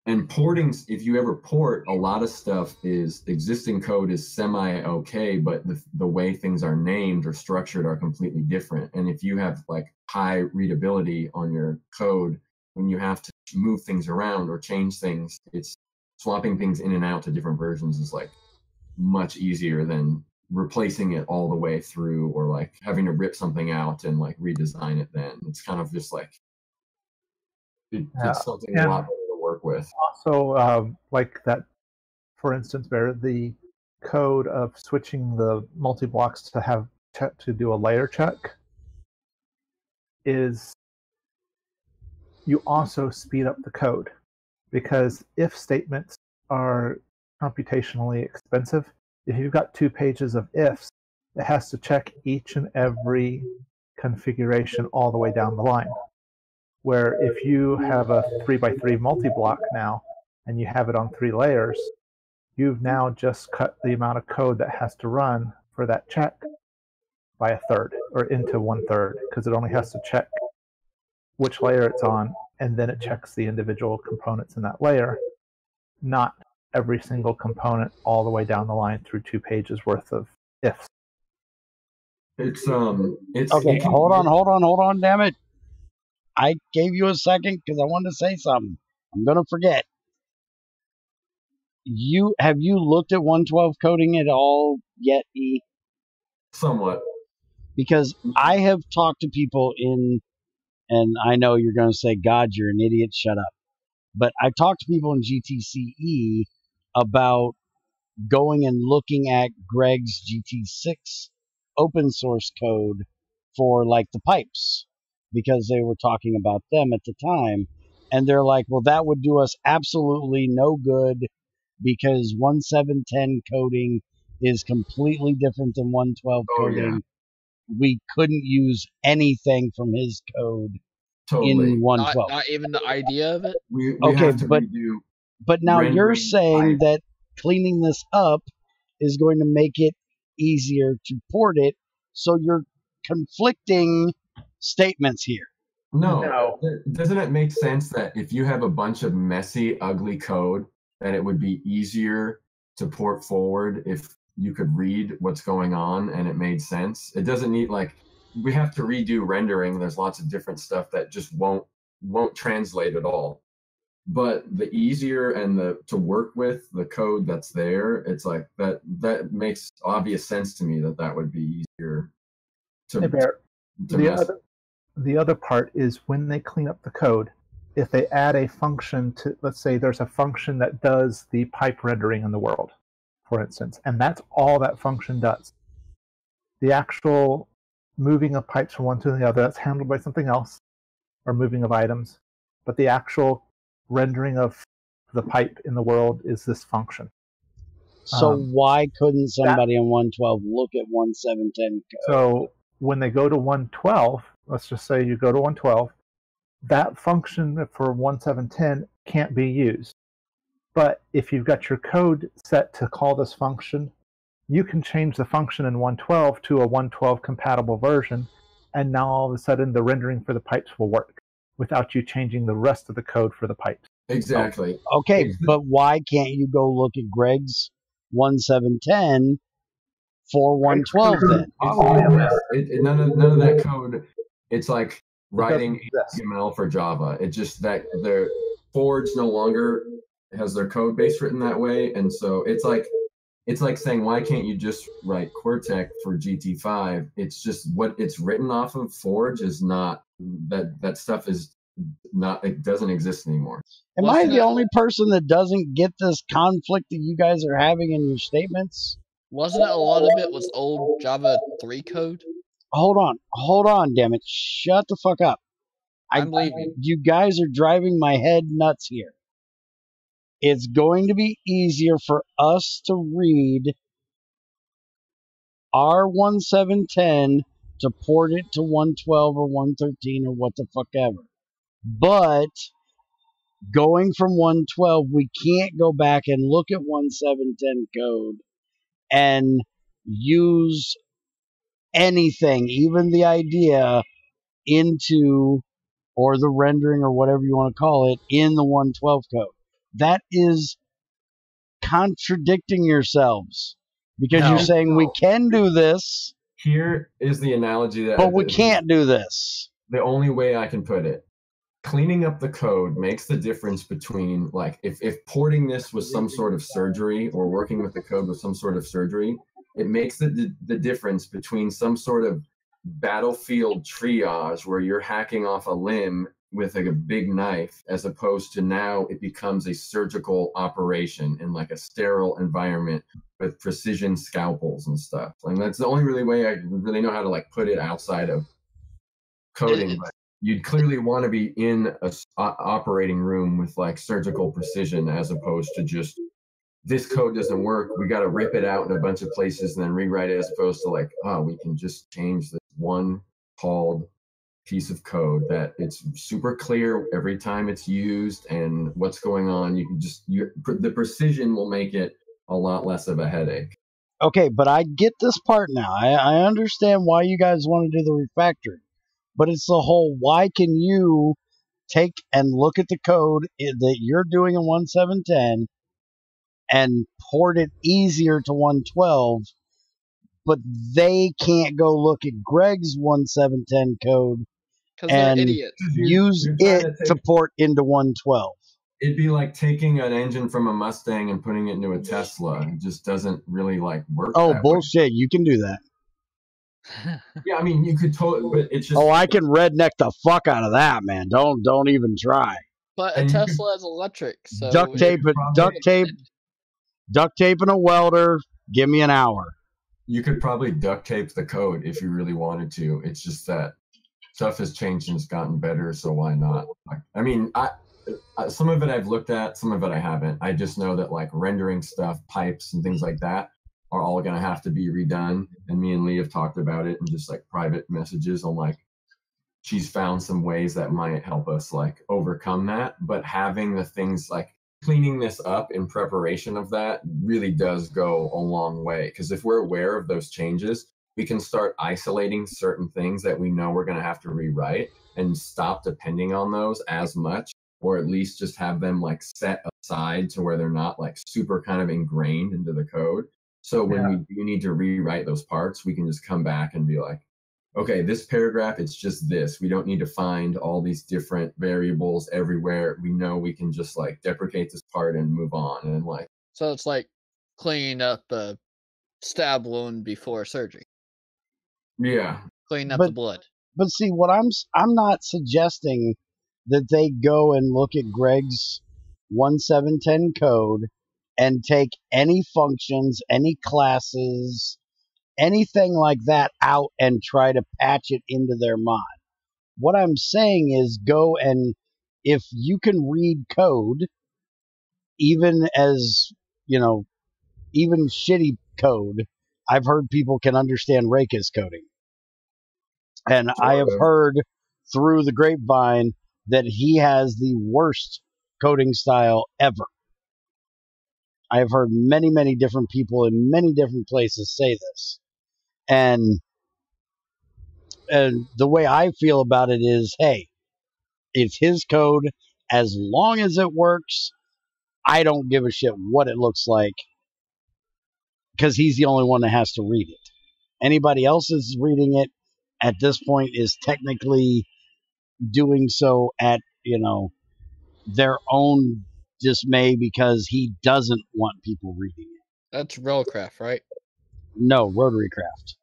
And porting, if you ever port, a lot of stuff is existing code is semi-okay, but the way things are named or structured are completely different. And if you have like high readability on your code, when you have to move things around or change things, it's swapping things in and out to different versions is like much easier than replacing it all the way through or like having to rip something out and like redesign it. Then it's kind of just like it's something a lot better to work with. Also, like that, for instance, the code of switching the multi-blocks to do a layer check is you also speed up the code because if statements are computationally expensive, if you've got 2 pages of ifs, it has to check each and every configuration all the way down the line. Where if you have a 3x3 multi-block now and you have it on 3 layers, you've now just cut the amount of code that has to run for that check by 1/3 or into 1/3 because it only has to check which layer it's on and then it checks the individual components in that layer, not every single component all the way down the line through 2 pages worth of ifs. It's okay. Hold on, damn it! I gave you a second because I wanted to say something. I'm gonna forget. Have you looked at 112 coding at all yet, E? Somewhat. Because I have talked to people and I know you're going to say, God, you're an idiot, shut up. But I talked to people in GTCE about going and looking at Greg's GT6 open source code for like the pipes because they were talking about them at the time. And they're like, well, that would do us absolutely no good because 1.7.10 coding is completely different than 112 coding. Yeah. We couldn't use anything from his code in 112. Not even the idea of it? We have to redo. But now you're saying that cleaning this up is going to make it easier to port it, so you're conflicting statements here. No. Doesn't it make sense that if you have a bunch of messy, ugly code, that it would be easier to port forward if you could read what's going on and it made sense? It doesn't need, like, we have to redo rendering. There's lots of different stuff that just won't translate at all. But the easier and to work with the code that's there, it's like that makes obvious sense to me that would be easier to the other part is when they clean up the code, if they add a function to, let's say there's a function that does the pipe rendering in the world, for instance, and that's all that function does. The actual moving of pipes from one to the other, that's handled by something else, or moving of items, but the actual rendering of the pipe in the world is this function. So why couldn't somebody in 112 look at 1710 code? So when they go to 112, let's just say you go to 112, that function for 1710 can't be used. But if you've got your code set to call this function, you can change the function in 112 to a 112 compatible version, and now all of a sudden the rendering for the pipes will work without you changing the rest of the code for the pipes. Exactly. Okay, but why can't you go look at Greg's 1710 for 112 then? None of that code. It's like writing HTML for Java. It just that their Forge no longer has their code base written that way, and so it's like saying, why can't you just write GregTech for GT5? It's just what it's written off of Forge is not that stuff is not, it doesn't exist anymore. Am I the only person that doesn't get this conflict that you guys are having in your statements? Wasn't it a lot of it was old Java 3 code? Hold on, damn it. Shut the fuck up. I'm leaving. You guys are driving my head nuts here. It's going to be easier for us to read our 1710 to port it to 112 or 113 or what the fuck ever. But going from 112, we can't go back and look at 1710 code and use anything, even the idea, into, or the rendering or whatever you want to call it, in the 112 code. That is contradicting yourselves, because you're saying we can do this. Here is the analogy that, but we can't do this. The only way I can put it, cleaning up the code makes the difference between, like, if porting this was some sort of surgery, or working with the code was some sort of surgery, it makes the difference between some sort of battlefield triage where you're hacking off a limb with like a big knife, as opposed to now it becomes a surgical operation in like a sterile environment with precision scalpels and stuff. And that's the only really way I really know how to like put it outside of coding. But you'd clearly want to be in a operating room with like surgical precision, as opposed to just, this code doesn't work, we got to rip it out in a bunch of places and then rewrite it, as opposed to like, oh, we can just change this one called piece of code that it's super clear every time it's used and what's going on. You can just, the precision will make it a lot less of a headache. Okay, but I get this part now. I understand why you guys want to do the refactoring, but it's the whole, why can you take and look at the code that you're doing in 1710 and port it easier to 112, but they can't go look at Greg's 1710 code and use it to port into 112. It'd be like taking an engine from a Mustang and putting it into a Tesla. It just doesn't really like work. Oh, bullshit. Way. You can do that. Yeah, I mean, you could totally, but it's just. Oh, I can redneck the fuck out of that, man. Don't even try. But a Tesla is electric, so duct tape and a welder. Give me an hour. You could probably duct tape the code if you really wanted to. It's just that stuff has changed and it's gotten better, so why not? Like, I mean, some of it I've looked at, some of it I haven't. I just know that like rendering stuff, pipes and things like that, are all going to have to be redone. And me and Lee have talked about it in just like private messages on like, she's found some ways that might help us like overcome that. But having the things like cleaning this up in preparation of that really does go a long way. Because if we're aware of those changes, we can start isolating certain things that we know we're going to have to rewrite and stop depending on those as much, or at least just have them like set aside to where they're not like super kind of ingrained into the code. So when we do need to rewrite those parts, we can just come back and be like, okay, this paragraph, it's just this. We don't need to find all these different variables everywhere. We know we can just like deprecate this part and move on. And like, so it's like cleaning up a stab wound before surgery. Yeah. Cleaning up the blood. But see, what I'm not suggesting that they go and look at Greg's 1710 code and take any functions, any classes, anything like that out and try to patch it into their mod. What I'm saying is go and if you can read code, even as, even shitty code, I've heard people can understand Reika's coding. And I have heard through the grapevine that he has the worst coding style ever. I have heard many, many different people in many different places say this. And the way I feel about it is, hey, it's his code. As long as it works, I don't give a shit what it looks like because he's the only one that has to read it. Anybody else is reading it at this point is technically doing so at, their own dismay because he doesn't want people reading it. That's Railcraft, right? No, Rotarycraft.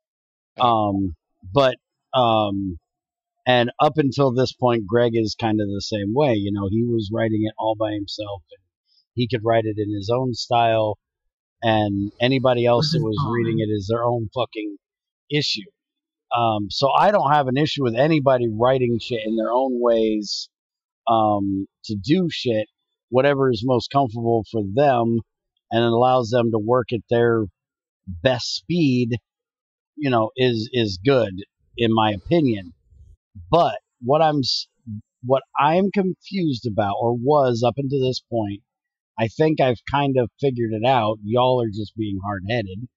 And up until this point, Greg is kind of the same way. He was writing it all by himself, and he could write it in his own style, and anybody else that was reading it is their own fucking issue. So I don't have an issue with anybody writing shit in their own ways to do shit, whatever is most comfortable for them, and it allows them to work at their best speed, is good, in my opinion. But what I'm confused about, or was up until this point, I think I've kind of figured it out. Y'all are just being hard-headed.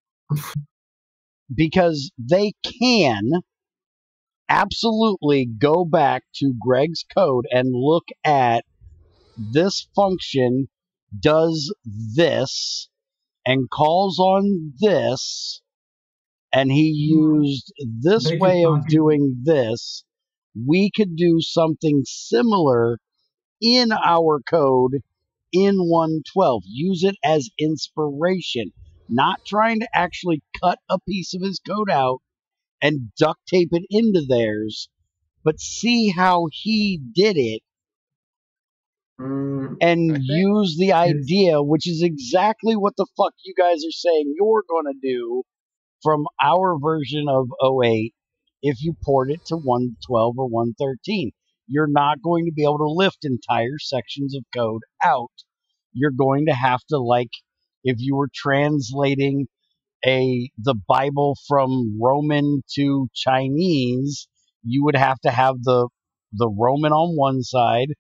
Because they can absolutely go back to Greg's code and look at this function does this and calls on this, and he used this way of doing this. We could do something similar in our code in 112. Use it as inspiration, not trying to actually cut a piece of his code out and duct tape it into theirs, but see how he did it and use the idea, which is exactly what the fuck you guys are saying you're going to do from our version of 08 if you port it to 112 or 113. You're not going to be able to lift entire sections of code out. You're going to have to, like, if you were translating the Bible from Roman to Chinese, you would have to have the Roman on one side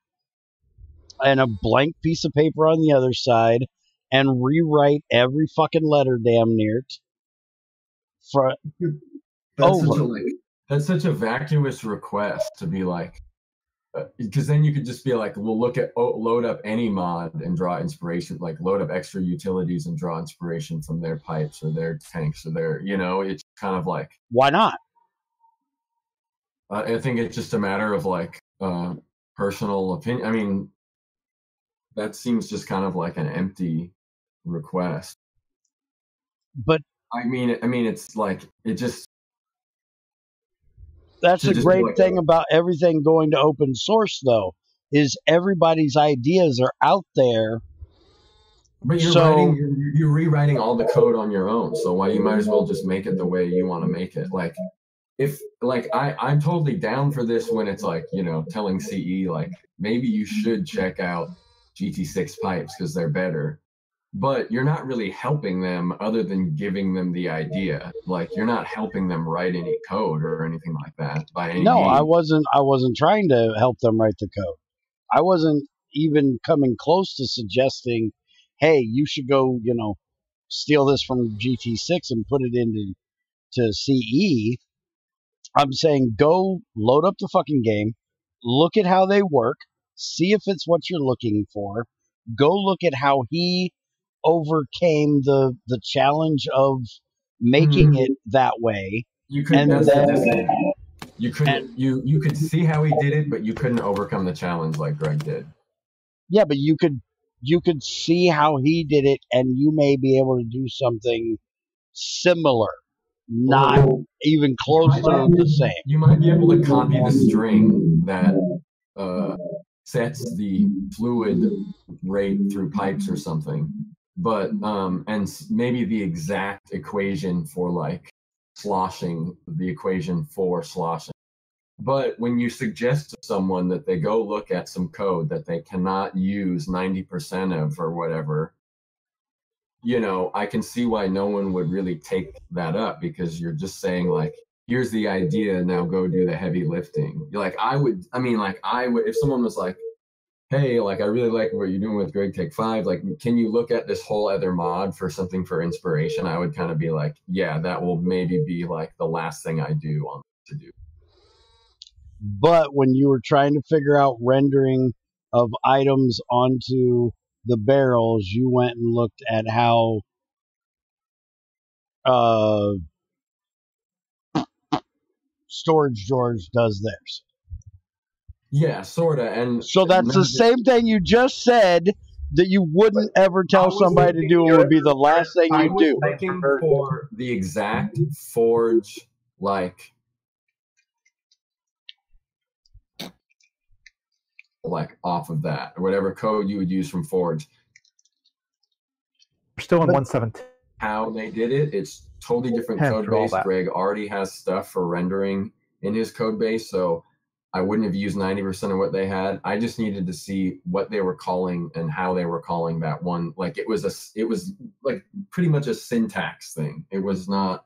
and a blank piece of paper on the other side and rewrite every fucking letter damn near That's such a vacuous request to be like, because then you could just be like, we'll load up any mod and draw inspiration, like load up extra utilities and draw inspiration from their pipes or their tanks or their, it's kind of like, why not? I think it's just a matter of like personal opinion. I mean, that seems just kind of like an empty request. But I mean, it's like, it just. That's a great thing about everything going to open source, though, is everybody's ideas are out there. But you're rewriting all the code on your own, so why you might as well just make it the way you want to make it. Like, I'm totally down for this when it's like, telling CE like maybe you should check out GT6 pipes because they're better. but you're not really helping them other than giving them the idea. Like, you're not helping them write any code or anything like that by any means. I wasn't trying to help them write the code. I wasn't even coming close to suggesting, hey, you should go, steal this from GT6 and put it into CE. I'm saying go load up the fucking game, look at how they work, see if it's what you're looking for. Go look at how he overcame the challenge of making it that way. You couldn't. You couldn't. You could see how he did it, but you couldn't overcome the challenge like Greg did. Yeah, but you could see how he did it, and you may be able to do something similar, not even close to the same. You might be able to copy the string that sets the fluid rate through pipes or something, but and maybe the exact equation for like sloshing, the equation for sloshing. But when you suggest to someone that they go look at some code that they cannot use 90% of or whatever, I can see why no one would really take that up, because you're just saying like, here's the idea, now go do the heavy lifting. You're like, I would, if someone was like, hey, like, I really like what you're doing with GregTech 5, like, can you look at this whole other mod for something for inspiration? I would kind of be like, yeah, that will maybe be like the last thing I do on to do. But when you were trying to figure out rendering of items onto the barrels, you went and looked at how Storage George does theirs. Yeah, sorta. And so that's the same thing you just said that you wouldn't ever tell somebody to do, and would be the last thing you do. I was looking for the exact forge, like off of that, or whatever code you would use from Forge. We're still in 117. How they did it, it's totally different code base. Greg already has stuff for rendering in his code base, so I wouldn't have used 90% of what they had. I just needed to see what they were calling and how they were calling that one. Like, it was like pretty much a syntax thing. It was not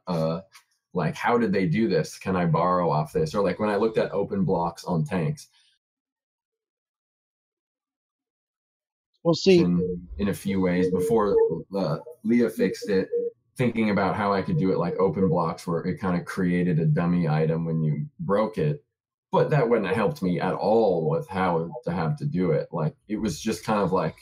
like, how did they do this? Can I borrow off this? Or like when I looked at open blocks on tanks. We'll see. In a few ways before Leah fixed it, thinking about how I could do it like open blocks, where it kind of created a dummy item when you broke it. But that wouldn't have helped me at all with how to have to do it. Like, it was just kind of like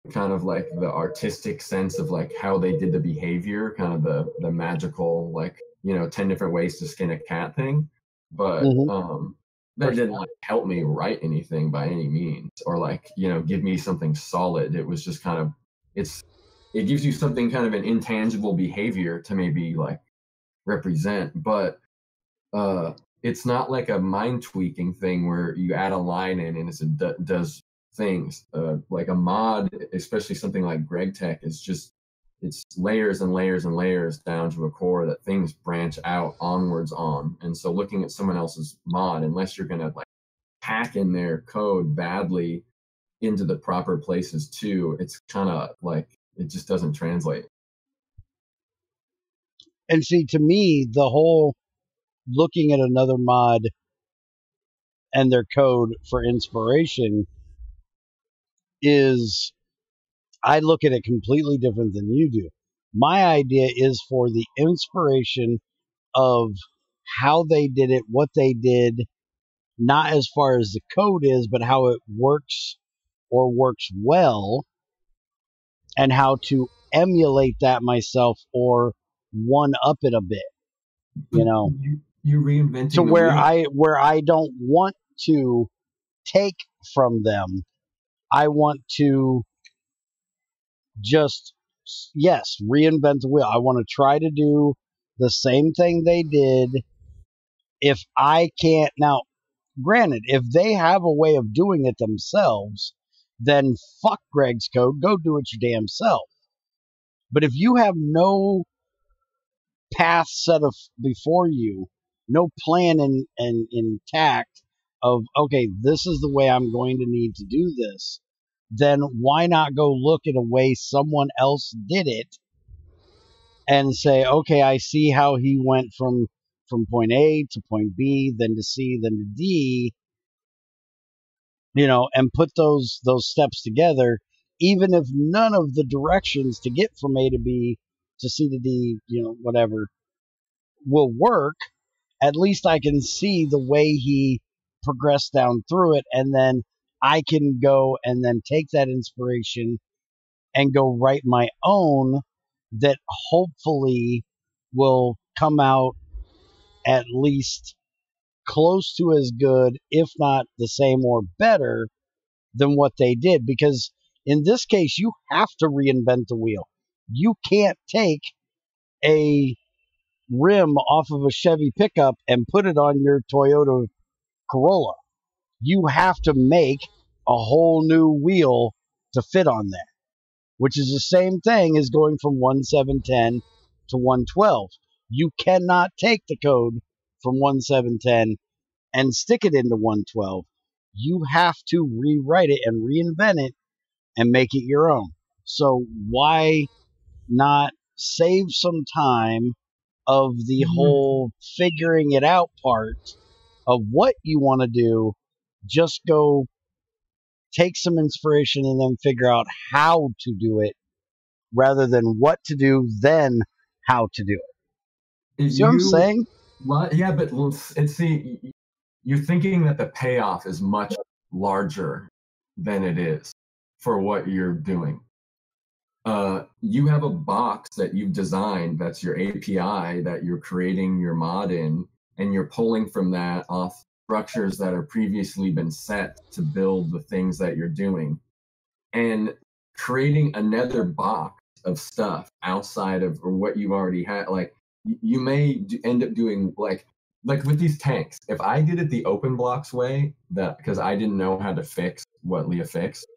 the artistic sense of like how they did the behavior, kind of the magical, like, 10 different ways to skin a cat thing. But that didn't like help me write anything by any means, or like, give me something solid. It was just kind of, it gives you something, kind of an intangible behavior to maybe like represent, but it's not like a mind tweaking thing where you add a line in and it does things. Like a mod, especially something like GregTech, is just, it's layers and layers and layers down to a core that things branch out onwards on. And so looking at someone else's mod, unless you're going to like pack in their code badly into the proper places too, it's kind of like, it just doesn't translate. And see, to me, the whole looking at another mod and their code for inspiration is, I look at it completely different than you do. My idea is for the inspiration of how they did it, what they did, not as far as the code is, but how it works or works well, and how to emulate that myself or one up it a bit. You reinventing to where I don't want to take from them. I want to just, yes, reinvent the wheel. I want to try to do the same thing they did. If I can't, now, granted, if they have a way of doing it themselves, then fuck Greg's code, go do it your damn self. But if you have no path set of before you, no plan intact of, okay, this is the way I'm going to need to do this, then why not go look at a way someone else did it and say, okay, I see how he went from point A to point B, then to C, then to D, and put those steps together, even if none of the directions to get from A to B to C to D, whatever, will work. At least I can see the way he progressed down through it, and then I can go and then take that inspiration and go write my own that hopefully will come out at least close to as good, if not the same or better than what they did. Because in this case, you have to reinvent the wheel. You can't take a rim off of a Chevy pickup and put it on your Toyota Corolla. You have to make a whole new wheel to fit on that, which is the same thing as going from 1710 to 112. You cannot take the code from 1710 and stick it into 112. You have to rewrite it and reinvent it and make it your own. So why not save some time of the whole figuring it out part of what you want to do? Just go take some inspiration and then figure out how to do it, rather than what to do, then how to do it. See what I'm saying? Yeah, but you're thinking that the payoff is much larger than it is for what you're doing. You have a box that you've designed that's your API that you're creating your mod in, and you're pulling from that off structures that have previously been set to build the things that you're doing, and creating another box of stuff outside of what you've already had. Like, you may end up doing like with these tanks. If I did it the open blocks way, because I didn't know how to fix what Leah fixed,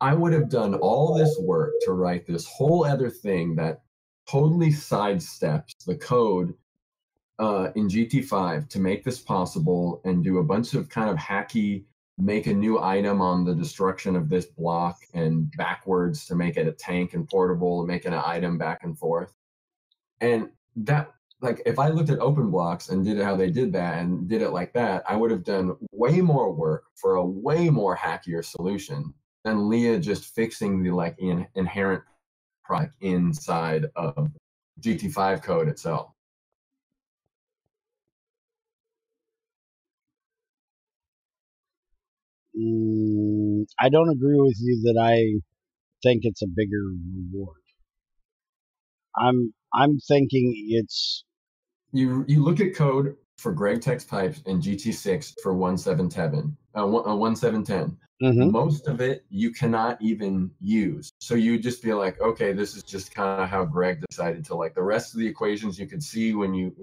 I would have done all this work to write this whole other thing that totally sidesteps the code in GT5 to make this possible, and do a bunch of kind of hacky, make a new item on the destruction of this block and backwards to make it a tank and portable, and making an item back and forth. And that, like, if I looked at open blocks and did it how they did that and did it like that, I would have done way more work for a way more hackier solution than Leah just fixing the inherent product inside of GT5 code itself. I don't agree with you that I think it's a bigger reward. I'm thinking it's... You look at code for GregTech pipes in GT6 for 1710. Most of it you cannot even use. So you just be like, okay, this is just kind of how Greg decided to, like, the rest of the equations you could see when you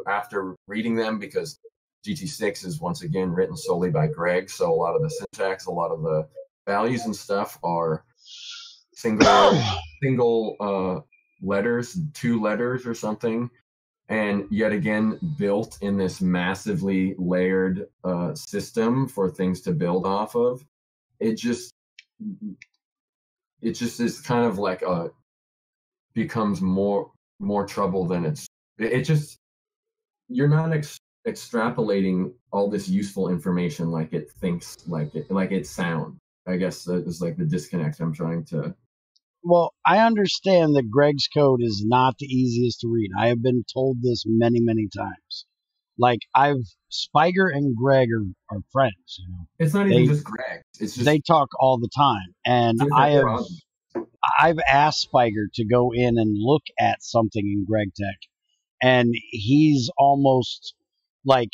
after reading them, because GT6 is once again written solely by Greg. So a lot of the syntax, a lot of the values and stuff are single letters, 2 letters or something. And yet again, built in this massively layered system for things to build off of. It just is kind of like becomes more trouble than it just, you're not extrapolating all this useful information like it thinks, like it sounds. I guess that is like the disconnect I'm trying to... Well, I understand that Greg's code is not the easiest to read. I have been told this many, many times. Like, Spiger and Greg are friends, It's not even just Greg. It's just... They talk all the time. And I've asked Spiger to go in and look at something in GregTech, and he's almost like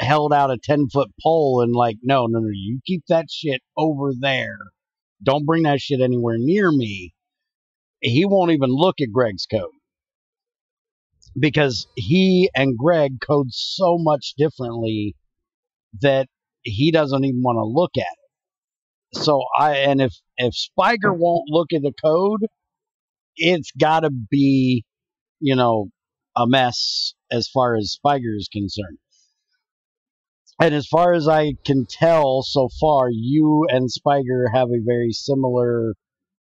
held out a 10-foot pole and like, no, you keep that shit over there. Don't bring that shit anywhere near me. He won't even look at Greg's code, because he and Greg code so much differently that he doesn't even want to look at it. So if Spiger won't look at the code, it's got to be, a mess as far as Spiger is concerned. And as far as I can tell so far, you and Spiger have a very similar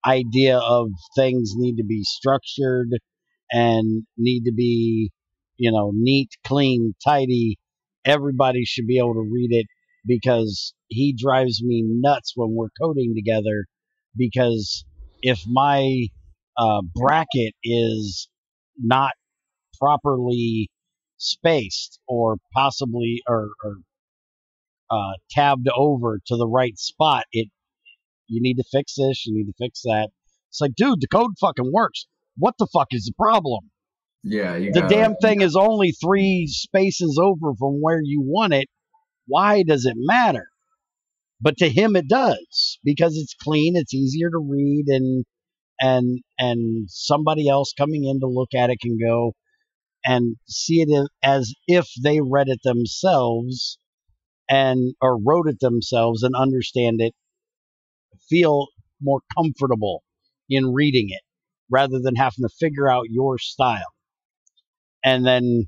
idea of things need to be structured and need to be, neat, clean, tidy. Everybody should be able to read it, because he drives me nuts when we're coding together. Because if my bracket is not properly spaced, or possibly tabbed over to the right spot, you need to fix this, you need to fix that. It's like, dude, the code fucking works. What the fuck is the problem? Yeah, the damn thing is only 3 spaces over from where you want it. Why does it matter? But to him it does, because it's clean, it's easier to read, and somebody else coming in to look at it can go and see it as if they read it themselves, or wrote it themselves, and understand it, feel more comfortable in reading it, rather than having to figure out your style and then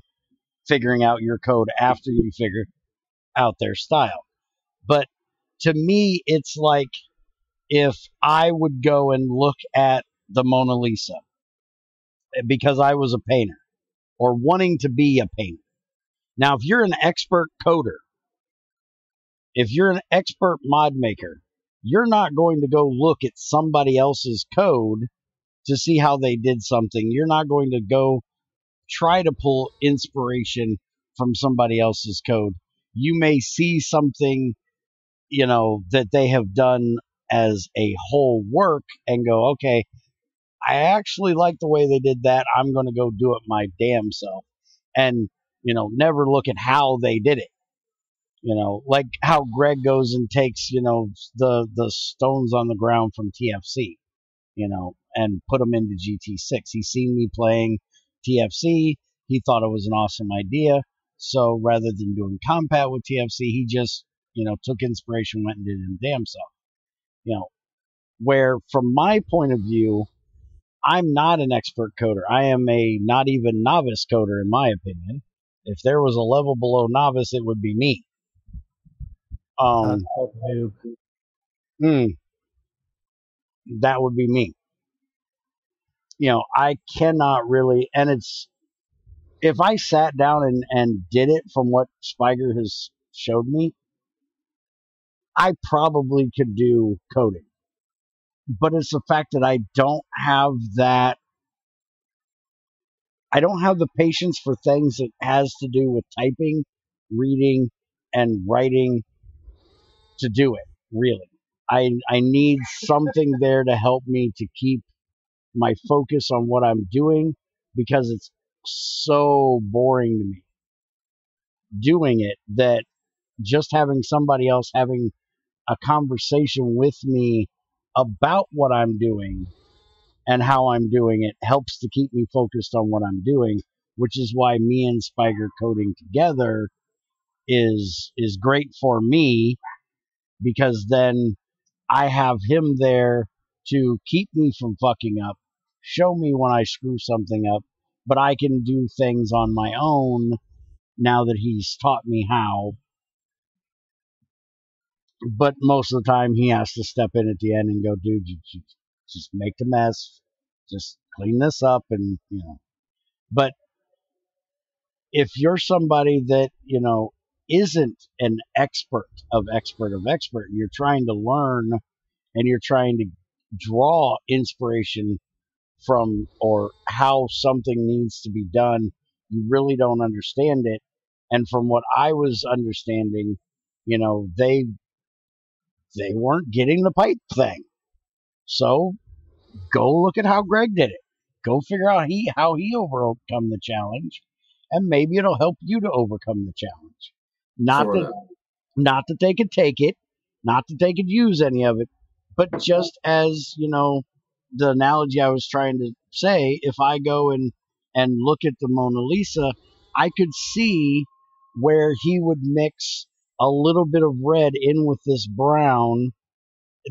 figuring out your code after you figure out their style. But to me, it's like if I would go and look at the Mona Lisa because I was a painter, or wanting to be a painter. Now, if you're an expert coder, if you're an expert mod maker, you're not going to go look at somebody else's code to see how they did something. You're not going to go try to pull inspiration from somebody else's code. You may see something, that they have done as a whole work and go, okay, I actually like the way they did that. I'm going to go do it my damn self. And, never look at how they did it. Like how Greg goes and takes, the stones on the ground from TFC, and put them into GT6. He's seen me playing TFC. He thought it was an awesome idea. So rather than doing compat with TFC, he just, took inspiration, went and did it in damn self. Where from my point of view, I'm not an expert coder. I am a not even novice coder, in my opinion. If there was a level below novice, it would be me. That would be me. I cannot really, and if I sat down and did it from what Spiger has showed me, I probably could do coding. But it's the fact that I don't have the patience for things that has to do with typing, reading, and writing to do it, really. I need something there to help me to keep my focus on what I'm doing, because it's so boring to me doing it, that just having somebody else having a conversation with me about what I'm doing and how I'm doing it helps to keep me focused on what I'm doing, which is why me and Spiger coding together is great for me, because then I have him there to keep me from fucking up, show me when I screw something up, but I can do things on my own now that he's taught me how. But most of the time he has to step in at the end and go, dude, you just make the mess, just clean this up, and But if you're somebody that isn't an expert of expert, and you're trying to learn and you're trying to draw inspiration from, or how something needs to be done, you really don't understand it. And from what I was understanding, they weren't getting the pipe thing. So go look at how Greg did it. Go figure out how he overcome the challenge, and maybe it'll help you to overcome the challenge. Not that they could take it, not that they could use any of it, but just as, the analogy I was trying to say, if I go and look at the Mona Lisa, I could see where he would mix a little bit of red in with this brown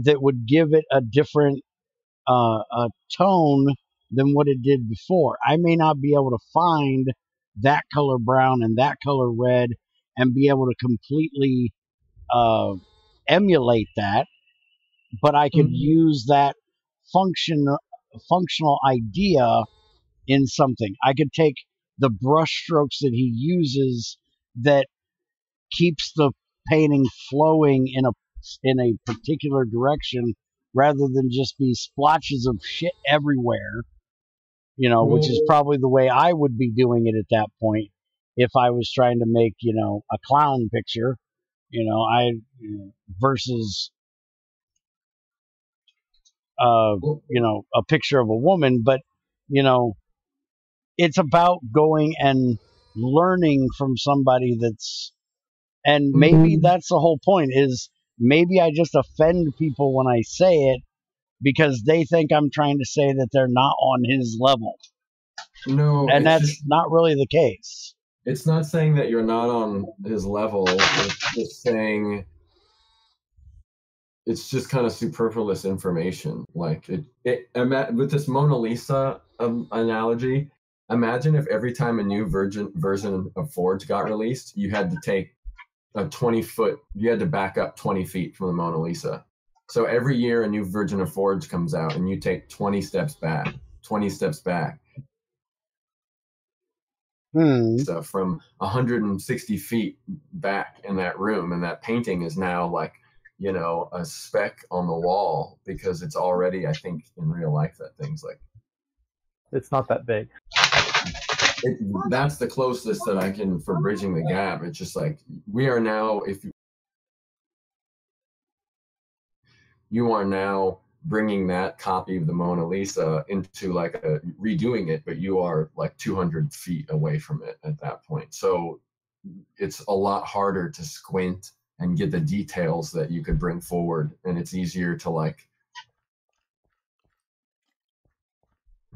that would give it a different a tone than what it did before. I may not be able to find that color brown and that color red and be able to completely emulate that, but I could use that functional idea in something. I could take the brush strokes that he uses that keeps the painting flowing in a particular direction rather than just be splotches of shit everywhere, which is probably the way I would be doing it at that point if I was trying to make, a clown picture, versus a picture of a woman. But it's about going and learning from somebody and maybe that's the whole point, is maybe I just offend people when I say it because they think I'm trying to say that they're not on his level. No, and that's not really the case. It's not saying that you're not on his level. It's just saying it's just kind of superfluous information. Like with this Mona Lisa analogy, imagine if every time a new version of Forge got released, you had to take you had to back up 20 feet from the Mona Lisa. So every year a new version of Forge comes out and you take 20 steps back. So from 160 feet back in that room, and that painting is now like, a speck on the wall because it's already, I think, in real life that thing's like, it's not that big. That's the closest that I can for bridging the gap. It's just like we are now, if you are now bringing that copy of the Mona Lisa into like redoing it, but you are like 200 feet away from it at that point. So it's a lot harder to squint and get the details that you could bring forward. And it's easier to like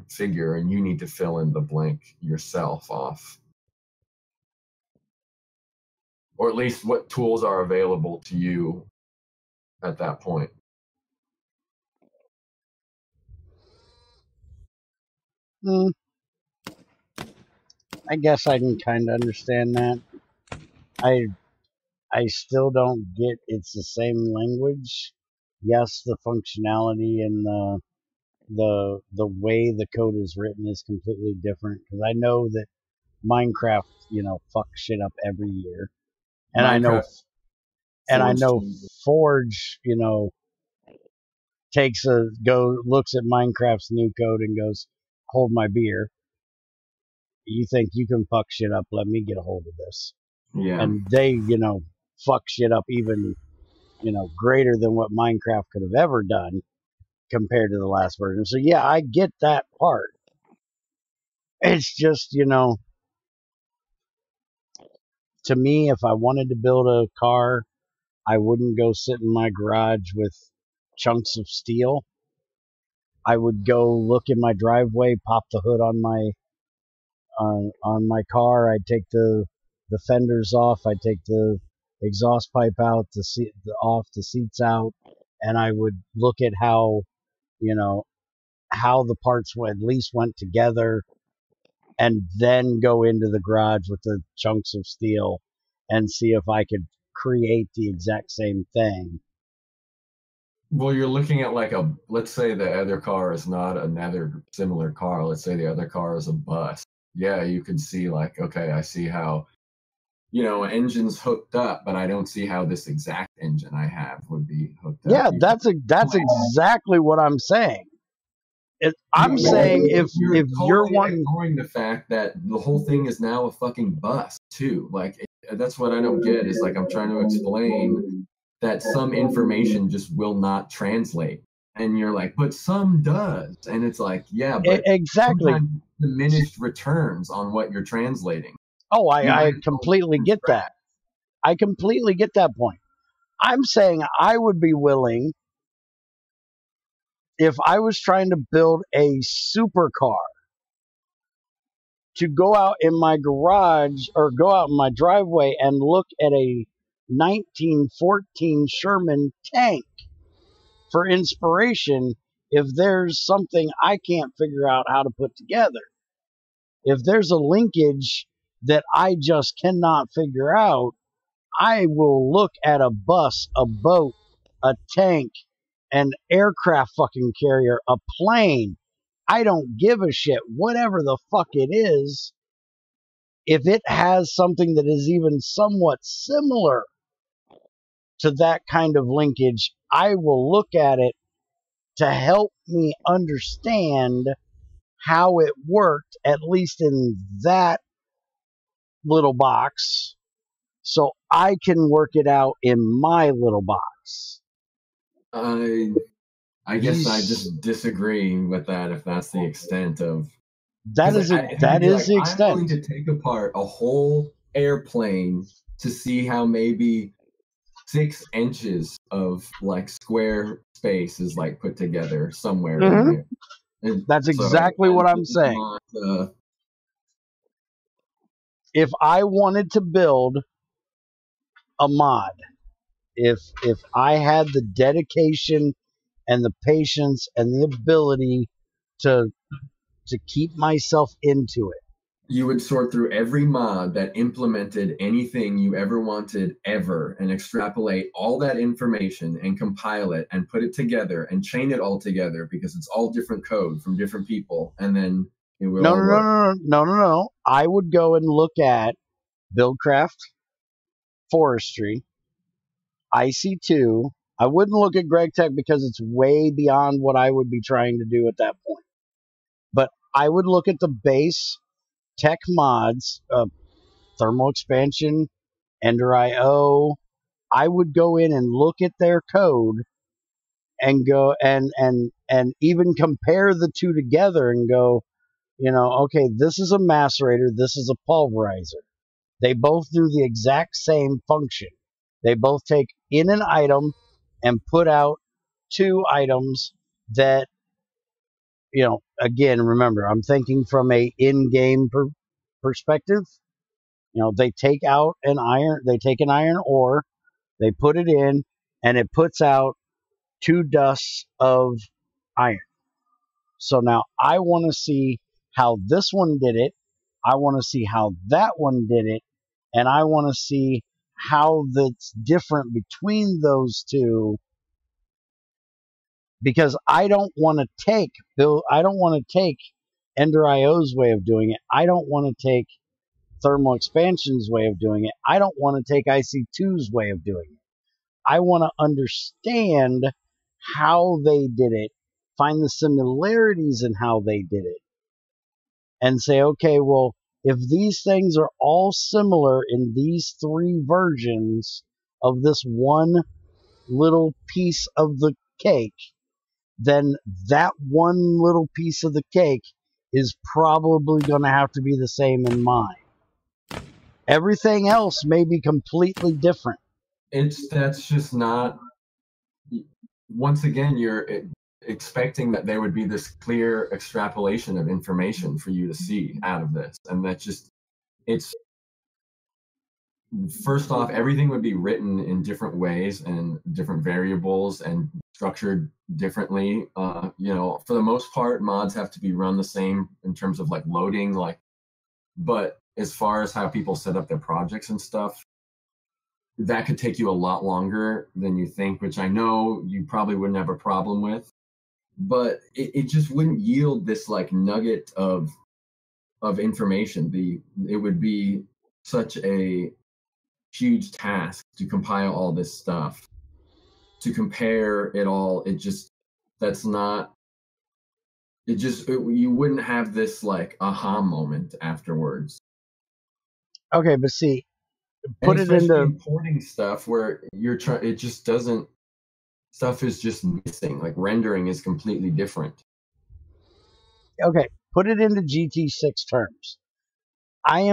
figure, and you need to fill in the blank yourself off. Or at least what tools are available to you at that point. I guess I can kind of understand that. I still don't get it's the same language. Yes, the functionality and the way the code is written is completely different, because I know that Minecraft, fucks shit up every year. And Minecraft, I know Forge, looks at Minecraft's new code and goes, "Hold my beer. You think you can fuck shit up? Let me get a hold of this." Yeah. And they, fuck shit up even, greater than what Minecraft could have ever done compared to the last version. So yeah, I get that part. It's just, to me, if I wanted to build a car, I wouldn't go sit in my garage with chunks of steel. I would go look in my driveway, pop the hood on my car. I'd take the fenders off. I'd take the exhaust pipe out, the seats out, and I would look at how the parts at least went together, and then go into the garage with the chunks of steel and see if I could create the exact same thing. Well, you're looking at like let's say the other car is not another similar car. Let's say the other car is a bus. Yeah, you could see like, okay, I see how, engine's hooked up, but I don't see how this exact engine I have would be hooked up. Yeah, that's exactly what I'm saying. I'm saying if you're ignoring the fact that the whole thing is now a fucking bus too. Like that's what I don't get, is like I'm trying to explain that some information just will not translate, and you're like, but some does, and it's like, yeah, but exactly, diminished returns on what you're translating. Oh, I completely get that. I completely get that point. I'm saying I would be willing, if I was trying to build a supercar, to go out in my garage or go out in my driveway and look at a 1914 Sherman tank for inspiration if there's something I can't figure out how to put together. If there's a linkage that I just cannot figure out, I will look at a bus, a boat, a tank, an aircraft fucking carrier, a plane. I don't give a shit. Whatever the fuck it is, if it has something that is even somewhat similar to that kind of linkage, I will look at it to help me understand how it worked, at least in that little box, so I can work it out in my little box. I guess I just disagree with that if that's the extent of... That is the extent. I'm willing to take apart a whole airplane to see how maybe 6 inches of like square space is like put together somewhere in there. And that's exactly what I'm saying. If I wanted to build a mod, if I had the dedication and the patience and the ability to keep myself into it, you would sort through every mod that implemented anything you ever wanted ever and extrapolate all that information and compile it and put it together and chain it all together because it's all different code from different people, and then it will all work. No. I would go and look at Buildcraft, Forestry, IC2. I wouldn't look at GregTech because it's way beyond what I would be trying to do at that point. But I would look at the base tech mods, thermal expansion, Ender.io. I would go in and look at their code and go and even compare the two together and go, okay, this is a macerator, this is a pulverizer. They both do the exact same function. They both take in an item and put out 2 items that, again, remember, I'm thinking from a in-game perspective. They take out an iron ore, they put it in, and it puts out 2 dusts of iron. So now I want to see how this one did it. I want to see how that one did it. And I want to see how that's different between those two. Because I don't want to take Ender.io's way of doing it. I don't want to take Thermal Expansion's way of doing it. I don't want to take IC2's way of doing it. I want to understand how they did it, find the similarities in how they did it, and say, okay, well, if these things are all similar in these 3 versions of this one little piece of the cake, then that one little piece of the cake is probably going to have to be the same in mine. Everything else may be completely different. That's just not... Once again, you're expecting that there would be this clear extrapolation of information for you to see out of this, and that just... First off, everything would be written in different ways and different variables and structured differently. For the most part, mods have to be run the same in terms of like loading, but as far as how people set up their projects and stuff, that could take you a lot longer than you think, which I know you probably wouldn't have a problem with, but it just wouldn't yield this like nugget of information. It would be such a huge task to compile all this stuff, to compare it all. You wouldn't have this like aha moment afterwards. Okay, but see, put it into importing stuff where it just doesn't, stuff is just missing. Like rendering is completely different. Okay, put it into GT6 terms. I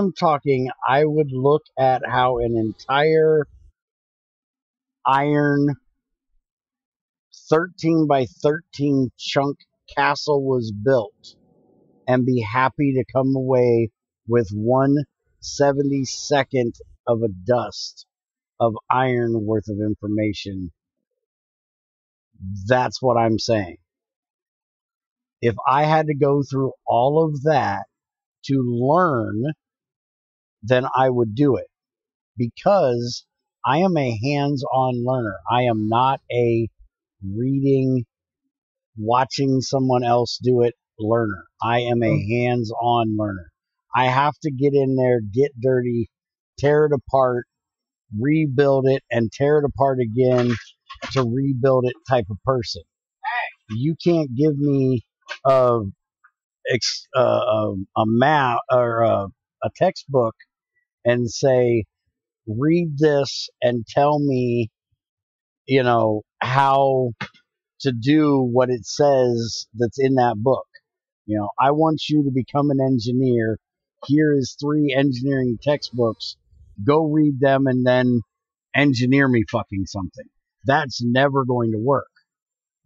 would look at how an entire iron 13 by 13 chunk castle was built and be happy to come away with 1/72 of a dust of iron worth of information. That's what I'm saying. If I had to go through all of that to learn, then I would do it, because I am a hands-on learner. I am not a reading, watching someone else do it learner. I am a hands-on learner. I have to get in there, get dirty, tear it apart, rebuild it, and tear it apart again to rebuild it type of person. You can't give me a map or a textbook and say, read this and tell me, how to do what it says that's in that book. I want you to become an engineer. Here is 3 engineering textbooks. Go read them and then engineer me fucking something. That's never going to work.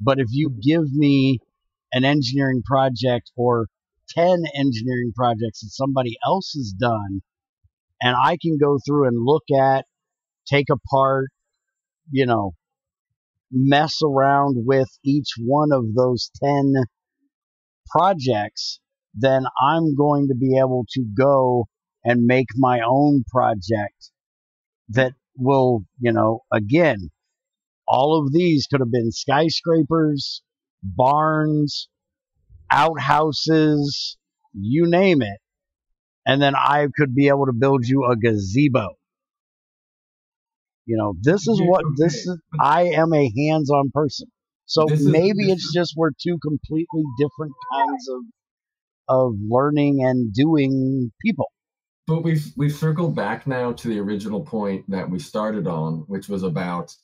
But if you give me an engineering project or 10 engineering projects that somebody else has done, and I can go through and look at, take apart, mess around with each one of those 10 projects, then I'm going to be able to go and make my own project that will, again, all of these could have been skyscrapers, barns, outhouses, you name it. And then I could be able to build you a gazebo. This is what this is. I am a hands-on person. So maybe it's just we're 2 completely different kinds of learning and doing people. But we've circled back now to the original point that we started on, which was about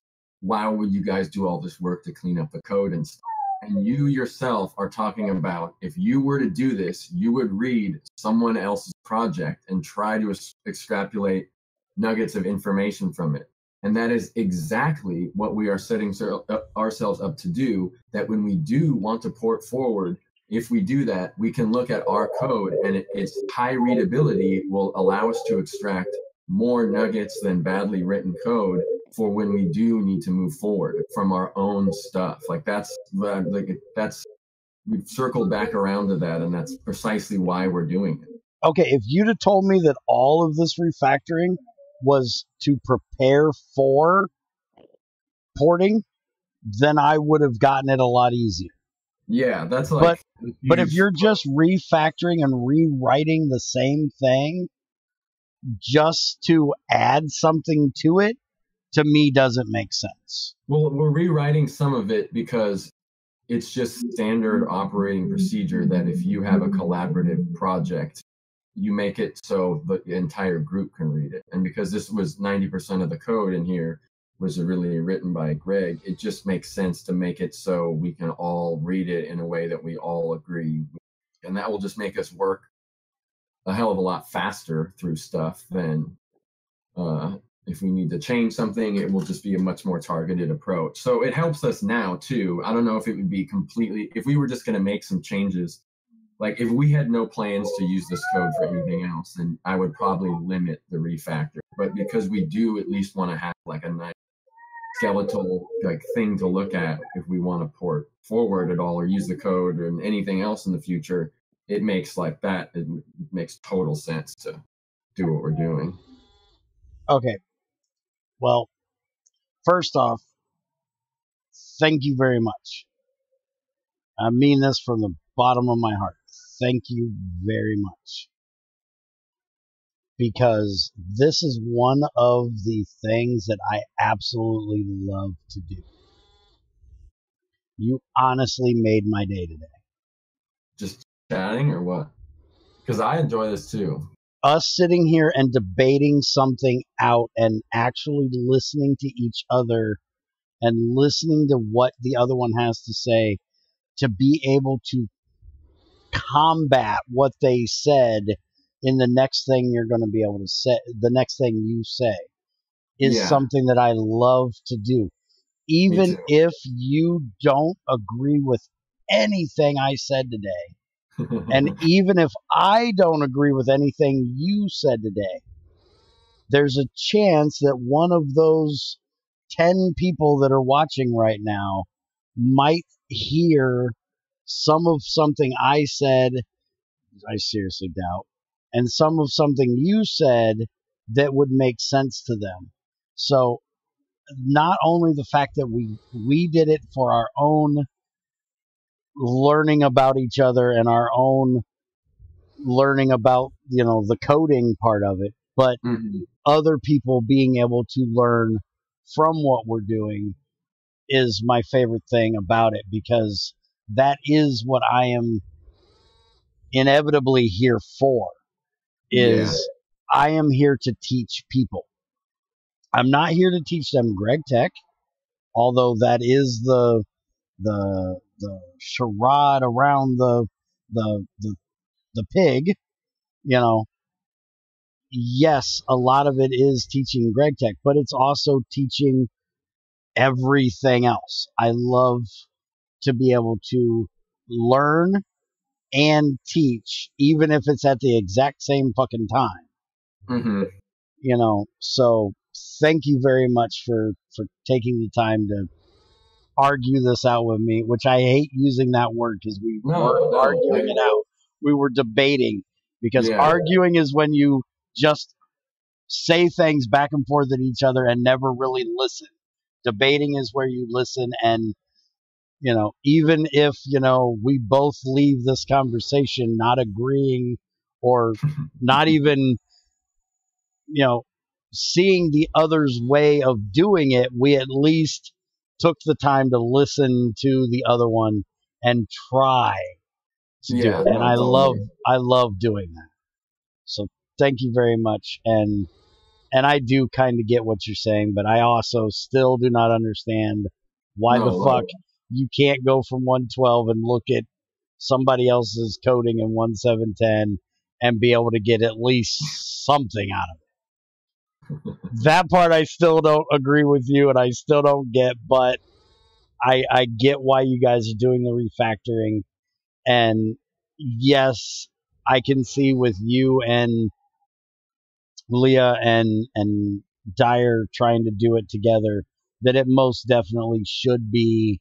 why would you guys do all this work to clean up the code and stuff? And you yourself are talking about if you were to do this, you would read someone else's project and try to extrapolate nuggets of information from it. And that is exactly what we are setting ourselves up to do, that when we do want to port forward, if we do that, we can look at our code and its high readability will allow us to extract more nuggets than badly written code for when we do need to move forward from our own stuff. We've circled back around to that, and that's precisely why we're doing it. Okay, if you'd have told me that all of this refactoring was to prepare for porting, then I would have gotten it a lot easier. Yeah, that's like. But if you're just refactoring and rewriting the same thing just to add something to it, to me doesn't make sense. Well, we're rewriting some of it because it's just standard operating procedure that if you have a collaborative project, you make it so the entire group can read it. And because this was 90% of the code in here was really written by Greg, it just makes sense to make it so we can all read it in a way that we all agree. And that will just make us work a hell of a lot faster through stuff than if we need to change something, it will just be a much more targeted approach. So it helps us now too. I don't know if it would be completely, if we were just going to make some changes, like if we had no plans to use this code for anything else, then I would probably limit the refactor. But because we do at least want to have like a nice skeletal like thing to look at if we want to port forward at all or use the code or anything else in the future, it makes like that, it makes total sense to do what we're doing. Okay. Well, first off, thank you very much. I mean this from the bottom of my heart. Thank you very much. Because this is one of the things that I absolutely love to do. You honestly made my day today. Just chatting or what? Because I enjoy this too. Us sitting here and debating something out and actually listening to each other and listening to what the other one has to say, to be able to combat what they said in the next thing you're going to be able to say, the next thing you say, is something that I love to do. Even if you don't agree with anything I said today, and even if I don't agree with anything you said today, there's a chance that one of those 10 people that are watching right now might hear some of something I said, I seriously doubt, and some of something you said that would make sense to them. So not only the fact that we did it for our own learning about each other and our own learning about, the coding part of it, but other people being able to learn from what we're doing is my favorite thing about it, because that is what I am inevitably here for. I am here to teach people. I'm not here to teach them GregTech, although that is the charade around the pig. Yes, a lot of it is teaching GregTech, but it's also teaching everything else. I love to be able to learn and teach, even if it's at the exact same fucking time. So thank you very much for taking the time to argue this out with me, which I hate using that word because we weren't arguing it out. We were debating, because arguing is when you just say things back and forth at each other and never really listen. Debating is where you listen, and even if we both leave this conversation not agreeing or not even seeing the other's way of doing it, we at least took the time to listen to the other one and try to do it. And I love doing that. So thank you very much. And I do kind of get what you're saying, but I also still do not understand why the fuck you can't go from 112 and look at somebody else's coding in 1710 and be able to get at least something out of it. That part I still don't agree with you, and I still don't get, but I get why you guys are doing the refactoring. And yes, I can see with you and Leah and Dyer trying to do it together that it most definitely should be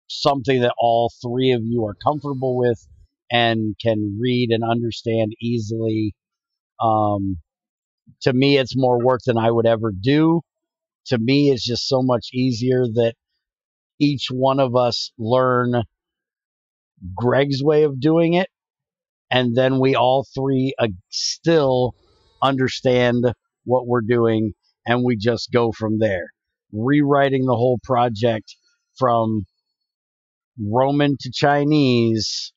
something that all three of you are comfortable with and can read and understand easily. To me, it's more work than I would ever do. To me, it's just so much easier that each one of us learn Greg's way of doing it, and then we all three still understand what we're doing, and we just go from there. Rewriting the whole project from Roman to Chinese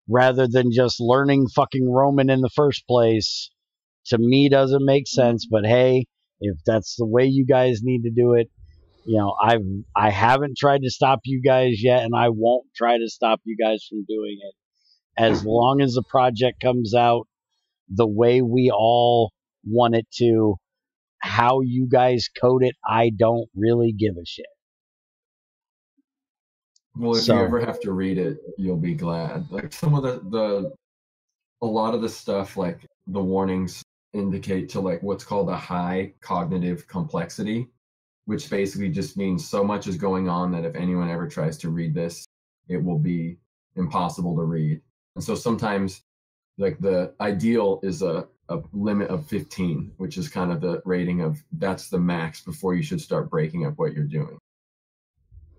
rather than just learning fucking Roman in the first place, to me doesn't make sense. But hey, if that's the way you guys need to do it, I haven't tried to stop you guys yet, and I won't try to stop you guys from doing it. As long as the project comes out the way we all want it to, how you guys code it, I don't really give a shit. Well, if you ever have to read it, you'll be glad. Like some of a lot of the stuff, like the warnings indicate to like what's called a high cognitive complexity, which basically just means so much is going on that if anyone ever tries to read this, it will be impossible to read. And so sometimes like the ideal is a limit of 15, which is kind of the rating of that's the max before you should start breaking up what you're doing.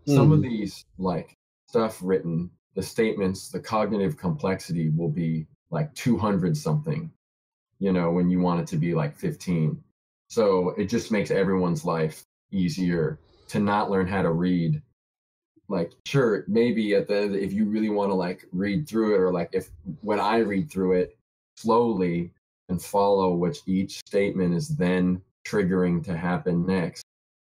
Some of these like stuff written, the statements, the cognitive complexity will be like 200 something, when you want it to be like 15. So it just makes everyone's life easier to not learn how to read. Like, sure, maybe at the end, if you really want to like read through it, or like when I read through it slowly and follow which each statement is then triggering to happen next,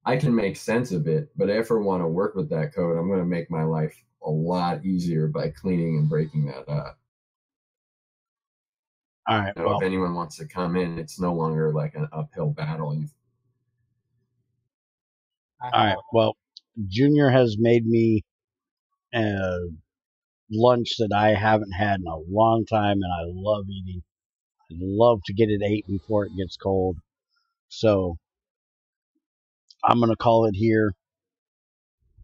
I can make sense of it. But if I want to work with that code, I'm going to make my life a lot easier by cleaning and breaking that up. All right. If anyone wants to come in, it's no longer like an uphill battle. All right. Well, Junior has made me lunch that I haven't had in a long time, and I love eating. I love to get it ate before it gets cold. So I'm going to call it here.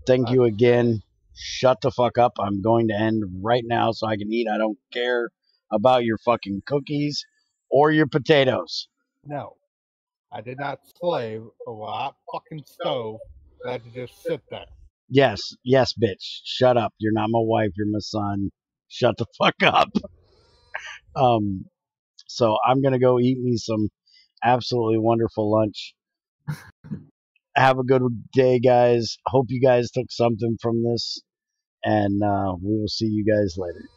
Thank you again. Shut the fuck up. I'm going to end right now so I can eat. I don't care about your fucking cookies or your potatoes. No. I did not slave over a hot fucking stove that had to just sit there. Yes, bitch. Shut up. You're not my wife. You're my son. Shut the fuck up. So I'm gonna go eat me some absolutely wonderful lunch. Have a good day, guys. Hope you guys took something from this, and we will see you guys later.